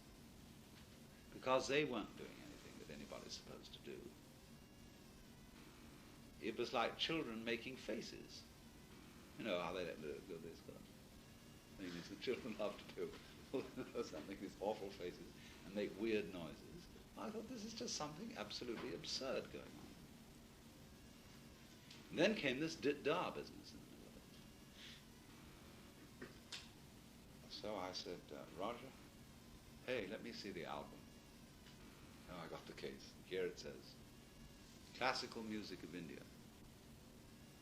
because they weren't doing anything that anybody's supposed to do. It was like children making faces. You know how they do this kind of things that children love to do. Something, these awful faces, and make weird noises. I thought, this is just something absolutely absurd going on. And then came this dit-da business in the middle of it. So I said, Roger, hey, let me see the album. And I got the case. Here it says, Classical Music of India,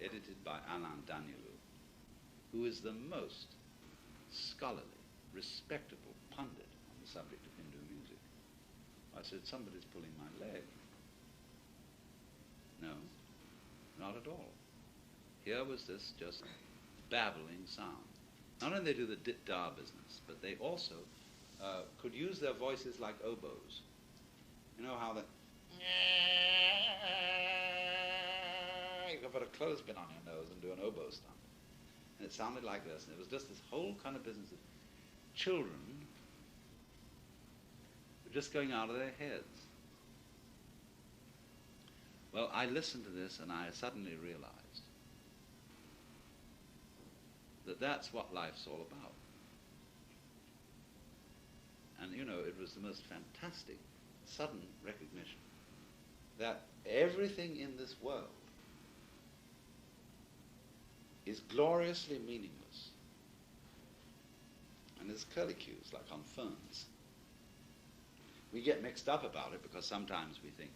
edited by Anand Danielu, who is the most scholarly, respectable pundit on the subject of Hindu music. I said, somebody's pulling my leg. No, not at all. Here was this just babbling sound. Not only they do the dit-da business, but they also could use their voices like oboes. You know how you could put a clothespin on your nose and do an oboe stump. And it sounded like this, and it was just this whole kind of business of children were just going out of their heads. Well, I listened to this and I suddenly realized that that's what life's all about. And you know, it was the most fantastic, sudden recognition that everything in this world is gloriously meaningless and there's curlicues, like on ferns. We get mixed up about it because sometimes we think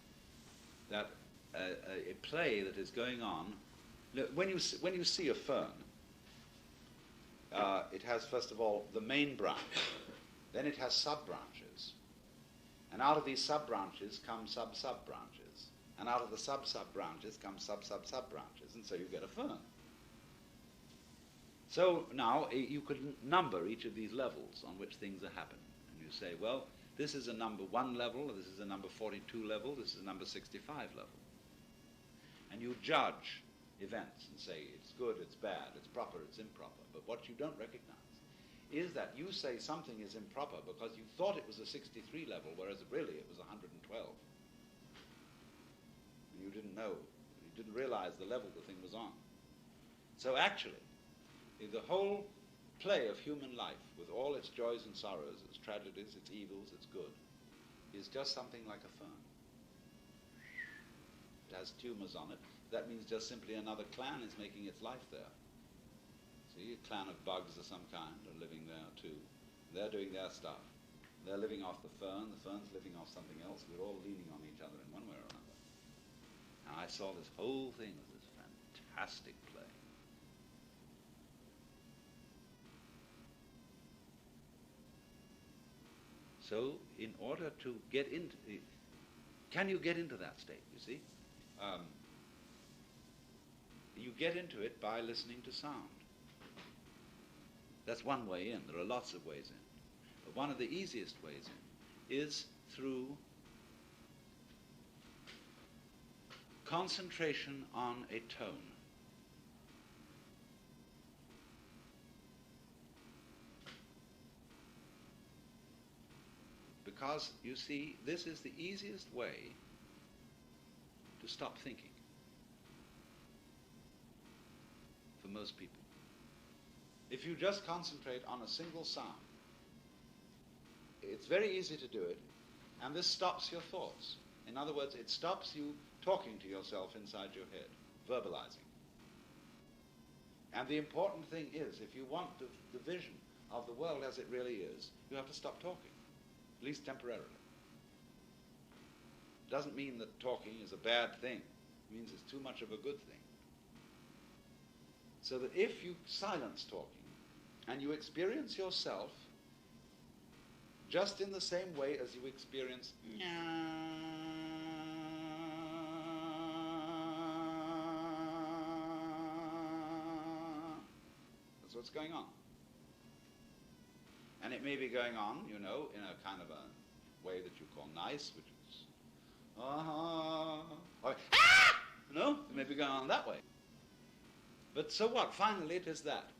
that a play that is going on, look, when you see a fern, it has, first of all, the main branch, then it has sub-branches, and out of these sub-branches come sub-sub-branches, and out of the sub-sub-branches come sub-sub-sub-branches, and so you get a fern. So now you could number each of these levels on which things are happening, and you say, well, this is a number 1 level, this is a number 42 level, this is a number 65 level. And you judge events and say it's good, it's bad, it's proper, it's improper. But what you don't recognize is that you say something is improper because you thought it was a 63 level, whereas really it was 112. And you didn't know, you didn't realize the level the thing was on. So actually, the whole play of human life, with all its joys and sorrows, its tragedies, its evils, its good, is just something like a fern. It has tumors on it. That means just simply another clan is making its life there. See, a clan of bugs of some kind are living there too. They're doing their stuff. They're living off the fern's living off something else. We're all leaning on each other in one way or another. And I saw this whole thing as this fantastic play. So, in order to get into it, can you get into that state, you see? You get into it by listening to sound. That's one way in. There are lots of ways in. But one of the easiest ways in is through concentration on a tone. Because, you see, this is the easiest way to stop thinking for most people. If you just concentrate on a single sound, it's very easy to do it, and this stops your thoughts. In other words, it stops you talking to yourself inside your head, verbalizing. And the important thing is, if you want the vision of the world as it really is, you have to stop talking. At least temporarily. Doesn't mean that talking is a bad thing. It means it's too much of a good thing. So that if you silence talking and you experience yourself just in the same way as you experience that's what's going on. And it may be going on, you know, in a kind of a way that you call nice, which is, or, you know, it may be going on that way. But so what? Finally, it is that.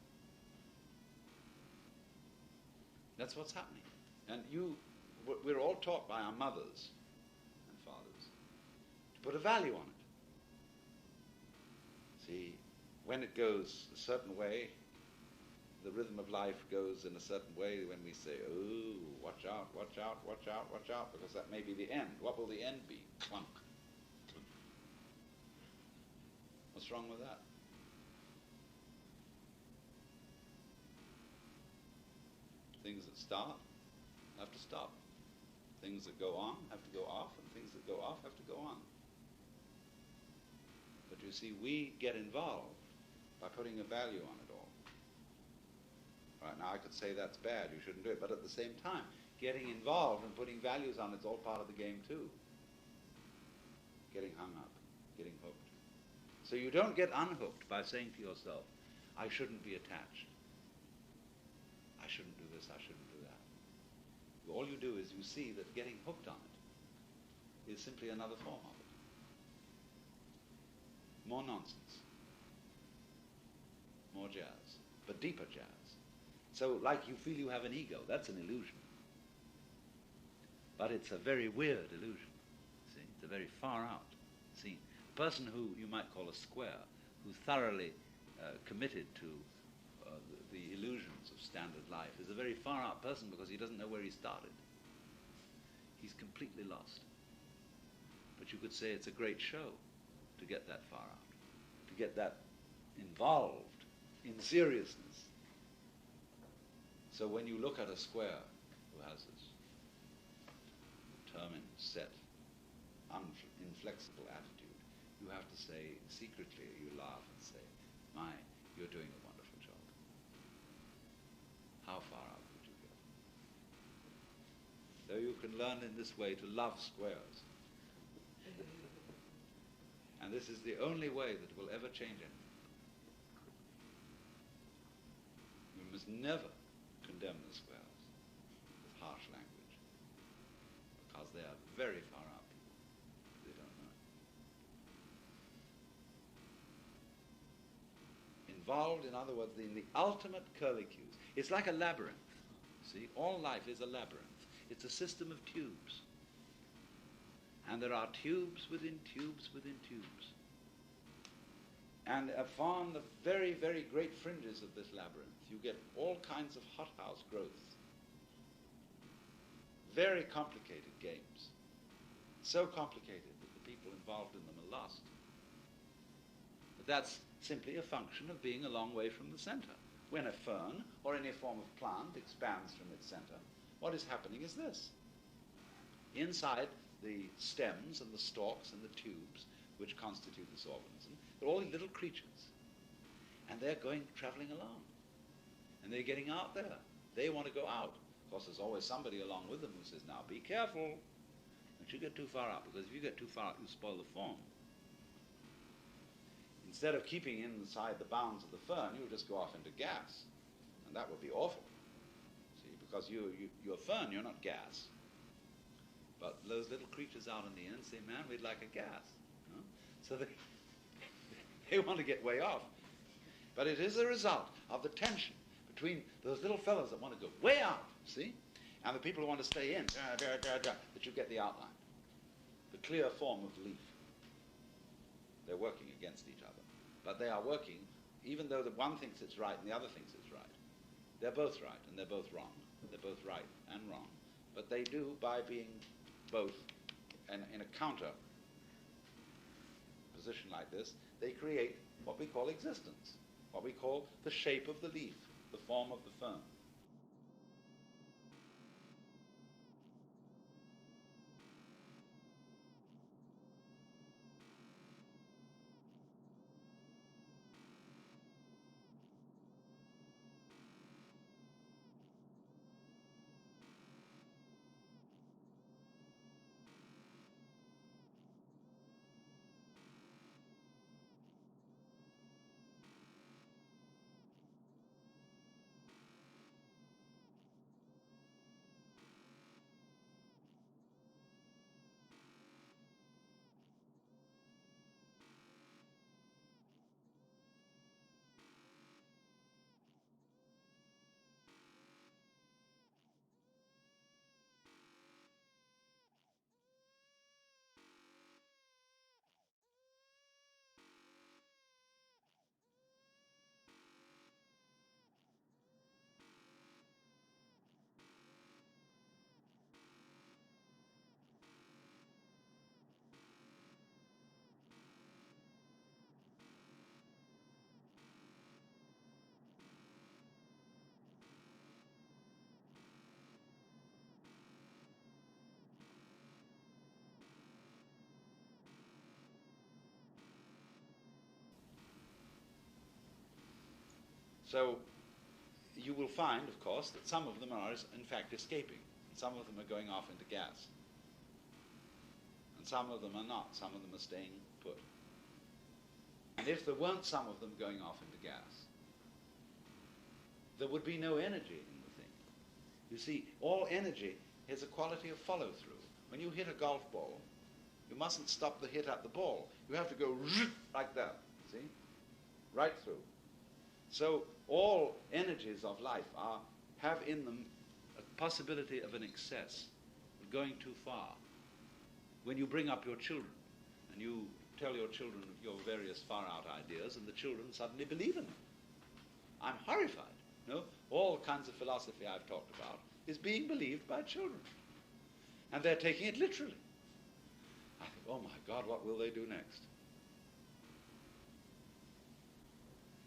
That's what's happening. And we're all taught by our mothers and fathers to put a value on it. See, when it goes a certain way, the rhythm of life goes in a certain way when we say, oh, watch out, watch out, watch out, watch out, because that may be the end. What will the end be? Clunk. What's wrong with that? Things that start have to stop. Things that go on have to go off, and things that go off have to go on. But you see, we get involved by putting a value on it all. Right, now I could say that's bad, you shouldn't do it, but at the same time, getting involved and putting values on it's all part of the game too. Getting hung up, getting hooked. So you don't get unhooked by saying to yourself, I shouldn't be attached. I shouldn't do this, I shouldn't do that. All you do is you see that getting hooked on it is simply another form of it. More nonsense. More jazz, but deeper jazz. So like you feel you have an ego, that's an illusion. But it's a very weird illusion. See, it's a very far out scene. A person who you might call a square, who's thoroughly committed to the illusions of standard life, is a very far out person because he doesn't know where he started. He's completely lost. But you could say it's a great show to get that far out, to get that involved in seriousness. So when you look at a square who has this determined, set, inflexible attitude, you have to say, secretly, you laugh and say, my, you're doing a wonderful job. How far out could you get? So you can learn in this way to love squares. And this is the only way that will ever change anything. We must never condemn the squares with harsh language, because they are very far out people. They don't know it. Involved, in other words, in the ultimate curlicues. It's like a labyrinth. See, all life is a labyrinth. It's a system of tubes. And there are tubes within tubes within tubes. And upon the very, very great fringes of this labyrinth, you get all kinds of hothouse growths. Very complicated games. So complicated that the people involved in them are lost. But that's simply a function of being a long way from the center. When a fern or any form of plant expands from its center, what is happening is this. Inside the stems and the stalks and the tubes which constitute this organism, they're all little creatures. And they're traveling along. And they're getting out there. They want to go out. Of course, there's always somebody along with them who says, now be careful. Don't you get too far out, because if you get too far out, you spoil the form. Instead of keeping inside the bounds of the fern, you'll just go off into gas. And that would be awful. See, because you're fern, you're not gas. But those little creatures out in the end say, man, we'd like a gas. Huh? So they want to get way off. But it is a result of the tension between those little fellows that want to go way out, see, and the people who want to stay in, that you get the outline, the clear form of leaf. They're working against each other. But they are working, even though the one thinks it's right and the other thinks it's right. They're both right and they're both wrong. They're both right and wrong. But they do, by being both in a counter position like this, they create what we call existence, what we call the shape of the leaf, the form of the fern. So you will find, of course, that some of them are in fact escaping. Some of them are going off into gas. And some of them are not. Some of them are staying put. And if there weren't some of them going off into gas, there would be no energy in the thing. You see, all energy has a quality of follow-through. When you hit a golf ball, you mustn't stop the hit at the ball. You have to go like that, see? Right through. So all energies of life have in them a possibility of an excess, of going too far. When you bring up your children and you tell your children of your various far-out ideas, and the children suddenly believe in them. I'm horrified. No? All kinds of philosophy I've talked about is being believed by children. And they're taking it literally. I think, oh my God, what will they do next?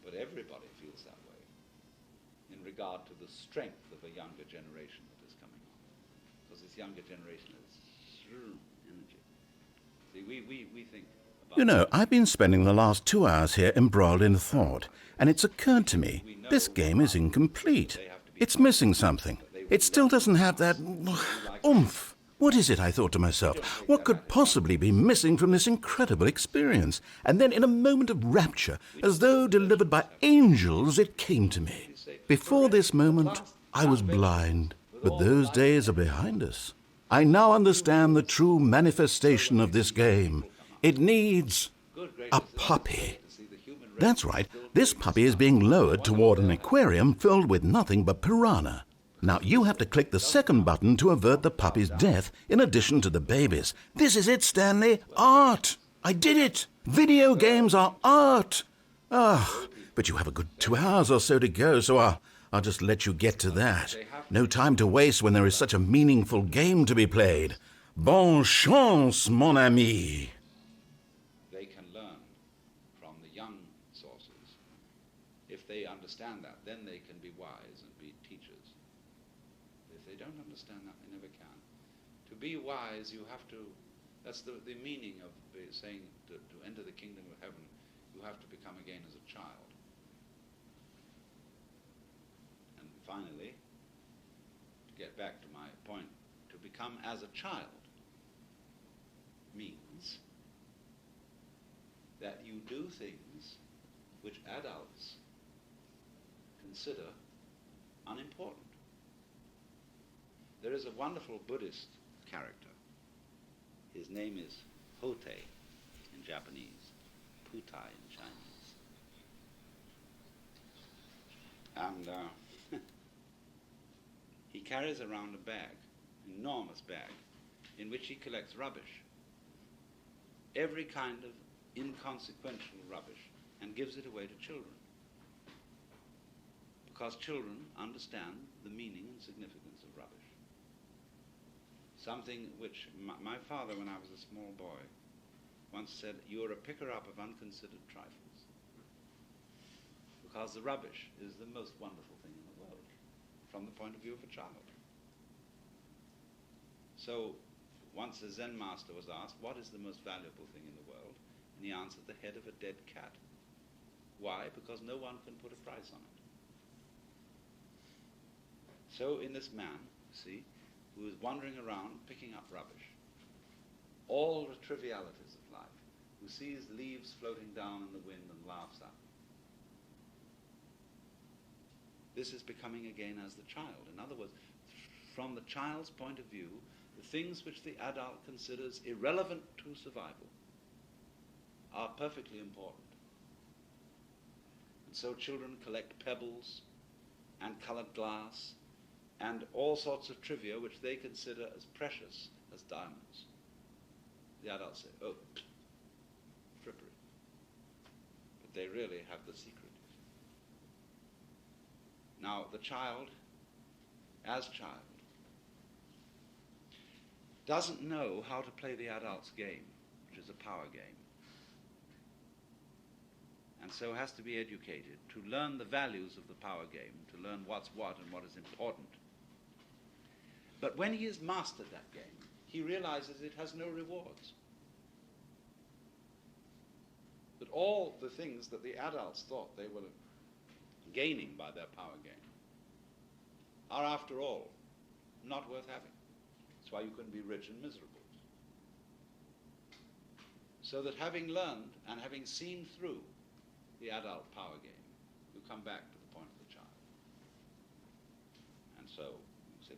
But everybody feels that way. In regard to the strength of a younger generation that is coming on. Because this younger generation has energy. See, we think about... You know, I've been spending the last 2 hours here embroiled in thought, and it's occurred to me, this game is incomplete. It's missing something. It still doesn't have that oomph. What is it, I thought to myself? What could possibly be missing from this incredible experience? And then in a moment of rapture, as though delivered by angels, it came to me. Before this moment, I was blind, but those days are behind us. I now understand the true manifestation of this game. It needs a puppy. That's right, this puppy is being lowered toward an aquarium filled with nothing but piranha. Now you have to click the second button to avert the puppy's death in addition to the baby's. This is it, Stanley. Art. I did it. Video games are art. Ah, but you have a good 2 hours or so to go, so I'll just let you get to that. No time to waste when there is such a meaningful game to be played. Bonne chance, mon ami. They can learn from the young sources. If they understand that, then they can be wise and be teachers. If they don't understand that, they never can. To be wise, you have to, that's the meaning of saying to enter the kingdom of heaven, you have to become again as a child. And finally, to get back to my point, to become as a child means that you do things which adults consider unimportant. There is a wonderful Buddhist character. His name is Hote in Japanese, Putai in Chinese. And he carries around a bag, an enormous bag, in which he collects rubbish. Every kind of inconsequential rubbish, and gives it away to children. Because children understand the meaning and significance of rubbish. Something which my father, when I was a small boy, once said, "You're a picker-up of unconsidered trifles." Because the rubbish is the most wonderful thing in the world, from the point of view of a child. So, once a Zen master was asked, what is the most valuable thing in the world? And he answered, the head of a dead cat. Why? Because no one can put a price on it. So in this man, see, who is wandering around picking up rubbish, all the trivialities of life, who sees leaves floating down in the wind and laughs at them. This is becoming again as the child. In other words, from the child's point of view, the things which the adult considers irrelevant to survival are perfectly important. And so children collect pebbles and colored glass and all sorts of trivia which they consider as precious as diamonds. The adults say, oh, frippery. But they really have the secret. Now, the child, as child, doesn't know how to play the adult's game, which is a power game. And so has to be educated to learn the values of the power game, to learn what's what and what is important. But when he has mastered that game, he realizes it has no rewards. That all the things that the adults thought they were gaining by their power game are, after all, not worth having. That's why you can be rich and miserable. So that having learned and having seen through the adult power game, you come back to the point of the child. And so you say,